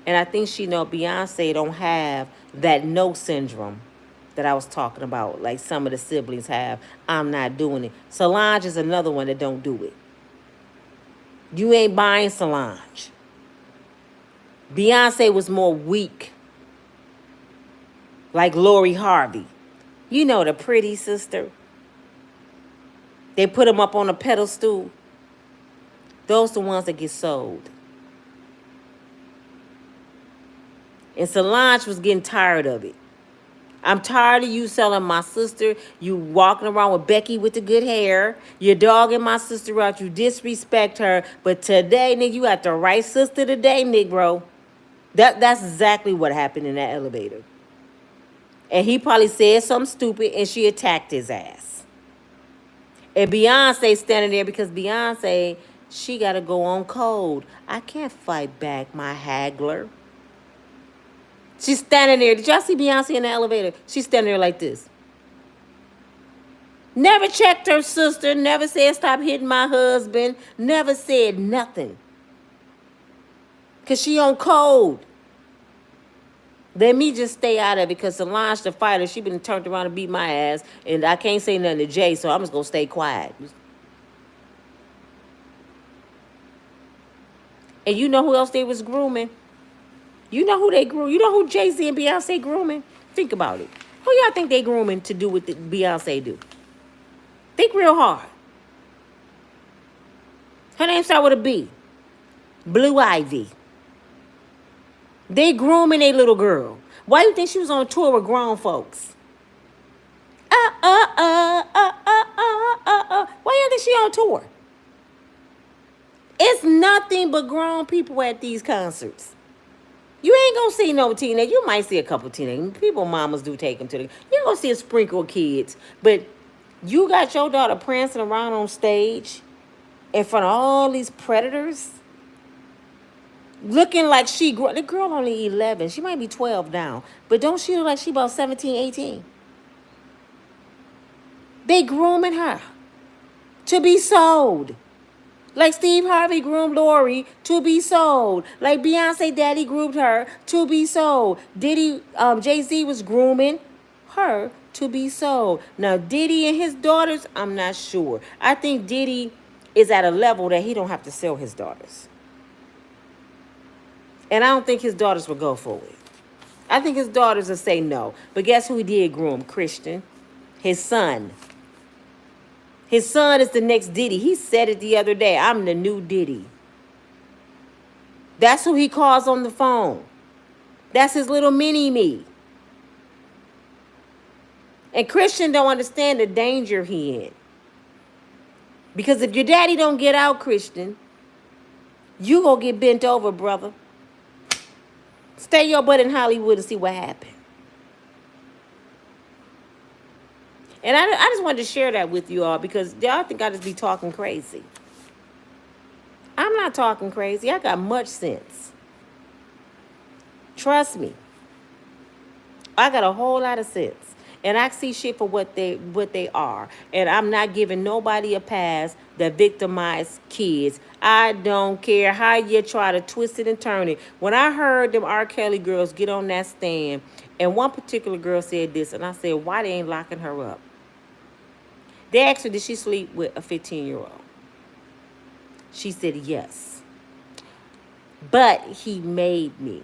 And I think she know Beyonce don't have that no syndrome that I was talking about, like some of the siblings have. I'm not doing it. Solange is another one that don't do it. You ain't buying Solange. Beyonce was more weak, like Lori Harvey. You know, the pretty sister. They put them up on a pedestal. Those the ones that get sold. And Solange was getting tired of it. I'm tired of you selling my sister. You walking around with Becky with the good hair. You're dogging my sister out. You disrespect her. But today, nigga, you got the right sister today, Negro. That's exactly what happened in that elevator. And he probably said something stupid and she attacked his ass. And Beyonce standing there because Beyonce, she got to go on code. I can't fight back my haggler. She's standing there. Did y'all see Beyonce in the elevator? She's standing there like this. Never checked her sister. Never said stop hitting my husband. Never said nothing. Because she on code. Let me just stay out of it because Solange the fighter, she been turned around and beat my ass. And I can't say nothing to Jay, so I'm just going to stay quiet. And you know who else they was grooming? You know who they groom? You know who Jay-Z and Beyonce grooming? Think about it. Who y'all think they grooming to do what Beyonce do? Think real hard. Her name start with a B. Blue Ivy. They grooming a little girl. Why do you think she was on tour with grown folks? Why do you think she on tour? It's nothing but grown people at these concerts. You ain't gonna see no teenage. You might see a couple teenage people. Mamas do take them to the. You ain't gonna see a sprinkle of kids, but you got your daughter prancing around on stage in front of all these predators, looking like she grew. The girl only 11. She might be 12 now, but don't she look like she about 17, 18? They grooming her to be sold. Like Steve Harvey groomed Lori to be sold. Like Beyonce daddy groomed her to be sold. Diddy, Jay-Z was grooming her to be sold. Now, Diddy and his daughters, I'm not sure. I think Diddy is at a level that he don't have to sell his daughters. And I don't think his daughters will go for it. I think his daughters will say no. But guess who he did groom? Christian. His son. His son is the next Diddy. He said it the other day. I'm the new Diddy. That's who he calls on the phone. That's his little mini-me. And Christian don't understand the danger he in. Because if your daddy don't get out, Christian, you gonna get bent over, brother. Stay your butt in Hollywood and see what happened. And I just wanted to share that with you all because y'all think I just be talking crazy. I'm not talking crazy. I got much sense. Trust me. I got a whole lot of sense. And I see shit for what they are. And I'm not giving nobody a pass that victimize kids. I don't care how you try to twist it and turn it. When I heard them R. Kelly girls get on that stand, and one particular girl said this, and I said, why they ain't locking her up? They asked her, did she sleep with a 15-year-old? She said, yes. But he made me.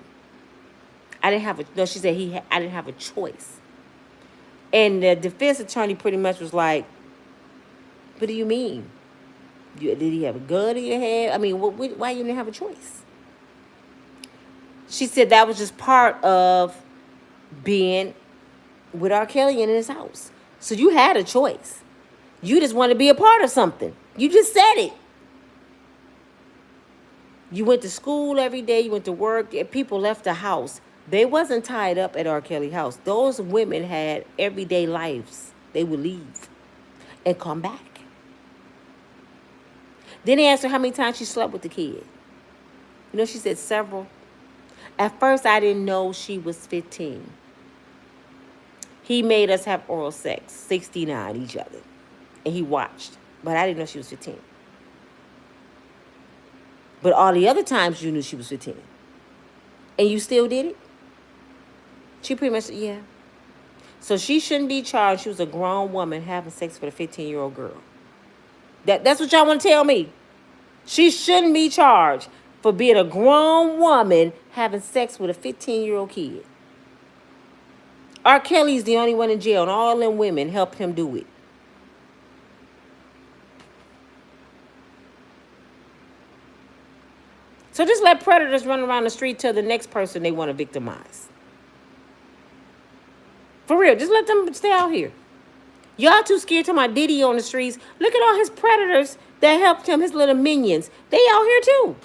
I didn't have a, no, she said I didn't have a choice. And the defense attorney pretty much was like, what do you mean? Did he have a gun in your head? I mean, why you didn't have a choice? She said that was just part of being with R. Kelly in his house. So you had a choice. You just want to be a part of something. You just said it. You went to school every day. You went to work. And people left the house. They wasn't tied up at R. Kelly house. Those women had everyday lives. They would leave and come back. Then they asked her how many times she slept with the kid. You know, she said several. At first, I didn't know she was 15. He made us have oral sex, 69 each other. And he watched. But I didn't know she was 15. But all the other times you knew she was 15. And you still did it? She pretty much, yeah. So she shouldn't be charged. She was a grown woman having sex with a 15-year-old girl. That's what y'all want to tell me. She shouldn't be charged for being a grown woman having sex with a 15-year-old kid. R. Kelly's the only one in jail, and all them women helped him do it. So just let predators run around the street to the next person they want to victimize. For real, just let them stay out here. Y'all too scared to my Diddy on the streets. Look at all his predators that helped him, his little minions. They out here too.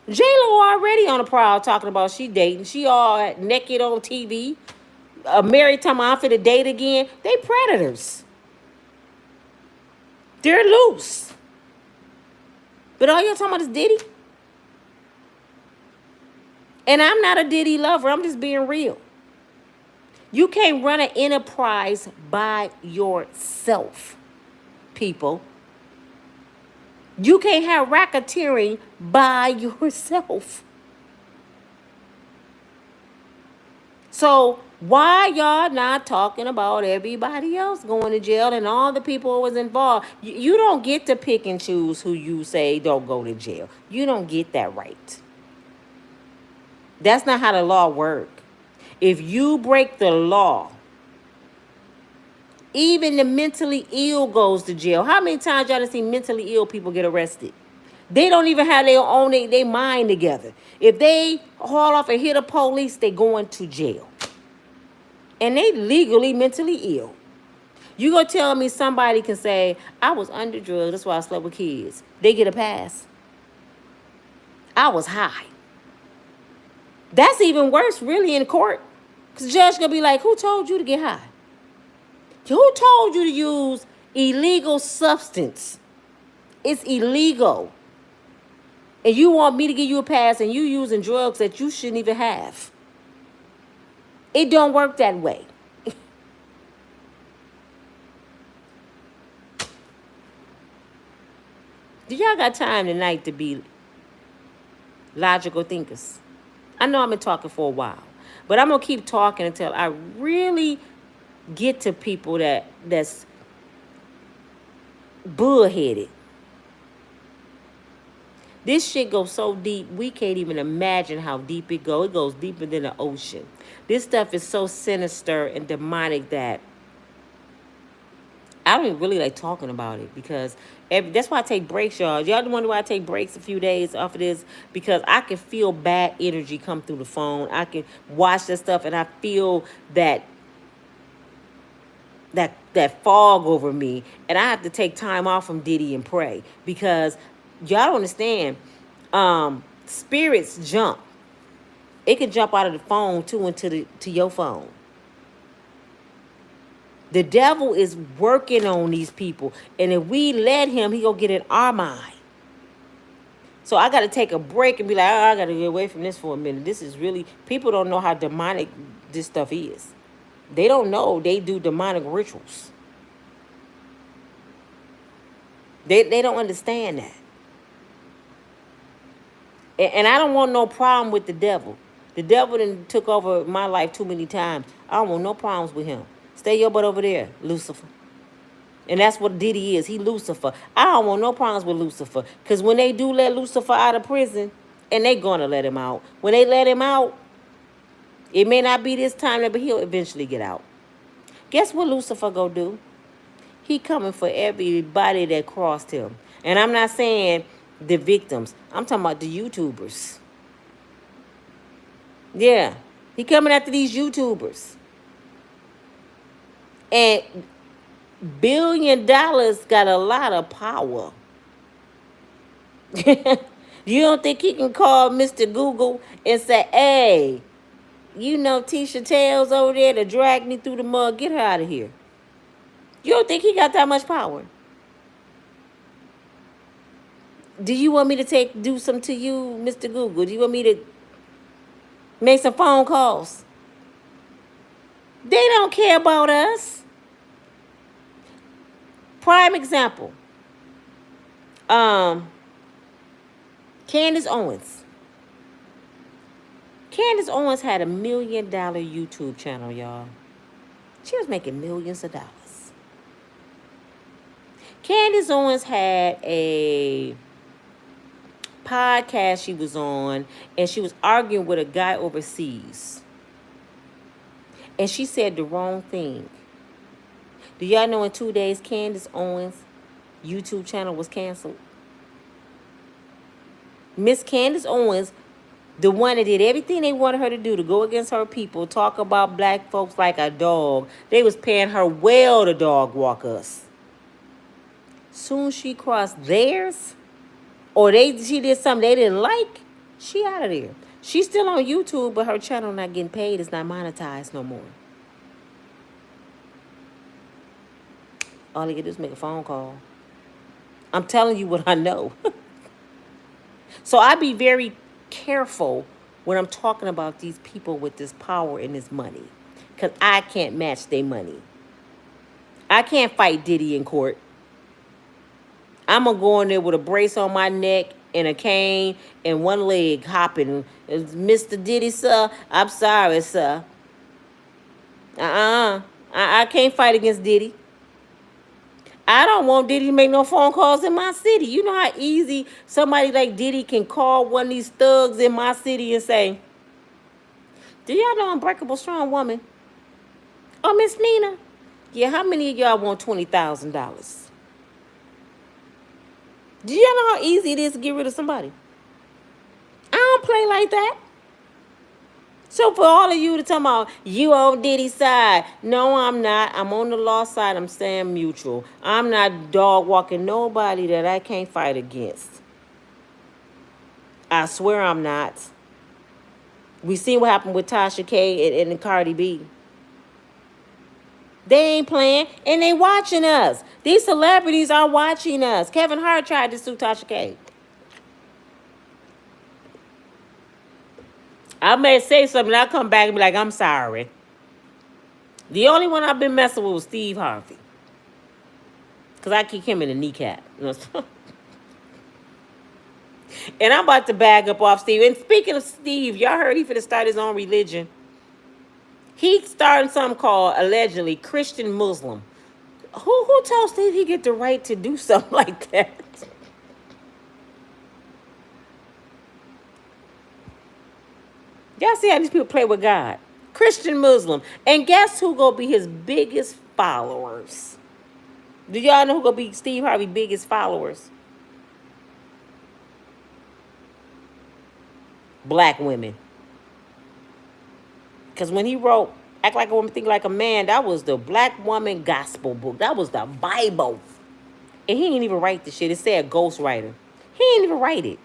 J-Lo already on the prowl talking about she dating. She all naked on TV. Married time I'm finna date again. They predators. They're loose. But all y'all talking about is Diddy? And I'm not a Diddy lover. I'm just being real. You can't run an enterprise by yourself, people. You can't have racketeering by yourself. So why y'all not talking about everybody else going to jail and all the people who was involved? You don't get to pick and choose who you say don't go to jail. You don't get that right. That's not how the law works. If you break the law, even the mentally ill goes to jail. How many times y'all done seen mentally ill people get arrested? They don't even have their own they mind together. If they haul off and hit a police, they going to jail. And they legally mentally ill. You gonna tell me somebody can say, I was under drugs, that's why I slept with kids. They get a pass. I was high. That's even worse, really, in court. Because the judge gonna be like, who told you to get high? Who told you to use illegal substance? It's illegal. And you want me to give you a pass and you using drugs that you shouldn't even have. It don't work that way. Do y'all got time tonight to be logical thinkers? I know I've been talking for a while, but I'm going to keep talking until I really get to people that's bullheaded. This shit goes so deep, we can't even imagine how deep it goes. It goes deeper than the ocean. This stuff is so sinister and demonic that I don't even really like talking about it because that's why I take breaks, y'all. Y'all wonder why I take breaks a few days off of this? Because I can feel bad energy come through the phone. I can watch this stuff and I feel that fog over me. And I have to take time off from Diddy and pray because y'all don't understand. Spirits jump. It can jump out of the phone too to your phone. The devil is working on these people. And if we let him, he gonna get in our mind. So I got to take a break and be like, oh, I got to get away from this for a minute. This is really, people don't know how demonic this stuff is. They don't know they do demonic rituals. They don't understand that. And I don't want no problem with the devil. The devil done took over my life too many times. I don't want no problems with him. Stay your butt over there, Lucifer. And that's what Diddy is. He Lucifer. I don't want no problems with Lucifer. Because when they do let Lucifer out of prison, and they going to let him out. When they let him out, it may not be this time, but he'll eventually get out. Guess what Lucifer go do? He coming for everybody that crossed him. And I'm not saying the victims. I'm talking about the YouTubers. Yeah. He coming after these YouTubers. And $1 billion got a lot of power. You don't think he can call Mr. Google and say, hey, you know Tisha Tales over there that dragged me through the mud, get her out of here. You don't think he got that much power? Do you want me to do some to you, Mr. Google? Do you want me to make some phone calls? They don't care about us. Prime example. Um, Candace Owens. Candace Owens had $1 million YouTube channel, y'all. She was making millions of dollars. Candace Owens had a podcast she was on, and she was arguing with a guy overseas. And she said the wrong thing. Do y'all know in 2 days, Candace Owens' YouTube channel was canceled? Miss Candace Owens, the one that did everything they wanted her to do to go against her people, talk about black folks like a dog. They was paying her well to dog walk us. Soon she crossed theirs, or she did something they didn't like, she out of there. She's still on YouTube, but her channel not getting paid. It's not monetized no more. All they can do is make a phone call. I'm telling you what I know. So I be very careful when I'm talking about these people with this power and this money, because I can't match their money. I can't fight Diddy in court. I'm going to go in there with a brace on my neck and a cane and one leg hopping. Mr. Diddy, sir, I'm sorry, sir. I can't fight against Diddy. I don't want Diddy to make no phone calls in my city. You know how easy somebody like Diddy can call one of these thugs in my city and say, do y'all know Unbreakable Strong Woman? Oh, Miss Nina? Yeah, how many of y'all want $20,000? Do y'all know how easy it is to get rid of somebody? I don't play like that. So for all of you to tell me, you on Diddy's side. No, I'm not. I'm on the law side. I'm staying mutual. I'm not dog walking nobody that I can't fight against. I swear I'm not. We seen what happened with Tasha K and Cardi B. They ain't playing, and they watching us. These celebrities are watching us. Kevin Hart tried to sue Tasha K. I may say something, I'll come back and be like, I'm sorry. The only one I've been messing with was Steve Harvey. Because I kick him in the kneecap. And I'm about to bag up off Steve. And speaking of Steve, y'all heard he finna start his own religion. He started something called, allegedly, Christian Muslim. Who told Steve he get the right to do something like that? Y'all see how these people play with God? Christian Muslim. And guess who gonna be his biggest followers? Do y'all know who gonna be Steve Harvey's biggest followers? Black women. Because when he wrote Act Like a Woman, Think Like a Man, that was the black woman gospel book. That was the Bible. And he didn't even write the shit. It said ghostwriter. He didn't even write it.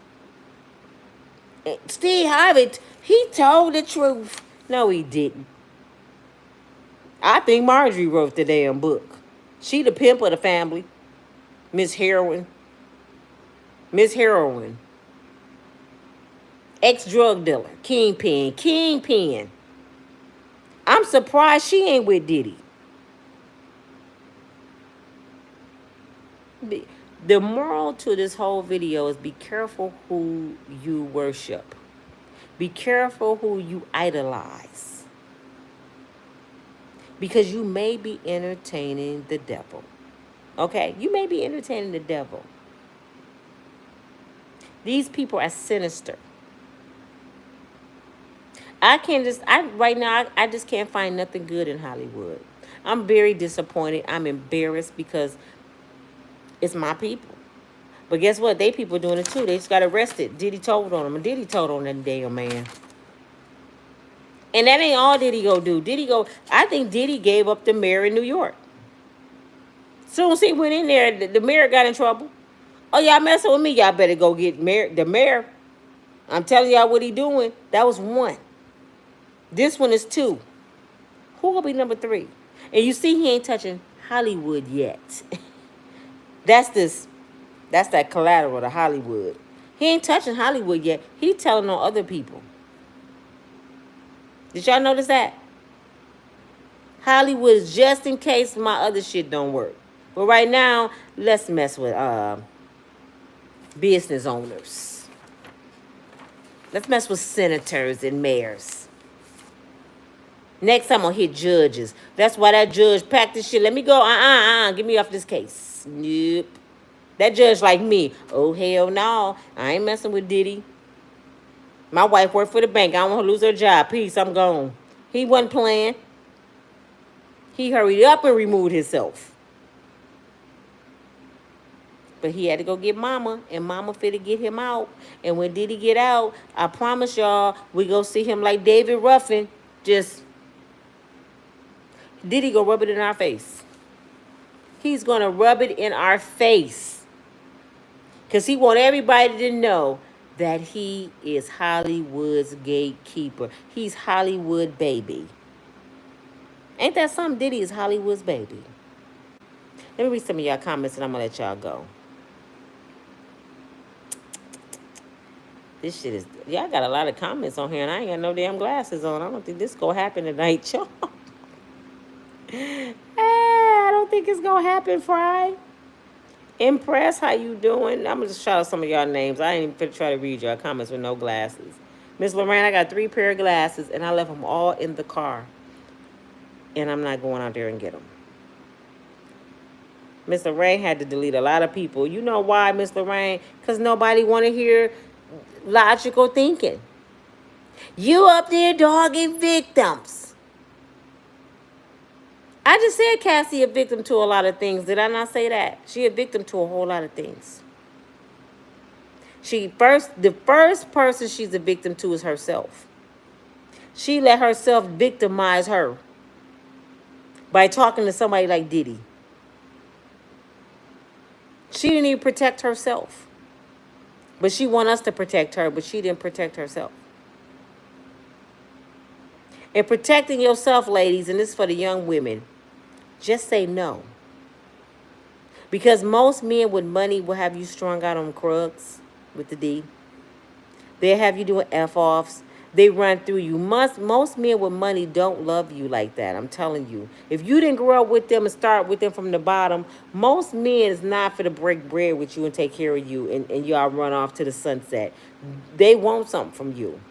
Steve Harvey, he told the truth. No, he didn't. I think Marjorie wrote the damn book. She the pimp of the family. Miss Heroin. Miss Heroin. Ex-drug dealer. Kingpin. I'm surprised she ain't with Diddy. The moral to this whole video is be careful who you worship. Be careful who you idolize. Because you may be entertaining the devil. Okay? You may be entertaining the devil. These people are sinister. Right now, I just can't find nothing good in Hollywood. I'm very disappointed. I'm embarrassed because it's my people. But guess what? They people doing it too. They just got arrested. Diddy told on them. And Diddy told on that damn man. And that ain't all Diddy go do. I think Diddy gave up the mayor in New York. Soon as he went in there, the mayor got in trouble. Oh, y'all messing with me? Y'all better go get the mayor. I'm telling y'all what he doing. That was 1. This one is 2. Who gonna be number 3? And you see he ain't touching Hollywood yet. That's this That's that collateral to Hollywood. He ain't touching Hollywood yet. He telling on other people. Did y'all notice that? Hollywood is just in case my other shit don't work. But right now, let's mess with business owners. Let's mess with senators and mayors. Next time I'll hit judges. That's why that judge packed this shit. Let me go. Get me off this case. Nope. That judge like me. Oh, hell no. I ain't messing with Diddy. My wife worked for the bank. I don't want her to lose her job. Peace, I'm gone. He wasn't playing. He hurried up and removed himself. But he had to go get mama, and mama finna get him out. And when Diddy get out, I promise y'all, we go see him like David Ruffin. Just, Diddy go rub it in our face. He's gonna rub it in our face. Because he want everybody to know that he is Hollywood's gatekeeper. He's Hollywood baby. Ain't that something? Diddy is Hollywood's baby. Let me read some of y'all comments and I'm gonna let y'all go. This shit is, y'all got a lot of comments on here and I ain't got no damn glasses on. I don't think this gonna happen tonight, y'all. I don't think it's gonna happen, Fry. Impress, how you doing? I'm gonna just shout out some of y'all names. I ain't even finna try to read y'all comments with no glasses. Miss Lorraine, I got 3 pair of glasses and I left them all in the car. And I'm not going out there and get them. Miss Lorraine had to delete a lot of people. You know why, Miss Lorraine? Because nobody want to hear logical thinking. You up there dogging victims. I just said Cassie a victim to a lot of things. Did I not say that? She a victim to a whole lot of things. The first person she's a victim to is herself. She let herself victimize her by talking to somebody like Diddy. She didn't even protect herself. But she want us to protect her, but she didn't protect herself. And protecting yourself, ladies, and this is for the young women, just say no. Because most men with money will have you strung out on drugs with the D. They'll have you doing F-offs. They run through you. Most men with money don't love you like that. I'm telling you. If you didn't grow up with them and start with them from the bottom, most men is not for to break bread with you and take care of you and y'all run off to the sunset. They want something from you.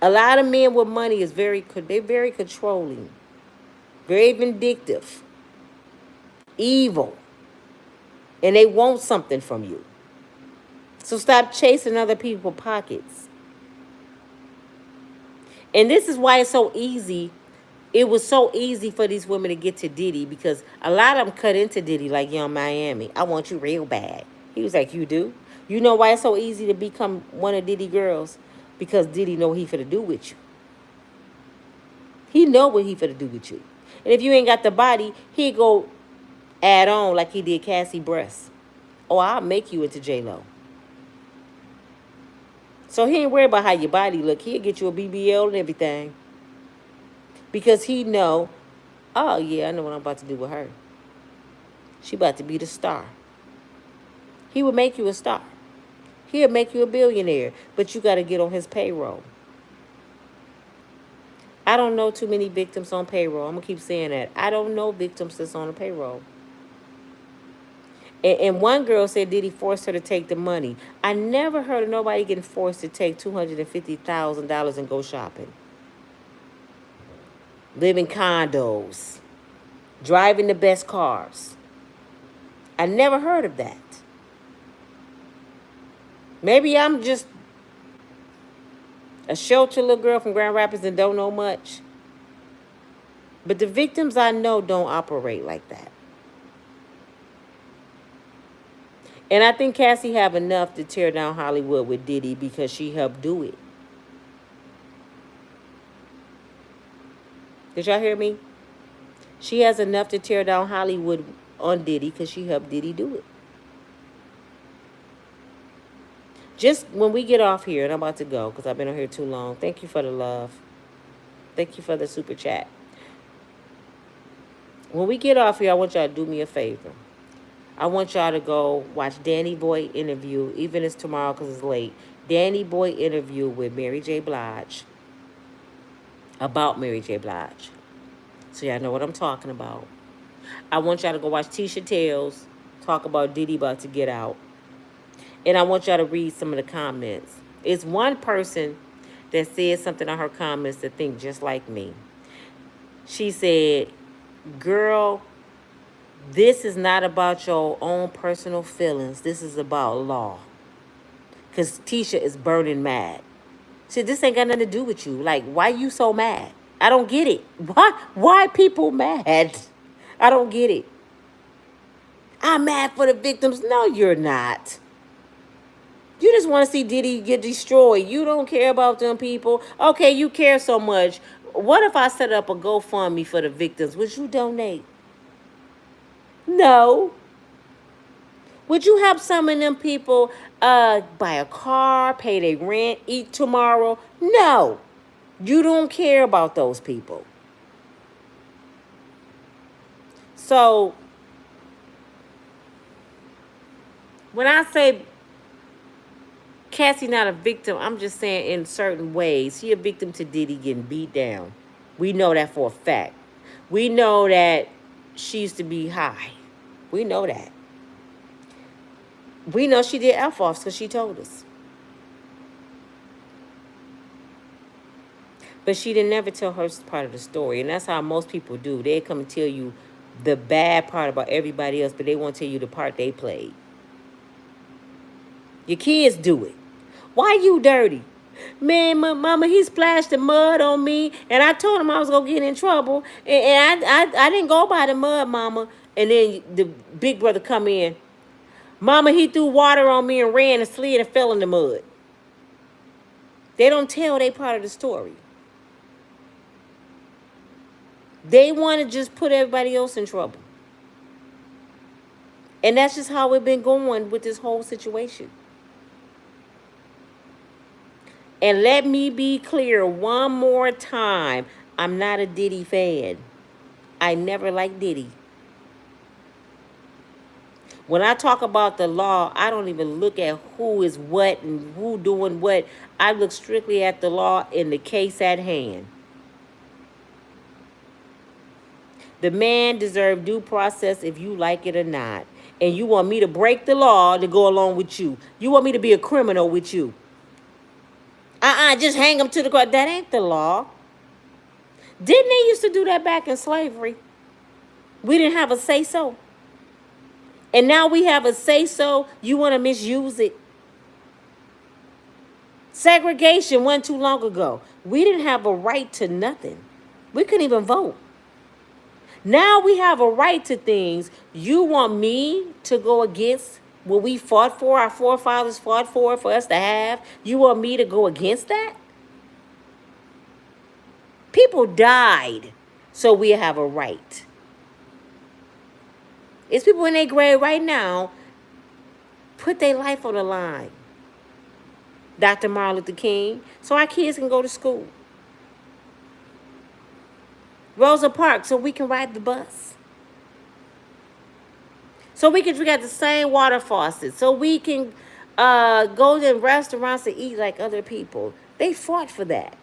A lot of men with money is very controlling, very vindictive, evil, and they want something from you. So stop chasing other people's pockets. And this is why it's so easy. It was so easy for these women to get to Diddy because a lot of them cut into Diddy like Young Miami. I want you real bad. He was like, you do? You know why it's so easy to become one of Diddy girls? Because Diddy know what he finna do with you. He know what he finna do with you. And if you ain't got the body, he go add on like he did Cassie breasts. Oh, I'll make you into J-Lo. So he ain't worried about how your body look. He'll get you a BBL and everything. Because he know, oh yeah, I know what I'm about to do with her. She about to be the star. He would make you a star. He'll make you a billionaire. But you got to get on his payroll. I don't know too many victims on payroll. I'm going to keep saying that. I don't know victims that's on the payroll. And one girl said Diddy forced her to take the money. I never heard of nobody getting forced to take $250,000 and go shopping. Live in condos. Driving the best cars. I never heard of that. Maybe I'm just a sheltered little girl from Grand Rapids and don't know much. But the victims I know don't operate like that. And I think Cassie have enough to tear down Hollywood with Diddy because she helped do it. Did y'all hear me? She has enough to tear down Hollywood on Diddy because she helped Diddy do it. Just when we get off here, and I'm about to go because I've been on here too long. Thank you for the love. Thank you for the super chat. When we get off here, I want y'all to do me a favor. I want y'all to go watch Danny Boy interview, even if it's tomorrow because it's late. Danny Boy interview with Mary J. Blige, about Mary J. Blige. So y'all know what I'm talking about. I want y'all to go watch Tisha Tales talk about Diddy about to get out. And I want y'all to read some of the comments. It's one person that said something on her comments that think just like me. She said, girl, this is not about your own personal feelings. This is about law. Because Tisha is burning mad. She said, this ain't got nothing to do with you. Like, why you so mad? I don't get it. Why people mad? I don't get it. I'm mad for the victims. No, you're not. You just want to see Diddy get destroyed. You don't care about them people. Okay, you care so much. What if I set up a GoFundMe for the victims? Would you donate? No. Would you help some of them people buy a car, pay their rent, eat tomorrow? No. You don't care about those people. So, when I say Cassie not a victim, I'm just saying in certain ways. She a victim to Diddy getting beat down. We know that for a fact. We know that she used to be high. We know that. We know she did F-offs because she told us. But she didn't never tell her part of the story. And that's how most people do. They come and tell you the bad part about everybody else, but they won't tell you the part they played. Your kids do it. Why you dirty? Man, mama, he splashed the mud on me, and I told him I was going to get in trouble. And I didn't go by the mud, mama. And then the big brother come in. Mama, he threw water on me and ran and slid and fell in the mud. They don't tell they part of the story. They want to just put everybody else in trouble. And that's just how we've been going with this whole situation. And let me be clear one more time. I'm not a Diddy fan. I never liked Diddy. When I talk about the law, I don't even look at who is what and who doing what. I look strictly at the law in the case at hand. The man deserves due process if you like it or not. And you want me to break the law to go along with you. You want me to be a criminal with you. Just hang them to the cross. That ain't the law. Didn't they used to do that back in slavery? We didn't have a say-so. And now we have a say-so. You want to misuse it. Segregation wasn't too long ago. We didn't have a right to nothing. We couldn't even vote. Now we have a right to things. You want me to go against what we fought for, our forefathers fought for us to have? You want me to go against that? People died so we have a right. It's people in their grave right now put their life on the line. Dr. Martin Luther King, so our kids can go to school. Rosa Parks, so we can ride the bus. So we can drink at the same water faucet. So we can go to restaurants to eat like other people. They fought for that.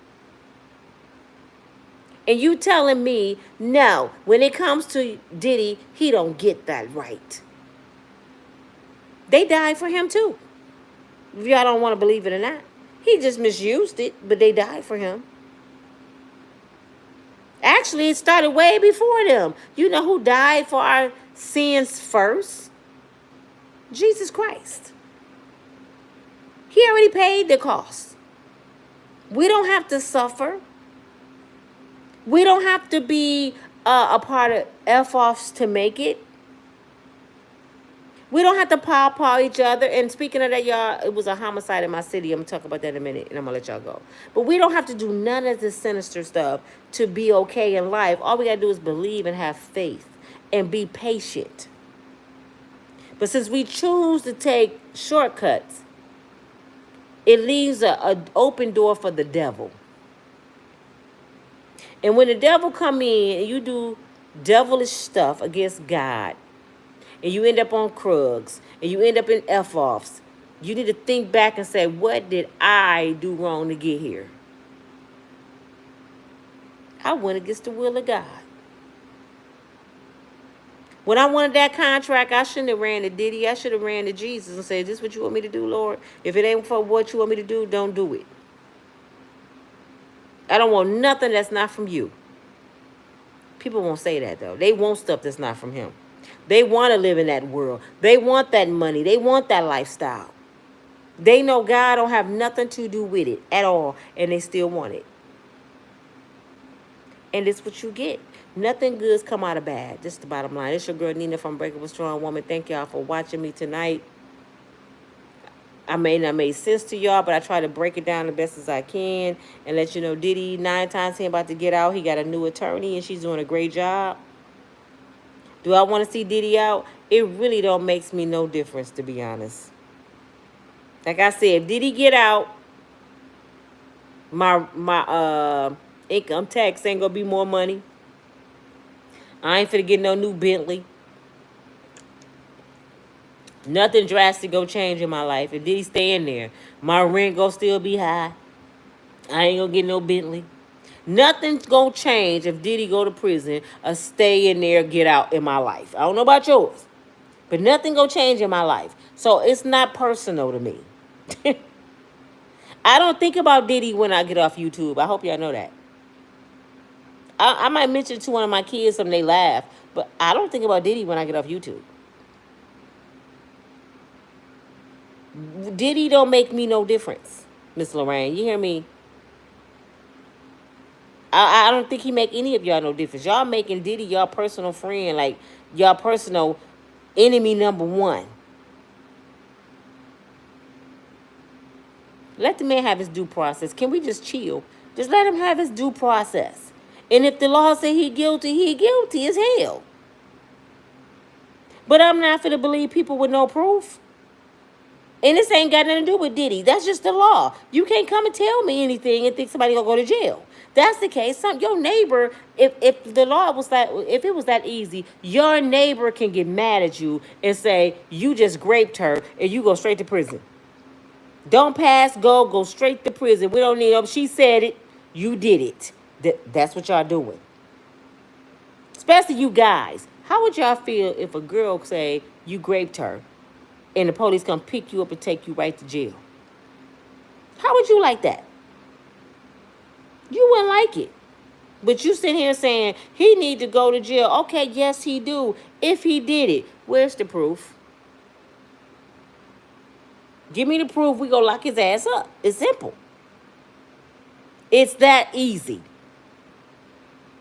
And you telling me, no, when it comes to Diddy, he don't get that right. They died for him too. If y'all don't want to believe it or not. He just misused it, but they died for him. Actually, it started way before them. You know who died for our sins first? Jesus Christ. He already paid the cost. We don't have to suffer. We don't have to be a part of F-offs to make it. We don't have to paw each other. And speaking of that, y'all, it was a homicide in my city. I'm going to talk about that in a minute, and I'm going to let y'all go. But we don't have to do none of this sinister stuff to be okay in life. All we got to do is believe and have faith and be patient. But since we choose to take shortcuts, it leaves an open door for the devil. And when the devil come in and you do devilish stuff against God, and you end up on Krugs, and you end up in F-offs, you need to think back and say, what did I do wrong to get here? I went against the will of God. When I wanted that contract, I shouldn't have ran to Diddy. I should have ran to Jesus and said, "Is this what you want me to do, Lord? If it ain't for what you want me to do, don't do it. I don't want nothing that's not from you." People won't say that, though. They want stuff that's not from him. They want to live in that world. They want that money. They want that lifestyle. They know God don't have nothing to do with it at all, and they still want it. And it's what you get. Nothing good's come out of bad. Just the bottom line. It's your girl Nina from Unbreakable Strong Woman. Thank y'all for watching me tonight. I may not make sense to y'all, but I try to break it down the best as I can and let you know Diddy, 9 times he about to get out. He got a new attorney, and she's doing a great job. Do I want to see Diddy out? It really don't makes me no difference, to be honest. Like I said, if Diddy get out, my income tax ain't gonna be more money. I ain't finna get no new Bentley. Nothing drastic gonna change in my life. If Diddy stay in there, my rent gonna still be high. I ain't gonna get no Bentley. Nothing's gonna change if Diddy go to prison or stay in there, get out in my life. I don't know about yours, but nothing gonna change in my life. So it's not personal to me. I don't think about Diddy when I get off YouTube. I hope y'all know that. I might mention it to one of my kids and they laugh, but I don't think about Diddy when I get off YouTube. Diddy don't make me no difference, Miss Lorraine. You hear me? I don't think he make any of y'all no difference. Y'all making Diddy y'all personal friend, like y'all personal enemy number one. Let the man have his due process. Can we just chill? Just let him have his due process. And if the law say he guilty as hell. But I'm not finna believe people with no proof. And this ain't got nothing to do with Diddy. That's just the law. You can't come and tell me anything and think somebody gonna go to jail. That's the case. Your neighbor, if the law was that, if it was that easy, your neighbor can get mad at you and say you just raped her and you go straight to prison. Don't pass, go straight to prison. We don't need them. She said it. You did it. That's what y'all doing. Especially you guys. How would y'all feel if a girl say you raped her and the police come pick you up and take you right to jail? How would you like that? You wouldn't like it. But you sit here saying he need to go to jail. Okay, yes, he do. If he did it, where's the proof? Give me the proof. We gonna lock his ass up. It's simple. It's that easy.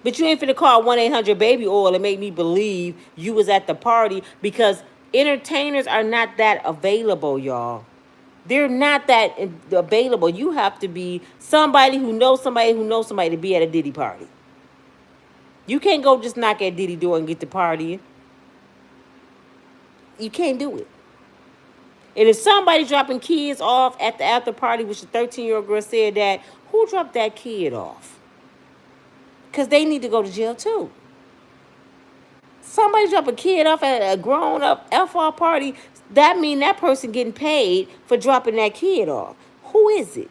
But you ain't finna call 1-800-BABY oil and make me believe you was at the party, because entertainers are not that available, y'all. They're not that available. You have to be somebody who knows somebody who knows somebody to be at a Diddy party. You can't go just knock at Diddy door and get the party. You can't do it. And if somebody dropping kids off at the after party, which the 13-year-old girl said that, who dropped that kid off? Because they need to go to jail too. Somebody drop a kid off at a grown-up FR party, that mean that person getting paid for dropping that kid off. Who is it?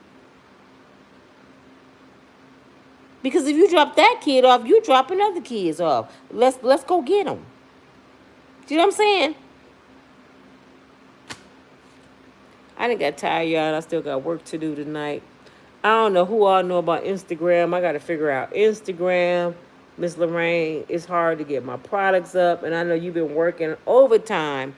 Because if you drop that kid off, you dropping other kids off. Let's go get them. Do you know what I'm saying? I done got tired, y'all, and I still got work to do tonight. I don't know who all know about Instagram. I got to figure out Instagram. Miss Lorraine, it's hard to get my products up, and I know you've been working overtime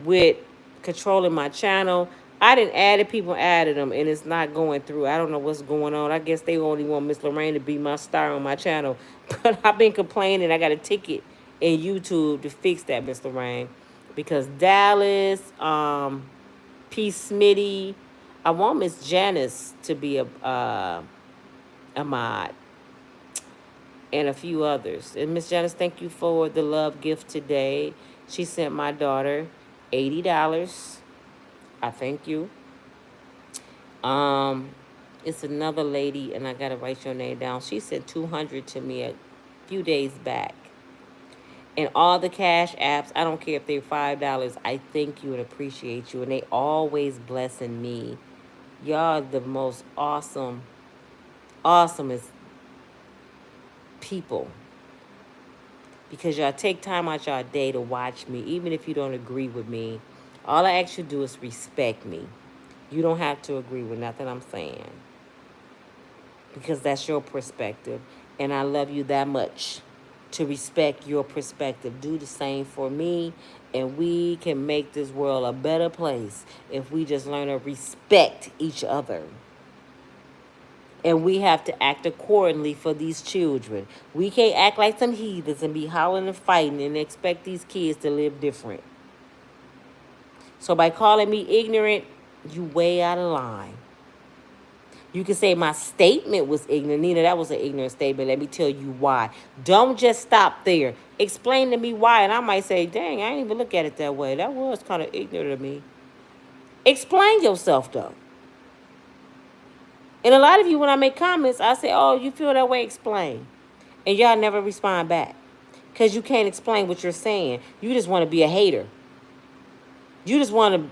with controlling my channel. I didn't add people, added them, and it's not going through. I don't know what's going on. I guess they only want Miss Lorraine to be my star on my channel. But I've been complaining. I got a ticket in YouTube to fix that, Miss Lorraine, because Dallas, P. Smitty, I want Miss Janice to be a mod, and a few others. And Miss Janice, thank you for the love gift today. She sent my daughter $80. I thank you. It's another lady, and I gotta write your name down. She sent $200 to me a few days back. And all the cash apps, I don't care if they're $5, I thank you and appreciate you. And they always blessing me. Y'all the most awesomest people. Because y'all take time out y'all day to watch me, even if you don't agree with me. All I ask you to do is respect me. You don't have to agree with nothing I'm saying. Because that's your perspective. And I love you that much to respect your perspective. Do the same for me. And we can make this world a better place if we just learn to respect each other. And we have to act accordingly for these children. We can't act like some heathens and be howling and fighting and expect these kids to live different. So by calling me ignorant, you way out of line. You can say my statement was ignorant. Nina, that was an ignorant statement. Let me tell you why. Don't just stop there. Explain to me why. And I might say, dang, I didn't even look at it that way. That was kind of ignorant of me. Explain yourself, though. And a lot of you, when I make comments, I say, oh, you feel that way? Explain. And y'all never respond back. Because you can't explain what you're saying. You just want to be a hater. You just want to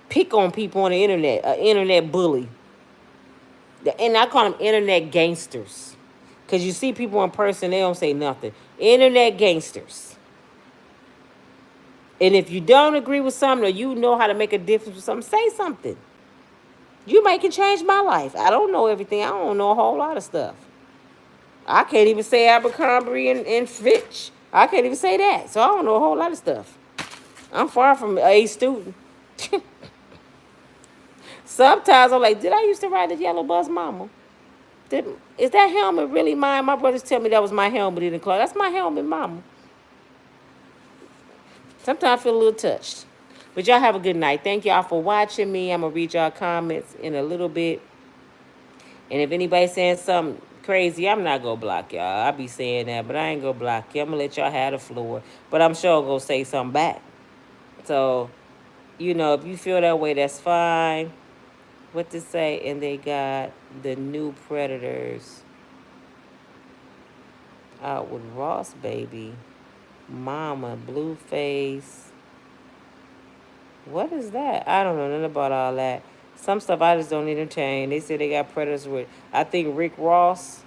pick on people on the internet. An internet bully. And I call them internet gangsters. Because you see people in person, they don't say nothing. Internet gangsters. And if you don't agree with something or you know how to make a difference with something, say something. You might can change my life. I don't know everything. I don't know a whole lot of stuff. I can't even say Abercrombie and Fitch. I can't even say that. So I don't know a whole lot of stuff. I'm far from a student. Sometimes I'm like, did I used to ride the yellow bus, mama? Is that helmet really mine? My brothers tell me that was my helmet in the car. That's my helmet, mama. Sometimes I feel a little touched. But y'all have a good night. Thank y'all for watching me. I'm going to read y'all comments in a little bit. And if anybody's saying something crazy, I'm not going to block y'all. I be saying that, but I ain't going to block you. I'm going to let y'all have the floor. But I'm sure I'm going to say something back. So, you know, if you feel that way, that's fine. What to say? And they got the new Predators out with Ross, baby. Mama, Blueface. What is that? I don't know nothing about all that. Some stuff I just don't entertain. They say they got Predators with, I think, Rick Ross.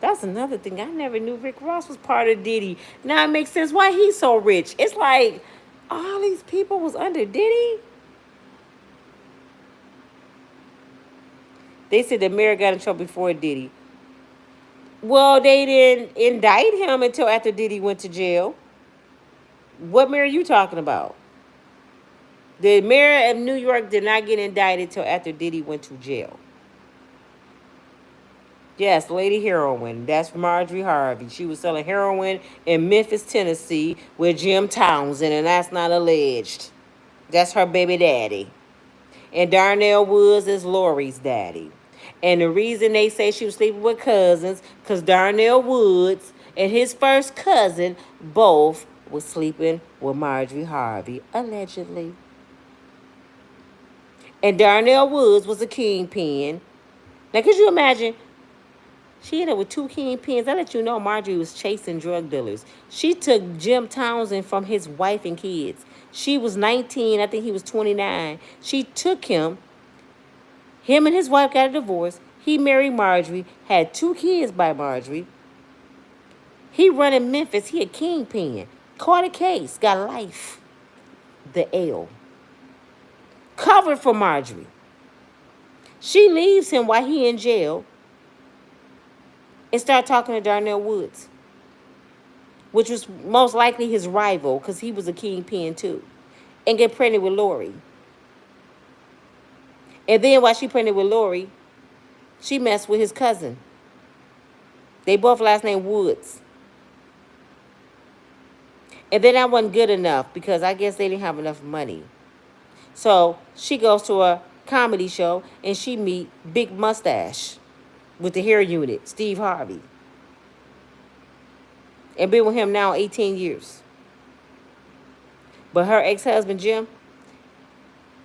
That's another thing. I never knew Rick Ross was part of Diddy. Now it makes sense why he's so rich. It's like all these people was under Diddy. They said the mayor got in trouble before Diddy. Well, they didn't indict him until after Diddy went to jail. What mayor are you talking about? The mayor of New York did not get indicted until after Diddy went to jail. Yes, Lady Heroin. That's Marjorie Harvey. She was selling heroin in Memphis, Tennessee with Jim Townsend, and that's not alleged. That's her baby daddy. And Darnell Woods is Lori's daddy. And the reason they say she was sleeping with cousins, because Darnell Woods and his first cousin both was sleeping with Marjorie Harvey, allegedly. And Darnell Woods was a kingpin. Now, could you imagine? She ended up with 2 kingpins. I let you know Marjorie was chasing drug dealers. She took Jim Townsend from his wife and kids. She was 19. I think he was 29. She took him. Him and his wife got a divorce. He married Marjorie, had 2 kids by Marjorie. He run in Memphis. He a kingpin. Caught a case. Got life. The L. Covered for Marjorie. She leaves him while he in jail and start talking to Darnell Woods, which was most likely his rival because he was a kingpin too, and get pregnant with Lori. And then while she pregnant with Lori, she messed with his cousin. They both last name Woods. And then that wasn't good enough because I guess they didn't have enough money. So she goes to a comedy show and she meet Big Mustache with the hair unit, Steve Harvey. And been with him now 18 years. But her ex-husband, Jim,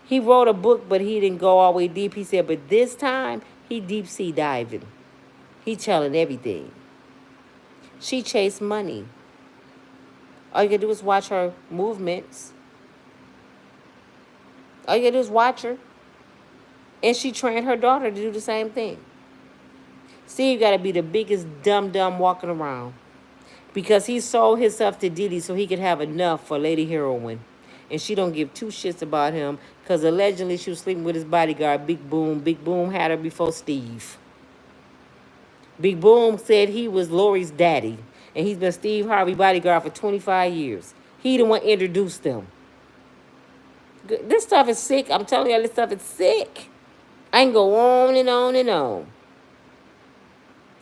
he wrote a book, but he didn't go all the way deep. He said, but this time, he deep sea diving. He telling everything. She chased money. All you gotta do is watch her movements. All you gotta do is watch her. And she trained her daughter to do the same thing. Steve gotta be the biggest dum-dum walking around. Because he sold himself to Diddy so he could have enough for Lady Heroin. And she don't give two shits about him because allegedly she was sleeping with his bodyguard, Big Boom. Big Boom had her before Steve. Big Boom said he was Lori's daddy. And he's been Steve Harvey's bodyguard for 25 years. He the one introduced them. This stuff is sick. I'm telling y'all, this stuff is sick. I can go on and on and on.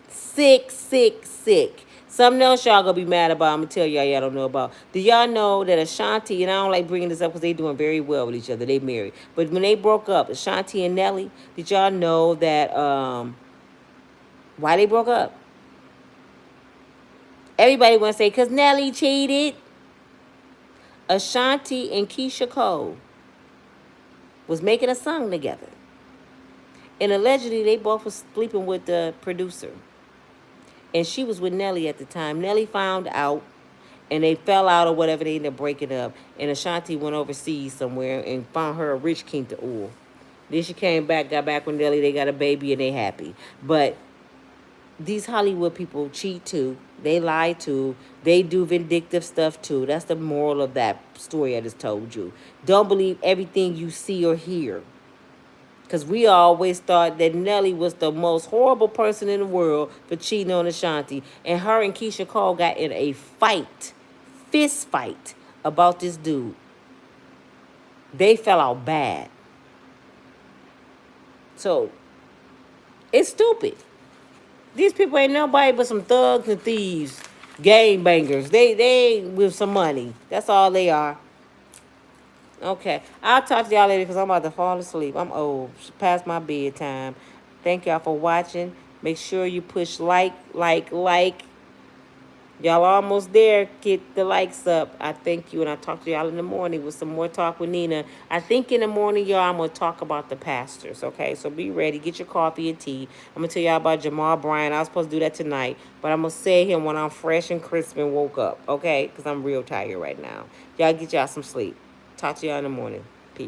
Sick, sick, sick. Something else y'all gonna be mad about. I'm gonna tell y'all don't know about. Do y'all know that Ashanti, and I don't like bringing this up because they doing very well with each other. They married. But when they broke up, Ashanti and Nelly, did y'all know that why they broke up? Everybody wanna say, because Nelly cheated. Ashanti and Keisha Cole was making a song together. And allegedly they both was sleeping with the producer. And she was with Nelly at the time. Nelly found out, and they fell out or whatever. They ended up breaking up. And Ashanti went overseas somewhere and found her a rich king to oil. Then she came back, got back with Nelly. They got a baby, and they happy. But these Hollywood people cheat too. They lie too. They do vindictive stuff too. That's the moral of that story I just told you. Don't believe everything you see or hear. Because we always thought that Nelly was the most horrible person in the world for cheating on Ashanti. And her and Keisha Cole got in a fight, fist fight, about this dude. They fell out bad. So, it's stupid. These people ain't nobody but some thugs and thieves, gang bangers. They with some money. That's all they are. Okay, I'll talk to y'all later because I'm about to fall asleep. I'm old. It's past my bedtime. Thank y'all for watching. Make sure you push like. Y'all almost there. Get the likes up. I thank you, and I'll talk to y'all in the morning with some more Talk with Nina. I think in the morning, y'all, I'm going to talk about the pastors, okay? So be ready. Get your coffee and tea. I'm going to tell y'all about Jamal Bryant. I was supposed to do that tonight, but I'm going to say him when I'm fresh and crisp and woke up, okay? Because I'm real tired right now. Y'all get y'all some sleep. Talk to y'all in the morning.